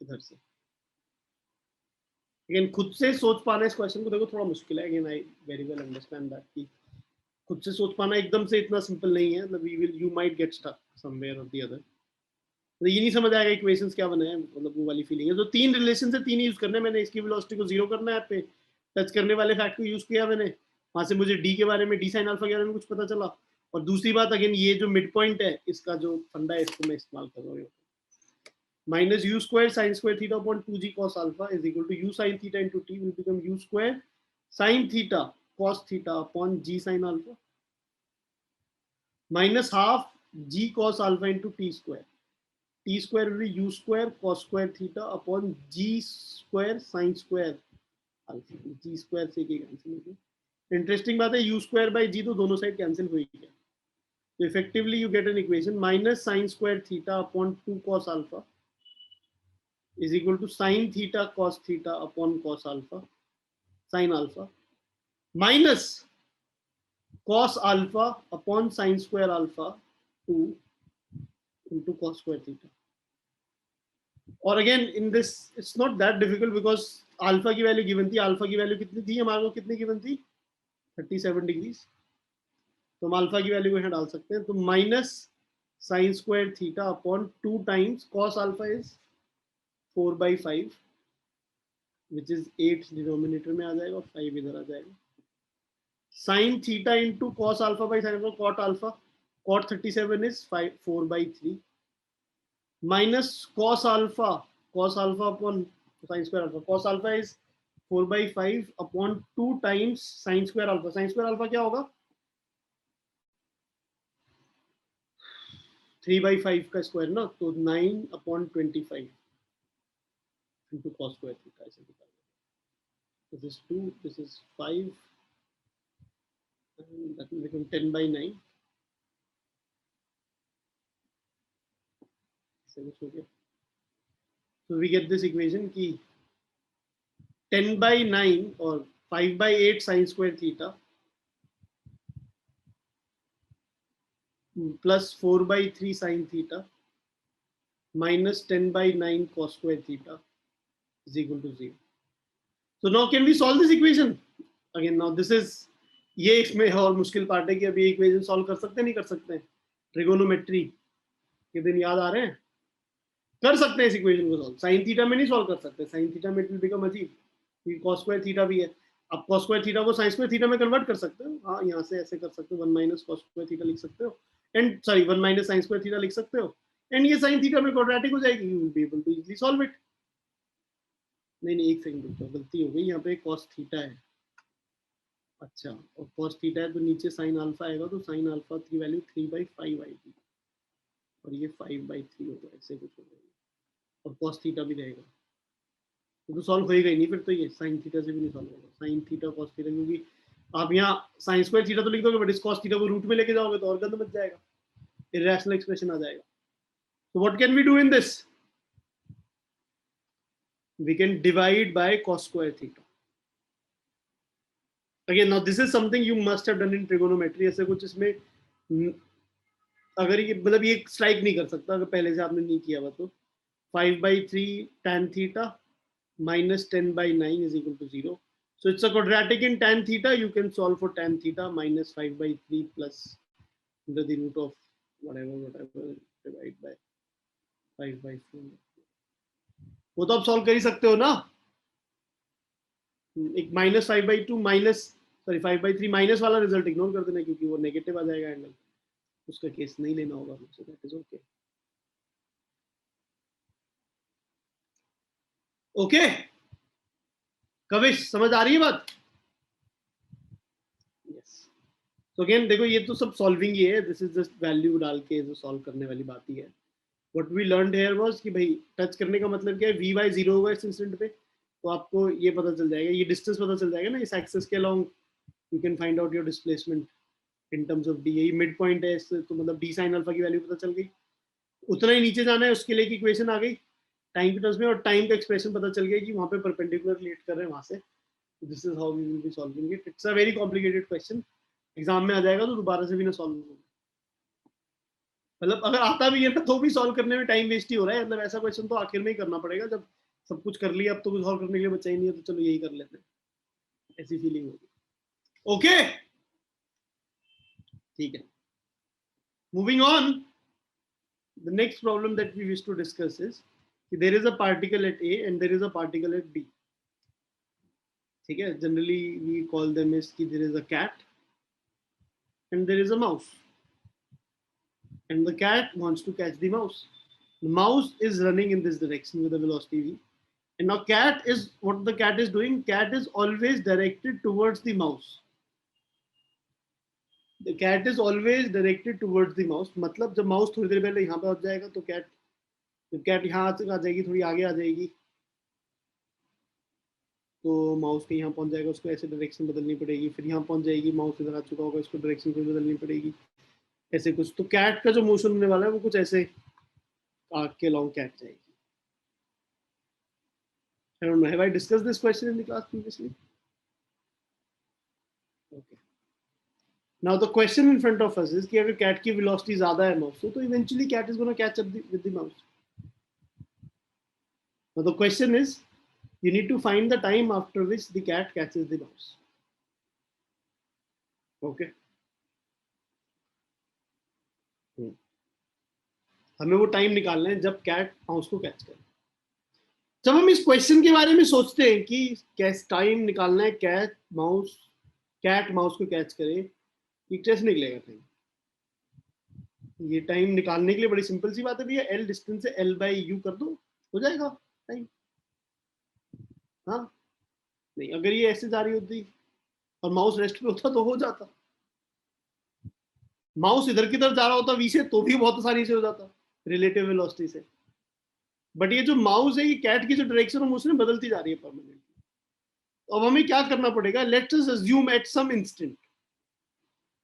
इधर से. लेकिन खुद से सोच पाना इस क्वेश्चन को देखो थोड़ा मुश्किल है. Again I very well understand that कि खुद से सोच पाना एकदम से इतना सिंपल नहीं है, मतलब you might get stuck somewhere or the other, तो ये नहीं समझ आएगा इक्वेशंस क्या बनाए, मतलब वो वाली फीलिंग है। तो 3 रिलेशन से 3 यूज करने हैं मैंने, इसकी वेलोसिटी को 0 करना है पे, टच करने वाले फैक्ट को यूज किया मैंने, वहां से मुझे डी के बारे में, डी साइन अल्फा के बारे में कुछ पता चला, और दूसरी बात अगेन ये जो मिड पॉइंट है इसका जो फंडा है इसको मैं इस्तेमाल कर रहा हूँ, minus you square sine square theta upon 2g cos alpha is equal to u sin theta into t will become u square sin theta cos theta upon g sin alpha minus half g cos alpha into t square will be u square cos square theta upon g square sin square alpha, g square से cancel हो गया। Interesting बात है u square by g तो दोनों side cancel हो गया, तो effectively you get an equation minus sign square theta upon 2 cos alpha is equal to sin theta cos theta upon cos alpha sin alpha minus cos alpha upon sin square alpha 2 into cos square theta. और again in this it's not that difficult because alpha की value given थी, alpha की value कितनी थी हमारे को, कितनी given थी 37 डिग्रीज, तो हम अल्फा की वैल्यू को यहाँ डाल सकते हैं, तो minus sign square theta upon 2 times cos alpha is 4/5 which is 8 denominator में आ जाएगा और 5 इधर आ जाएगा, sin theta into cos alpha by sin alpha cot alpha, cot 37 is 4/3 minus cos alpha upon sin square alpha, cos alpha is 4/5 upon 2 times sin square alpha, sin square alpha क्या होगा 3/5 का square ना, तो 9/25 into cos square theta ऐसे निकालेंगे, this is 2, this is 5 and that will become 10/9 ऐसे कुछ हो गया, so we get this equation कि 10/9 और 5/8 sin square theta plus 4/3 sin theta minus 10/9 cos square theta is equal to 0. So now can we solve this equation? Again now this is, ये इसमें और मुश्किल पार्ट है कि अभी इक्वेशन सॉल्व कर सकते हैं नहीं कर सकते हैं, ट्रिगोनोमेट्री के दिन याद आ रहे हैं, कर सकते हैं इस इक्वेशन को सॉल्व, साइन थीटा में नहीं सॉल्व कर सकते, साइन थीटा में इट विल बिकम अजीब, क्योंकि cos स्क्वायर थीटा भी है, आप cos स्क्वायर थीटा को sin स्क्वायर थीटा में कन्वर्ट कर सकते हो, हाँ यहाँ से ऐसे कर सकते हो, 1 माइनस cos स्क्वायर थीटा लिख सकते हो, and sorry 1 minus sin square theta लिख सकते हो, एंड ये sin थीटा में क्वाड्रेटिक हो जाएगी, you will be able to easily solve it. नहीं एक सेकंड रुको, गलती हो गई, यहाँ पे cos थीटा है, अच्छा और cos थीटा है तो नीचे sin अल्फा आएगा, तो sin अल्फा की वैल्यू 3/5 आएगी और ये 5/3 होगा, ऐसे कुछ हो जाएगा, और cos थीटा भी रहेगा, तो सॉल्व होएगा ही नहीं फिर, तो ये sin थीटा से भी नहीं सॉल्व होगा, sin थीटा cos थीटा, क्योंकि आप यहाँ sin स्क्वायर थीटा तो लिख दोगे बट इस cos थीटा को रूट में लेके जाओगे तो और गंद मच जाएगा, इररेशनल एक्सप्रेशन आ जाएगा। So what can we do in this? We can divide by cos square theta. Again, now this is something you must have done in trigonometry. ऐसे कुछ इसमें अगर ये मतलब ये स्ट्राइक नहीं कर सकता अगर पहले से आपने नहीं किया हुआ, तो 5/3 tan theta minus 10/9 is equal to 0. So it's a quadratic in tan theta. You can solve for tan theta minus 5/3 plus under the root of whatever divide by 5/4. वो तो आप सॉल्व कर ही सकते हो ना, एक -5/2 माइनस सॉरी 5/3 माइनस वाला result ignore कर देना क्योंकि वो नेगेटिव आ जाएगा एंगल, उसका केस नहीं लेना होगा, सो that is okay. Okay Kavish समझ आ रही है बात? यस। तो अगेन देखो ये तो सब सॉल्विंग ही है, दिस इज जस्ट वैल्यू डाल के जो सॉल्व करने वाली बात ही है। What we learned here was कि भाई टच करने का मतलब क्या है, Vy 0 होगा इस इंस्टेंट पे, तो आपको ये पता चल जाएगा, ये डिस्टेंस पता चल जाएगा ना इस एक्सिस के along, you can find out your displacement in terms of D, यही मिड पॉइंट है इससे, तो मतलब डी साइन अल्फा की वैल्यू पता चल गई, उतना ही नीचे जाना है उसके लिए एक इक्वेशन आ गई टाइम के टर्म्स में, और टाइम का एक्सप्रेशन पता चल गया कि वहाँ पे परपेंडिकुलर रिलेट कर रहे हैं वहाँ से, this is how we will be solving it. It's a very complicated question, exam में आ जाएगा तो दोबारा से भी ना सॉल्व होगा, मतलब अगर आता भी है तो भी सॉल्व करने में टाइम वेस्ट ही हो रहा है, मतलब ऐसा क्वेश्चन तो आखिर में ही करना पड़ेगा जब सब कुछ कर लिया, अब तो कुछ सॉल्व करने के लिए बचा ही नहीं है, तो चलो यही कर लेते हैं, ऐसी फीलिंग होगी। ओके ठीक है, moving on, the next problem that we wish to discuss is there is a particle at A and there is a particle at B. ठीक है, generally we call them as कि there is a cat and there is a mouse, and the cat wants to catch the mouse. The mouse is running in this direction with a velocity v, and now cat is, what the cat is doing, cat is always directed towards the mouse. The cat is always directed towards the mouse. मतलब जब mouse थोड़ी देर पहले यहाँ पे पहुंच जाएगा तो cat, जब कैट यहाँ आ जाएगी, थोड़ी आगे आ जाएगी, तो माउस के यहाँ पहुंच जाएगा, उसको ऐसे डायरेक्शन बदलनी पड़ेगी, फिर यहाँ पहुंच जाएगी, माउस इधर आ चुका होगा, इसको डायरेक्शन फिर बदलनी पड़ेगी, ऐसे कुछ। तो कैट का जो मोशन होने वाला है वो कुछ ऐसे आर्क के लॉन्ग कैट जाएगी। I don't know, have I discussed this question in the class previously? Okay. Now the question in front of us is कि अगर cat की velocity ज़्यादा है mouse से, तो eventually cat is going to catch up with the mouse. Now the question is, you need to find the time after which the cat catches the mouse. Okay. हमें वो time निकालना है जब cat mouse को catch करे। जब हम इस क्वेश्चन के बारे में सोचते हैं कि कैसे टाइम निकालना है कैट माउस को कैच करे, ये कैसे निकलेगा टाइम? ये टाइम निकालने के लिए बड़ी सिंपल सी बात है भैया, एल डिस्टेंस है, एल बाई यू कर दो, हो जाएगा टाइम। हाँ नहीं, अगर ये ऐसे जा रही होती और माउस रेस्ट पे होता तो हो जाता। माउस इधर की तरफ जा रहा होता वी से, तो भी बहुत आसानी से हो जाता रिलेटिव वेलोसिटी से। बट ये जो माउस है, ये कैट की जो डायरेक्शन है उसमें बदलती जा रही है परमानेंटली। तो अब हमें क्या करना पड़ेगा, let's us assume at some instant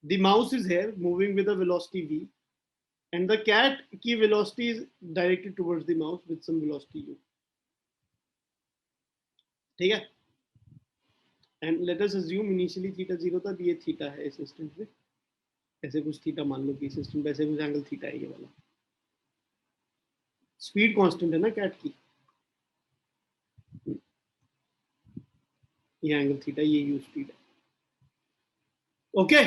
the mouse is here moving with a velocity v and the cat की velocity is directed towards the mouse with some velocity u. ठीक है, and let us assume initially theta 0 था, ये theta है इस instant में, ऐसे कुछ थीटा मान लो कि इस इंस्टेंट पे ऐसे कुछ एंगल थीटा है ये वाला। स्पीड कांस्टेंट है ना कैट की, ये एंगल थीटा, ये यू स्पीड है। ओके,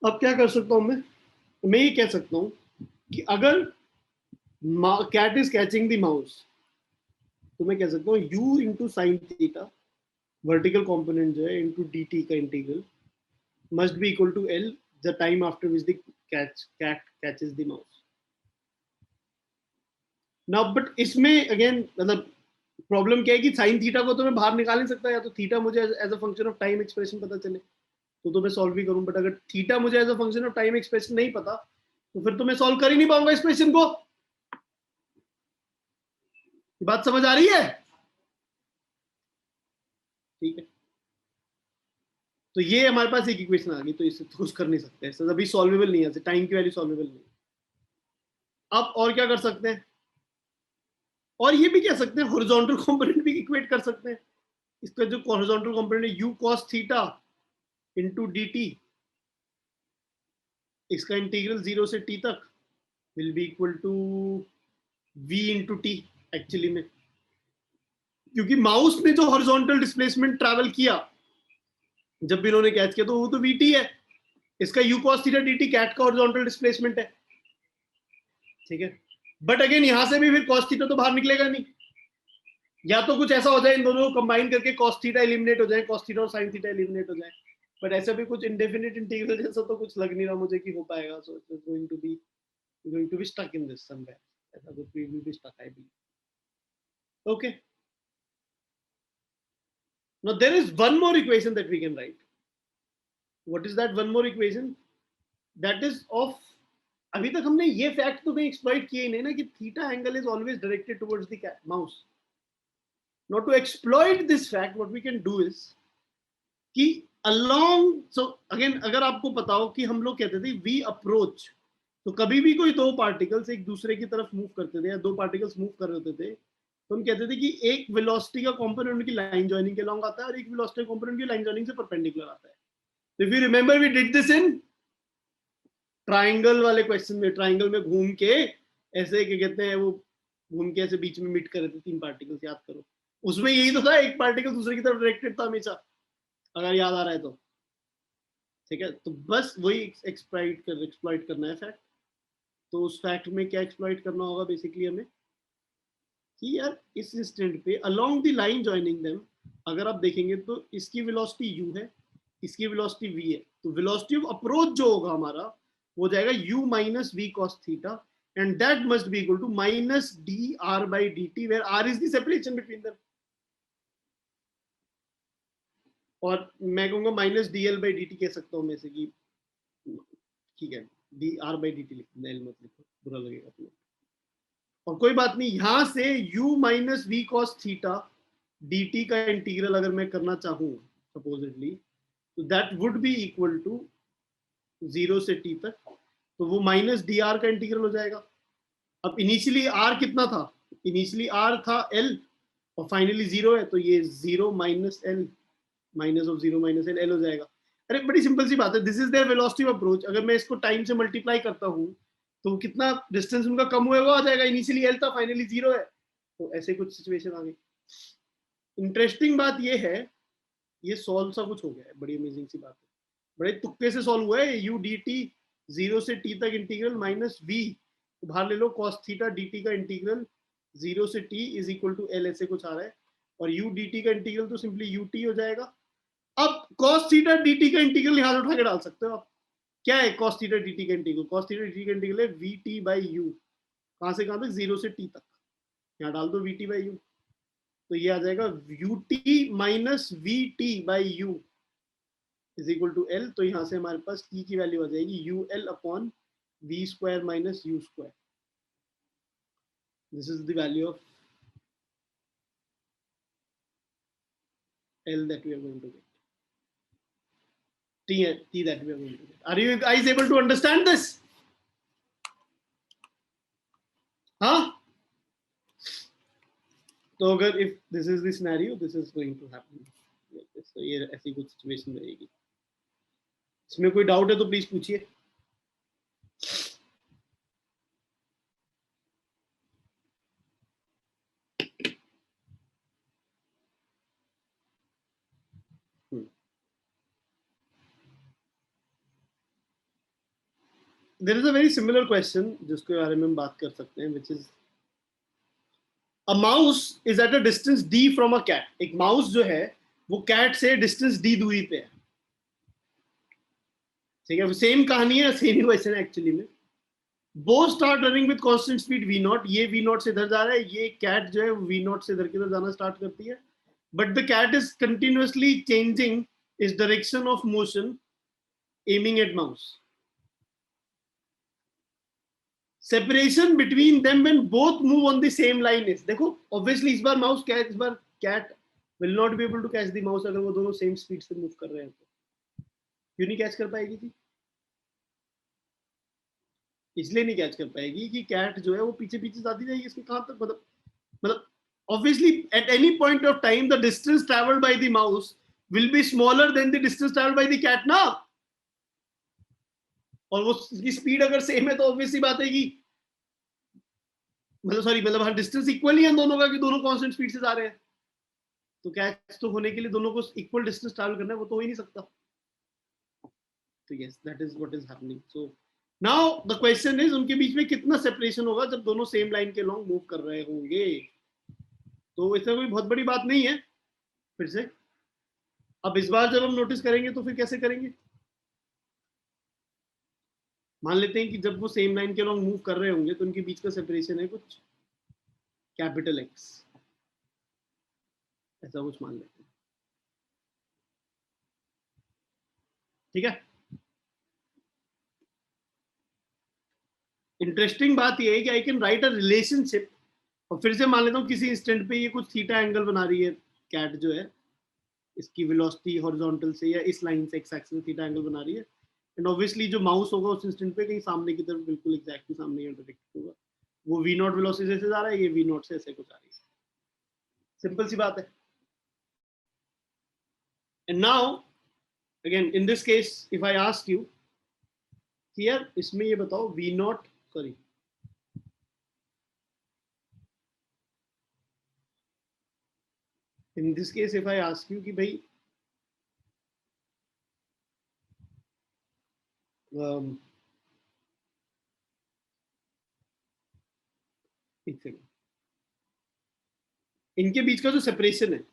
अब क्या कर सकता हूं मैं ये कह सकता हूं कि अगर cat is catching the mouse, तो मैं कह सकता हूं u into sine theta, vertical component जो है, इंटू डी टी का integral must be equal to L, the time after which the cat catches the mouse. Now, but इसमें again मतलब प्रॉब्लम क्या है कि साइन थीटा को तो मैं बाहर निकाल नहीं सकता, या तो थीटा मुझे as a function of time expression पता चले तो मैं सॉल्व भी करूं, बट अगर थीटा मुझे as a function of time expression नहीं पता तो फिर तो मैं सॉल्व कर ही नहीं पाऊंगा इस क्वेश्चन को। बात समझ आ रही है? ठीक है, तो ये हमारे पास एक इक्वेशन आ गई, तो इससे कुछ कर नहीं सकते, इससे अभी सॉल्वेबल नहीं है, टाइम की वैल्यू सॉल्वेबल नहीं। अब और क्या कर सकते हैं, और ये भी कह सकते हैं हॉरिजॉन्टल कंपोनेंट भी इक्वेट कर सकते हैं। इसका जो हॉरिजॉन्टल कंपोनेंट है u cos theta into d t, इसका इंटीग्रल 0 से t तक will be equal to v into t actually में, क्योंकि माउस ने जो हॉरिजॉन्टल डिस्प्लेसमेंट ट्रैवल किया जब भी इन्होंने कैच किया, तो वो तो vt है, इसका u cos theta dt cat का हॉरिजॉन्टल डिस्प्लेसमेंट है। ठीक है, बट अगेन यहां से भी फिर cos थीटा तो बाहर निकलेगा नहीं, या तो कुछ ऐसा हो जाए इन दोनों को कंबाइन करके cos थीटा एलिमिनेट हो जाए, cos थीटा और sin थीटा एलिमिनेट हो जाए, बट ऐसा भी कुछ इंडेफिनिट इंटीग्रल जैसा तो कुछ लग नहीं रहा मुझे कि हो पाएगा। So it's going to be stuck in this somewhere, ऐसा कुछ भी will be stuck I believe. Okay, now there is one more equation that we can write. What is that one more equation? That is of, अभी तक हमने ये fact तो कहीं exploit किए ही नहीं ना कि theta angle is always directed towards the mouse. Now to exploit this fact, what we can do is कि along, so again अगर आपको पता हो कि हम लोग कहते थे we approach, तो कभी भी कोई दो पार्टिकल्स एक दूसरे की तरफ मूव करते थे या दो पार्टिकल्स मूव कर रहे होते थे, तो हम कहते थे कि एक वेलोसिटी का कंपोनेंट उनकी लाइन जॉइनिंग के लॉन्ग आता है और एक वेलोसिटी का कंपोनेंट की लाइन जॉइनिंग से परपेंडिकुलर आता है। तो if you remember we did this in triangle वाले क्वेश्चन में, ट्रायंगल में घूम के ऐसे क्या कहते हैं वो घूम के ऐसे बीच में मीट कर रहे थे तीन पार्टिकल्स, याद करो। उसमें यही तो था, एक पार्टिकल दूसरे की तरफ डायरेक्टेड था हमेशा, अगर याद आ रहा है तो। ठीक है, तो बस वही एक्सप्लॉइट करना है फैक्ट। तो उस फैक्ट में क्या एक्सप्लॉइट करना होगा बेसिकली हमें, कि यार इस इंस्टेंट पे along the line joining them, अगर आप देखेंगे तो इसकी वेलोसिटी u है, इसकी वेलोसिटी v है, तो वेलोसिटी ऑफ अप्रोच जो होगा हमारा वो जाएगा u minus v cos theta, and that must be equal to minus dr by dt, where r is the separation between them. और मैं कहूंगा माइनस dl by dt कह सकता हूं मैं से, कि ठीक है dr by dt लिख दें, l मत लिखो, बुरा लगेगा तुम्हें। और कोई बात नहीं, यहां से u minus v cos theta dt का इंटीग्रल अगर मैं करना चाहूं सपोजिटली, तो that would be equal to 0 से t तक, तो वो माइनस dr का इंटीग्रल हो जाएगा। अब इनिशियली r कितना था, इनिशियली r था l, और फाइनली 0 है, तो ये 0 minus l, minus of 0 minus l हो जाएगा। अरे बड़ी सिंपल सी बात है, this is there velocity of approach. अगर मैं इसको टाइम से मल्टीप्लाई करता हूं तो कितना डिस्टेंस उनका कम हुआ वो आ जाएगा, इनिशियली l था फाइनली 0 है, तो ऐसे कुछ सिचुएशन आ गई। इंटरेस्टिंग बात ये है, ये सॉल्व सा कुछ हो गया है, बड़ी अमेजिंग सी बात है, बड़े तुक्के से सॉल्व हुआ है। u dt 0 से t तक इंटीग्रल माइनस v, बाहर ले लो, cos थीटा dt का इंटीग्रल 0 से t is equal to l, ऐसे कुछ आ रहा है, और u dt का इंटीग्रल तो सिंपली ut हो जाएगा। अब cos थीटा dt का इंटीग्रल यहां उठा के डाल सकते हो आप, क्या है cos थीटा dt का इंटीग्रल, cos थीटा dt का इंटीग्रल है vt by u, कहां से कहां तक, 0 से t तक, यहां डाल दो vt by u, तो ये आ जाएगा ut minus vt by u is equal to l, तो यहां से हमारे पास t की वैल्यू आ जाएगी ul upon v square minus u square, this is the value of l that we are going to get, t that we are going to get. Are you guys able to understand this? हाँ, तो अगर if this is the scenario, this is going to happen, तो ये ऐसी कुछ situation रहेगी। इसमें कोई डाउट है तो प्लीज पूछिए। There is a very similar question जिसके बारे में हम बात कर सकते हैं, which is a mouse is at a distance d from a cat. एक माउस जो है वो कैट से डिस्टेंस d दूरी पे है, ठीक है, सेम कहानी है, सेम ही क्वेश्चन है एक्चुअली में। Both start running with constant speed v0, ये v0 से इधर जा रहा है, ये कैट जो है v0 से इधर की तरफ जाना स्टार्ट करती है, but the cat is continuously changing its direction of motion aiming at mouse. Separation between them when both move on the same line is, देखो ऑब्वियसली इस बार cat will not be able to catch the mouse अगर वो दोनों same speed से move कर रहे हैं, तो क्यों नहीं कैच कर पाएगी थी, इसलिए नहीं कैच कर पाएगी कि कैट जो है वो पीछे पीछे जाती जाएगी इसके, कहां तक, मतलब obviously at any point of time the distance traveled by the mouse will be smaller than the distance traveled by the cat ना, और वो उसकी स्पीड अगर सेम है तो ऑब्वियसली बात है कि मतलब हर डिस्टेंस इक्वल ही है दोनों का, कि दोनों कांस्टेंट स्पीड से जा रहे हैं, तो कैच तो होने के लिए दोनों को इक्वल डिस्टेंस ट्रैवल करना है, वो तो हो ही नहीं सकता। तो yes, that is what is happening. So now the question is उनके बीच में कितना सेपरेशन होगा जब दोनों सेम लाइन के लॉन्ग मूव कर रहे होंगे। तो इसमें कोई बहुत बड़ी बात नहीं है। फिर से अब इस बार जब हम नोटिस करेंगे तो फिर कैसे करेंगे, मान लेते हैं कि जब वो सेम लाइन के लॉन्ग मूव कर रहे होंगे तो उनके बीच का सेपरेशन है कुछ कैपिटल X, ऐसा कुछ मान लेते हैं, ठीक है। इंटरेस्टिंग बात यह है कि I can write a relationship, और फिर से मान लेता हूँ किसी इंस्टेंट पे ये कुछ थीटा एंगल बना रही है कैट जो है, इसकी वेलोसिटी हॉरिजॉन्टल से या इस लाइन से एक्स एक्सिस में थीटा एंगल बना रही है, एंड ऑब्वियसली जो माउस होगा उस इंस्टेंट पे कहीं सामने की तरफ बिल्कुल एग्जैक्टली सामने डायरेक्ट होगा, वो v0 वेलोसिटी से जा रहा है, ये v0 से ऐसे कुछ आ रही है, सिंपल सी बात है। And now again in this case if I ask you कि यार इसमें ये बताओ v0 sorry in this case if I ask you कि भाई एक सेकंड, इनके बीच का जो सेपरेशन है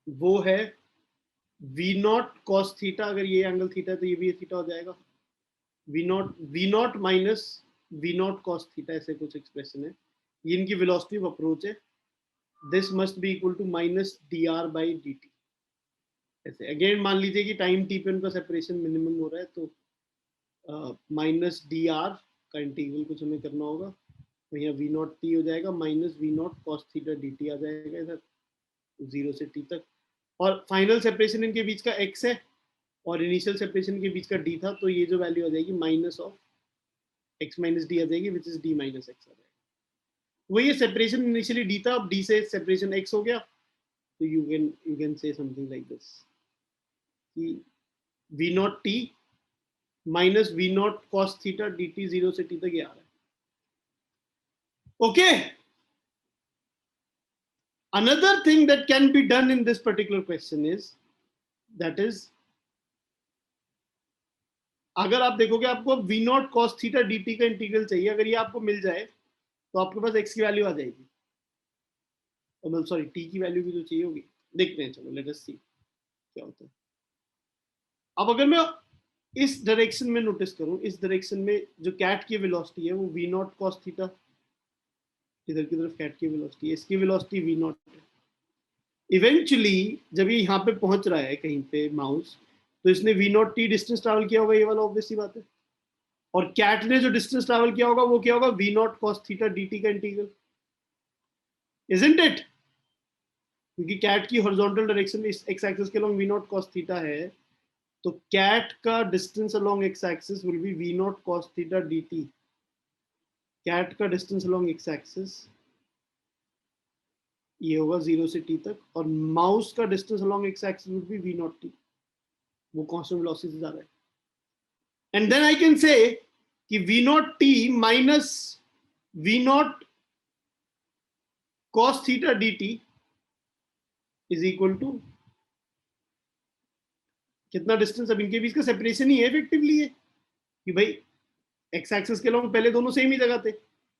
वो है वी नॉट कॉस थीटा, अगर ये एंगल थीटा है तो ये भी थीटा हो जाएगा, v naught minus we naught cos theta, ऐसे कुछ एक्सप्रेशन है, ये इनकी वेलोसिटी ऑफ अप्रोच है, this must be equal to minus d r by d t. ऐसे अगेन मान लीजिए कि टाइम टी पे उनका सेपरेशन मिनिमम हो रहा है, तो माइनस डी आर का इंटीग्रल कुछ हमें करना होगा, तो यहाँ वी नॉट टी हो जाएगा minus we naught cos theta D T आ जाएगा इधर 0 से t तक, और फाइनल सेपरेशन इनके बीच का x है और इनिशियल सेपरेशन के बीच का d था, तो ये जो वैल्यू आ जाएगी minus of x minus D आ जाएगी which is d minus x आ जाएगा। वो ये सेपरेशन इनिशियली d था, अब d से सेपरेशन x हो गया, तो you can say something like this कि V naught T minus we naught cos theta D T 0 से t तक ये आ रहा है। Okay, another thing that can be done in this particular question is that is, अगर आप देखोगे आपको v naught cos theta dt का इंटीग्रल चाहिए, अगर ये आपको मिल जाए तो आपके पास x की वैल्यू आ जाएगी, मतलब सॉरी t की वैल्यू भी तो चाहिए होगी, देखते हैं, चलो लेट अस सी क्या होता है। अब अगर मैं इस डायरेक्शन में नोटिस करूं, इस डायरेक्शन में जो कैट की वेलोसिटी है वो v नॉट cos थीटा, इधर की तरफ कैट की वेलोसिटी है, इसकी वेलोसिटी v नॉट है। इवेंचुअली जब ये यहाँ पे पहुंच रहा है कहीं पे माउस, तो इसने v not T distance travel किया होगा, ये वाला ऑब्वियसली बात है, और कैट ने जो डिस्टेंस ट्रैवल किया होगा वो क्या होगा, v naught cos theta dt का इंटीग्रल, इजंट इट? क्योंकि कैट की हॉरिजॉन्टल डायरेक्शन इस x एक्सिस के along v naught cos theta है, तो कैट का distance along x axis will be v naught cos theta dt। Cat का distance along x axis ये होगा 0 से t तक, और माउस का distance along x axis would be v naught t, वो कांस्टेंट वेलोसिटी से जा रहा है। And then I can say कि v naught t minus v naught cos theta dt is equal to कितना डिस्टेंस, अब इनके बीच का सेपरेशन ही है इफेक्टिवली है कि भाई x एक्सिस के अलोंग पहले दोनों सेम ही जगह थे,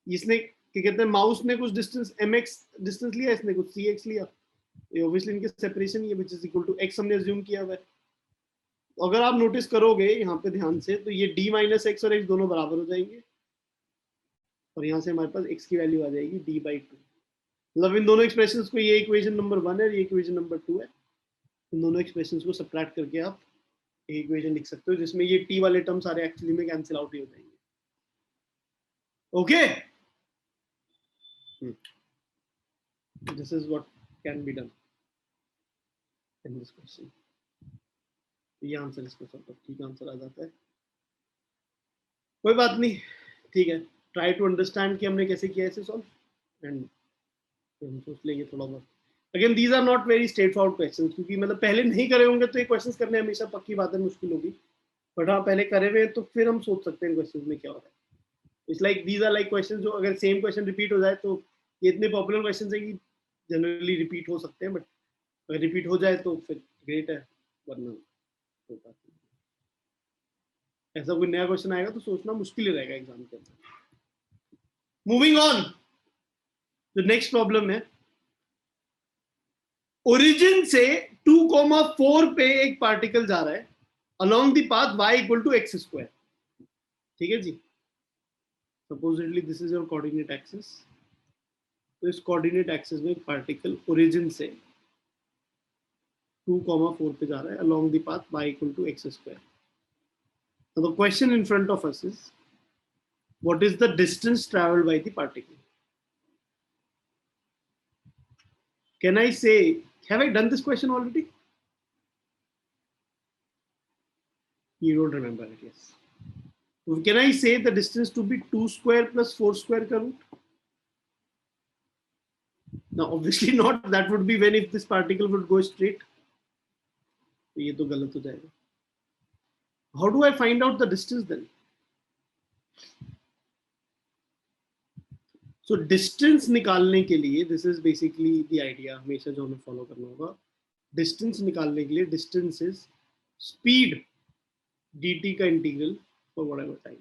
इसने क्या कहते हैं माउस ने कुछ डिस्टेंस mx डिस्टेंस लिया, इसने कुछ cx लिया, ये ऑब्वियसली इनके सेपरेशन ही है which is equal to x हमने अज्यूम किया हुआ है। अगर आप नोटिस करोगे यहाँ पे ध्यान से, तो ये d माइनस एक्स और x दोनों बराबर हो जाएंगे, और यहाँ से हमारे पास x की वैल्यू आ जाएगी d बाई 2। मतलब इन दोनों एक्सप्रेशंस को, ये इक्वेशन नंबर 1 है, ये इक्वेशन नंबर 2 है, इन दोनों एक्सप्रेशंस को सब्ट्रैक्ट करके आप एक इक्वेशन लिख सकते हो जिसमें ये t वाले टर्म सारे एक्चुअली में कैंसिल आउट ही हो जाएंगे। Okay, this is what can be done in this question। ये आंसर इसका सब ठीक आंसर आ जाता है, कोई बात नहीं, ठीक है, ट्राई टू अंडरस्टैंड कि हमने कैसे किया इसे सॉल्व, एंड हम सोच लेंगे थोड़ा बहुत। Again these are not very straightforward questions, क्योंकि मतलब पहले नहीं करे होंगे तो ये क्वेश्चंस करने हमेशा पक्की बात है मुश्किल होगी, बट हाँ पहले करे हुए तो फिर हम सोच सकते हैं क्वेश्चंस में क्या हो रहा है। It's like these are like questions जो अगर सेम क्वेश्चन रिपीट हो जाए, तो ये इतने पॉपुलर क्वेश्चंस है कि जनरली रिपीट हो सकते हैं, बट अगर रिपीट हो जाए तो फिर ग्रेट है, वरना तो बात नहीं। ऐसा कोई नया क्वेश्चन आएगा तो सोचना मुश्किल ही रहेगा एग्जाम के अंदर। मूविंग ऑन, जो नेक्स्ट प्रॉब्लम है, ओरिजिन से 2,4 पे एक पार्टिकल जा रहा है along the path y equal to x square, ठीक है जी। Supposedly this is your coordinate axis, तो इस कोऑर्डिनेट एक्सिस में पार्टिकल ओरिजिन से 2,4 पे जा रहा है along the path y equal to x square. So the question in front of us is, what is the distance traveled by the particle? Can I say, have I done this question already? You don't remember it, yes. So can I say the distance to be 2 square plus 4 square ka root? Now obviously not, that would be when if this particle would go straight. तो ये तो गलत हो जाएगा। How do I find out the distance then? So distance निकालने के लिए this is basically the idea हमेशा जो हमें फॉलो करना होगा. डिस्टेंस निकालने के लिए डिस्टेंस इज स्पीड dt का इंटीग्रल फॉर व्हाटएवर टाइम.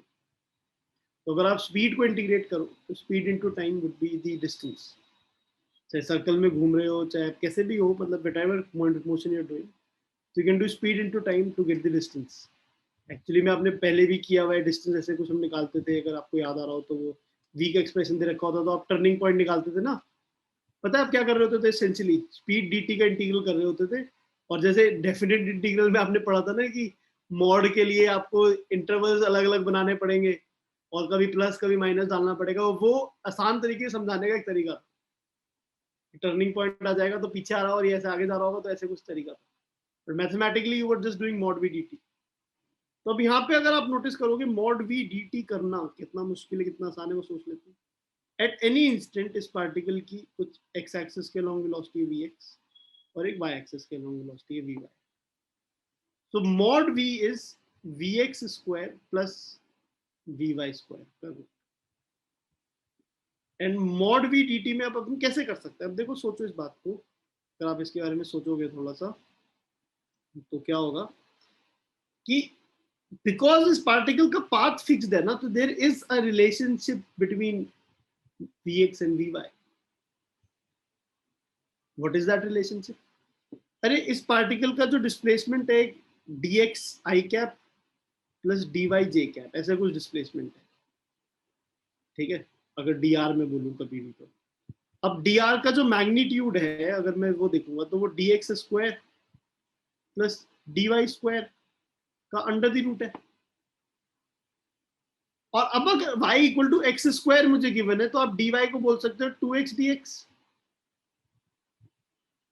तो अगर आप स्पीड को इंटीग्रेट करो तो speed into time would be the distance. चाहे सर्कल में घूम रहे हो, चाहे कैसे भी हो, मतलब whatever motion you are doing, so you can do speed into time to get the distance. Actually में आपने पहले भी किया हुआ है डिस्टेंस, ऐसे कुछ हम निकालते थे, अगर आपको याद आ रहा हो तो वो v का एक्सप्रेशन दे रखा होता तो आप टर्निंग पॉइंट निकालते थे ना. पता है आप क्या कर रहे होते थे? एसेंशियली स्पीड dt का इंटीग्रल कर रहे होते थे. और जैसे डेफिनेट इंटीग्रल में आपने पढ़ा था ना कि मॉड के लिए आपको इंटरवल्स अलग अलग बनाने पड़ेंगे और कभी प्लस कभी माइनस डालना पड़ेगा. वो आसान तरीके से समझाने का एक तरीका. टर्निंग पॉइंट आ जाएगा तो पीछे आ रहा हो और ये ऐसे आगे जा रहा होगा, तो ऐसे कुछ तरीका था. But mathematically you were just doing mod v dt. तो अब यहाँ पे अगर आप नोटिस करोगे mod v dt करना कितना मुश्किल है, कितना आसान है, वो सोच लेते हैं. एट एनी इंस्टेंट इस पार्टिकल की कुछ x एक्सिस के लॉन्ग वेलोसिटी vx और एक y एक्सिस के long velocity vy. So mod v is vx square plus vy square का root. And mod v dt में आप अपन कैसे कर सकते हैं? अब देखो, सोचो इस बात को, अगर आप इसके बारे में सोचोगे थोड़ा सा तो क्या होगा कि बिकॉज इस पार्टिकल का पाथ फिक्स्ड है ना, तो there is a relationship between vx and vy. What is that relationship? अरे इस पार्टिकल का जो डिस्प्लेसमेंट है dx i cap plus dy j cap, ऐसा कुछ डिस्प्लेसमेंट है, ठीक है, अगर dr में बोलूं कभी भी. तो अब dr का जो मैग्नीट्यूड है, अगर मैं वो देखूंगा तो वो dx square plus dy square का अंडर द रूट है. और अब अगर y equal to x square मुझे गिवन है, तो आप dy को बोल सकते हो 2x dx,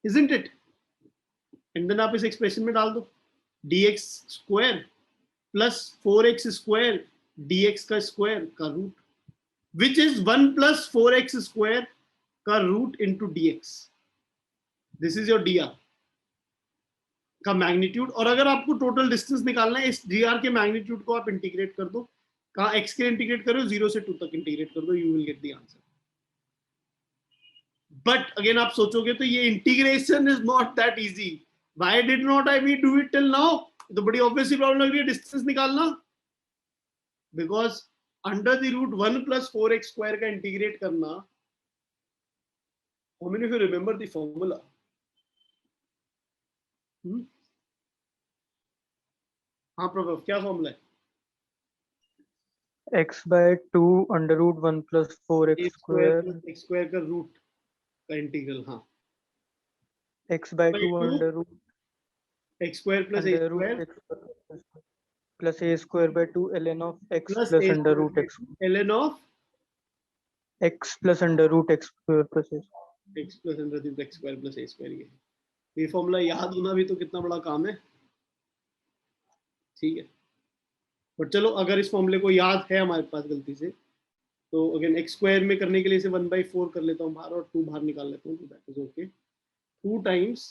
isn't it? And then आप इस एक्सप्रेशन में डाल दो dx square plus 4x square dx का स्क्वायर का root, which is 1 plus 4x square का root into dx. This is your dr का मैग्नीट्यूड. और अगर आपको टोटल डिस्टेंस निकालना है, इस dr के मैग्नीट्यूड को आप इंटीग्रेट कर दो. कहाँ x के इंटीग्रेट करो, 0 से 2 तक इंटीग्रेट कर दो, you will get the answer. But again आप सोचोगे तो ये integration is not that easy. Why did not I we do it till now? तो बड़ी ऑब्वियसली प्रॉब्लम लग रही है डिस्टेंस निकालना, because under the root 1 plus 4x square का इंटीग्रेट करना. How many of you remember the formula? हाँ प्रभव, क्या फॉर्मूला है? x by 2 under root 1 plus 4x square x square का रूट का इंटीग्रल. हाँ, x by 2 under root x square plus a under root square x plus a square by 2 ln of x plus plus a under root x ln of x plus under root x square plus a. x plus under root x square plus a square. ये formula याद होना भी तो कितना बड़ा काम है, ठीक है. बट चलो, अगर इस फॉर्मूले को याद है हमारे पास गलती से, तो अगेन x स्क्वायर में करने के लिए इसे 1/4 कर लेता हूँ बाहर और 2 बाहर निकाल लेता हूँ, तो that is okay. 2 times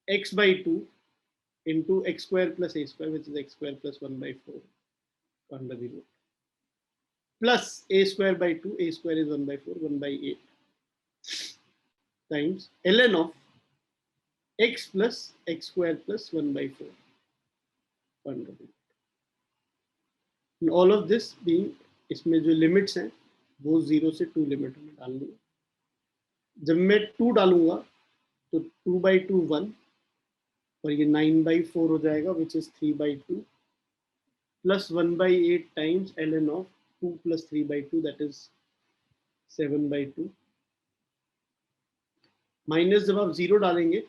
x by 2 into x square plus a square, which is x square plus 1/4 under the root, plus a square by 2, a square is 1/4, 1/8 times ln of x plus x square plus 1/4 under the root. And all of this being, इसमें जो limits हैं वो 0 से 2 limit में डालनी है. जब मैं 2 डालूंगा तो 2/2 1 और ये 9/4 हो जाएगा, which is 3/2 plus 1/8 times ln of 2 plus 3/2, that is 7/2. Minus जब आप 0 डालेंगे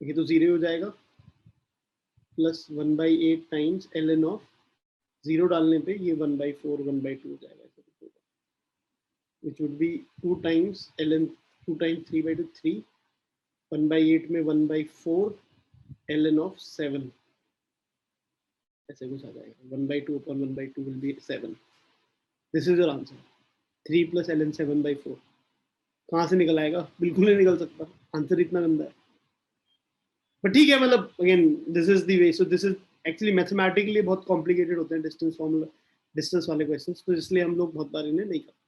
ये तो 0 हो जाएगा, प्लस 1/8 टाइम्स ln ऑफ 0 डालने पे ये 1/4 1/2 हो जाएगा, which would be 2 times ln 2 times 3/2 3, 1/8 में 1/4 ln of 7, ऐसे कुछ आ जाएगा. 1/2 upon 1/2 will be 7. This is your answer. 3 plus ln 7/4. कहाँ से निकल आएगा? बिल्कुल नहीं निकल सकता, आंसर इतना गंदा है. बट ठीक है, मतलब again this is the way. So this is actually mathematically बहुत कॉम्प्लिकेटेड होते हैं डिस्टेंस फॉर्मूला, डिस्टेंस वाले क्वेश्चंस, तो इसलिए हम लोग बहुत बार इन्हें नहीं करते.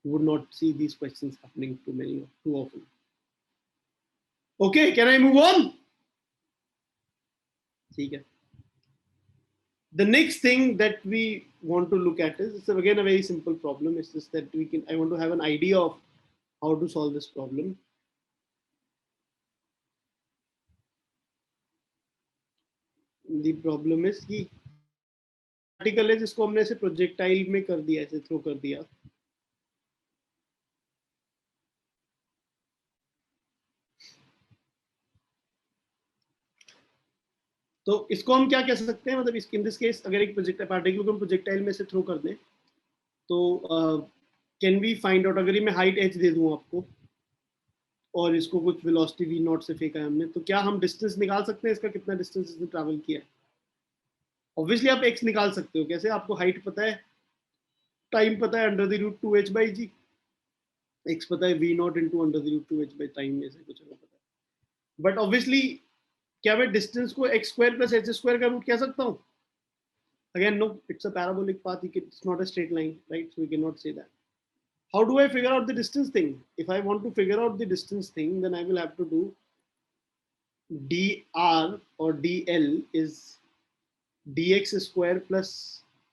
Would not see these questions happening too often. Okay, can I move on? ठीक है. The next thing that we want to look at is, it's again a very simple problem. It's just that I want to have an idea of how to solve this problem. The problem is कि particle है जिसको हमने ऐसे projectile में कर दिया, ऐसे throw कर दिया. तो इसको हम क्या कह सकते हैं, मतलब इन दिस केस अगर एक पार्टिकल को हम प्रोजेक्टाइल में से थ्रो कर दें तो कैन वी फाइंड आउट, अगर मैं हाइट h दे दूं आपको और इसको कुछ वेलोसिटी v नॉट से फेंका है हमने, तो क्या हम डिस्टेंस निकाल सकते हैं इसका, कितना डिस्टेंस इसने ट्रैवल किया है? ऑब्वियसली आप x निकाल सकते हो. कैसे? आपको हाइट पता है, टाइम पता है √2h/g, x पता है v not into √2h time में से कुछ पता है. बट ऑब्वियसली क्या मैं डिस्टेंस को x² + h² का रूट कह सकता हूँ? Again, no, it's a parabolic path. It's not a straight line, right? So we cannot say that. How do I figure out the distance thing? If I want to figure out the distance thing, then I will have to do dr or dl is dx² plus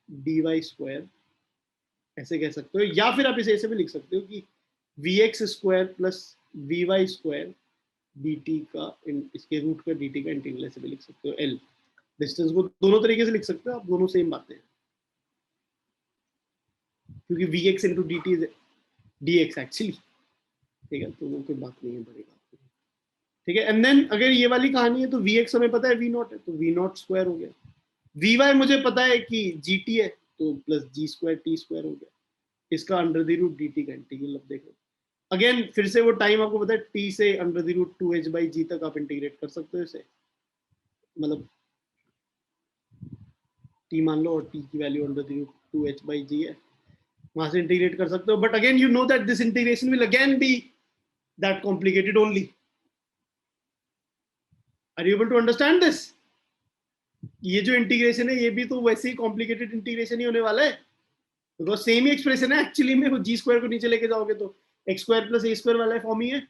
dy². ऐसे कह सकते हो, या फिर आप इसे ऐसे भी लिख सकते हो कि vx² plus vy² dt का इसके रूट का dt का इंटीग्रल ऐसे भी लिख सकते हो. l डिस्टेंस को दोनों तरीके से लिख सकते हो आप, दोनों सेम बातें हैं, क्योंकि vx into dt is dx actually. ठीक है, तो वो कोई बात नहीं है बड़ी बात. ठीक है, एंड देन अगर ये वाली कहानी है तो vx हमें पता है v नॉट है, तो v नॉट स्क्वायर हो गया. vy मुझे पता है कि gt है, तो प्लस g² t² हो गया. इसका √dt का इंटीग्रल. अब देखो अगेन फिर से वो टाइम आपको पता है, t से √2h/g तक आप इंटीग्रेट कर सकते हो इसे, मतलब t मान लो और t की वैल्यू √2h/g है, वहां से इंटीग्रेट कर सकते हो. But again you know that this integration will again be that complicated only. Are you able to understand this? ये जो इंटीग्रेशन है ये भी तो वैसे ही कॉम्प्लिकेटेड इंटीग्रेशन ही होने वाला है, बिकॉज सेम ही एक्सप्रेशन है एक्चुअली में. वो g² को नीचे लेके जाओगे तो x² + a² वाला फॉर्म ही है.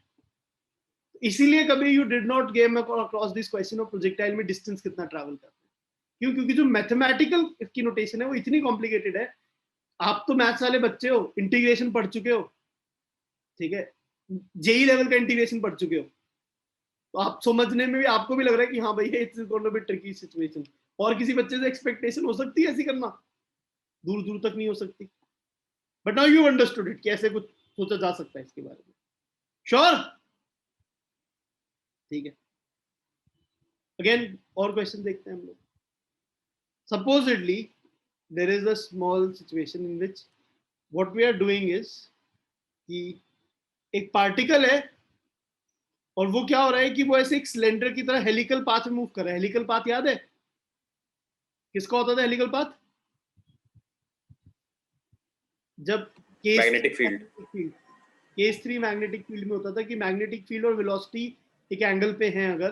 इसीलिए कभी you did not game across this question of projectile में डिस्टेंस कितना ट्रैवल करता है. क्यों? क्योंकि जो मैथमेटिकल की नोटेशन है वो इतनी कॉम्प्लिकेटेड है. आप तो मैथ्स वाले बच्चे हो, इंटीग्रेशन पढ़ चुके हो, ठीक है, जेई लेवल का इंटीग्रेशन पढ़ चुके हो, तो आप समझने में भी आपको भी लग रहा है कि हाँ भाई it's going to be tricky situation. और किसी बच्चे से एक्सपेक्टेशन हो सकती है ऐसी करना? दूर दूर तक नहीं हो सकती. But now you understood it, कैसे कुछ सोचा जा सकता है इसके बारे में. श्योर? ठीक है, अगेन और क्वेश्चन देखते हैं हम लोग. Supposedly there is a small situation in which what we are doing is कि एक पार्टिकल है और वो क्या हो रहा है कि वो ऐसे एक सिलेंडर की तरह हेलिकल पाथ में मूव कर रहा है. हेलिकल पाथ याद है किसका होता था? हेलिकल पाथ जब magnetic field, case 3 magnetic field में होता था कि मैग्नेटिक फील्ड और वेलोसिटी एक एंगल पे हैं अगर,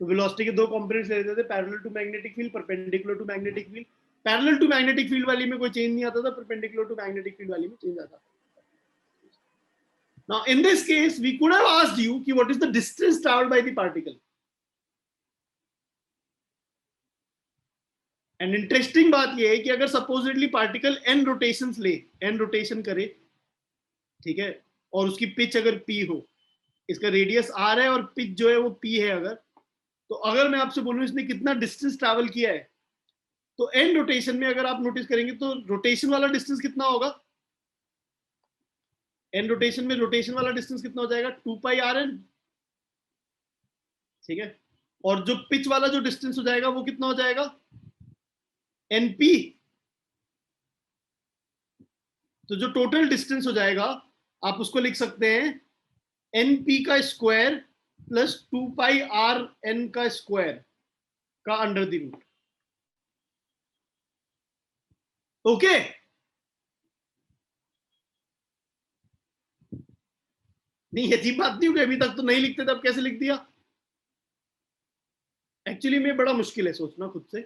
तो वेलोसिटी के दो कंपोनेंट्स ले लेते थे, parallel to magnetic field, perpendicular to magnetic field. Parallel to magnetic field वाली में कोई चेंज नहीं आता था, परपेंडिकुलर टू मैग्नेटिक फील्ड वाली में चेंज आता था. Now in this case we could have asked you कि what is the distance traveled by the particle. And interesting बात यह है कि अगर सपोजिटली पार्टिकल n रोटेशंस ले, n रोटेशन करे, ठीक है, और उसकी पिच अगर p हो, इसका रेडियस r है और पिच जो है वो p है अगर, तो अगर मैं आपसे बोलूं इसने कितना डिस्टेंस ट्रैवल किया है, तो n रोटेशन में अगर आप नोटिस करेंगे तो रोटेशन वाला डिस्टेंस कितना होगा? n रोटेशन में रोटेशन वाला डिस्टेंस कितना हो जाएगा? 2πrn. ठीक है, और जो पिच वाला जो डिस्टेंस हो जाएगा वो कितना हो जाएगा? np. तो जो टोटल डिस्टेंस हो जाएगा आप उसको लिख सकते हैं np का स्क्वायर प्लस 2πrn का स्क्वायर का अंडर द रूट. ओके, नहीं अजीब बात नहीं होगी, अभी तक तो नहीं लिखते थे, अब कैसे लिख दिया? एक्चुअली में बड़ा मुश्किल है सोचना खुद से।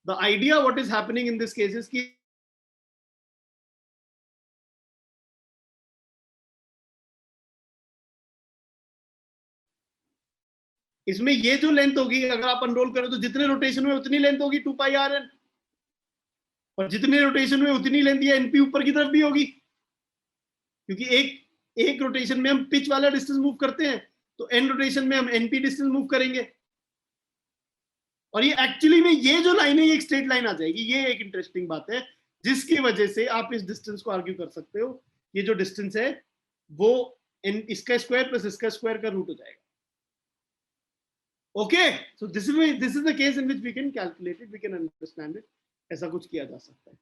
The idea what is happening in this cases की इसमें ये जो लेंथ होगी अगर आप अनरोल करो तो जितने रोटेशन में उतनी लेंथ होगी 2 पाई आर एन, और जितने रोटेशन में उतनी लेंथ ये एनपी ऊपर की तरफ भी होगी, क्योंकि एक रोटेशन में हम पिच वाला डिस्टेंस मूव करते हैं तो एन रोटेशन में हम एनपी डिस्टेंस मूव करेंगे। और ये एक्चुअली में ये जो लाइन है ये एक स्ट्रेट लाइन आ जाएगी। ये एक इंटरेस्टिंग बात है जिसकी वजह से आप इस डिस्टेंस को आर्ग्यू कर सकते हो। ये जो डिस्टेंस है वो इसका स्क्वायर प्लस इसका स्क्वायर का रूट हो जाएगा। Okay, so this is the case in which we can calculate it, we can understand it. ऐसा कुछ किया जा सकता है।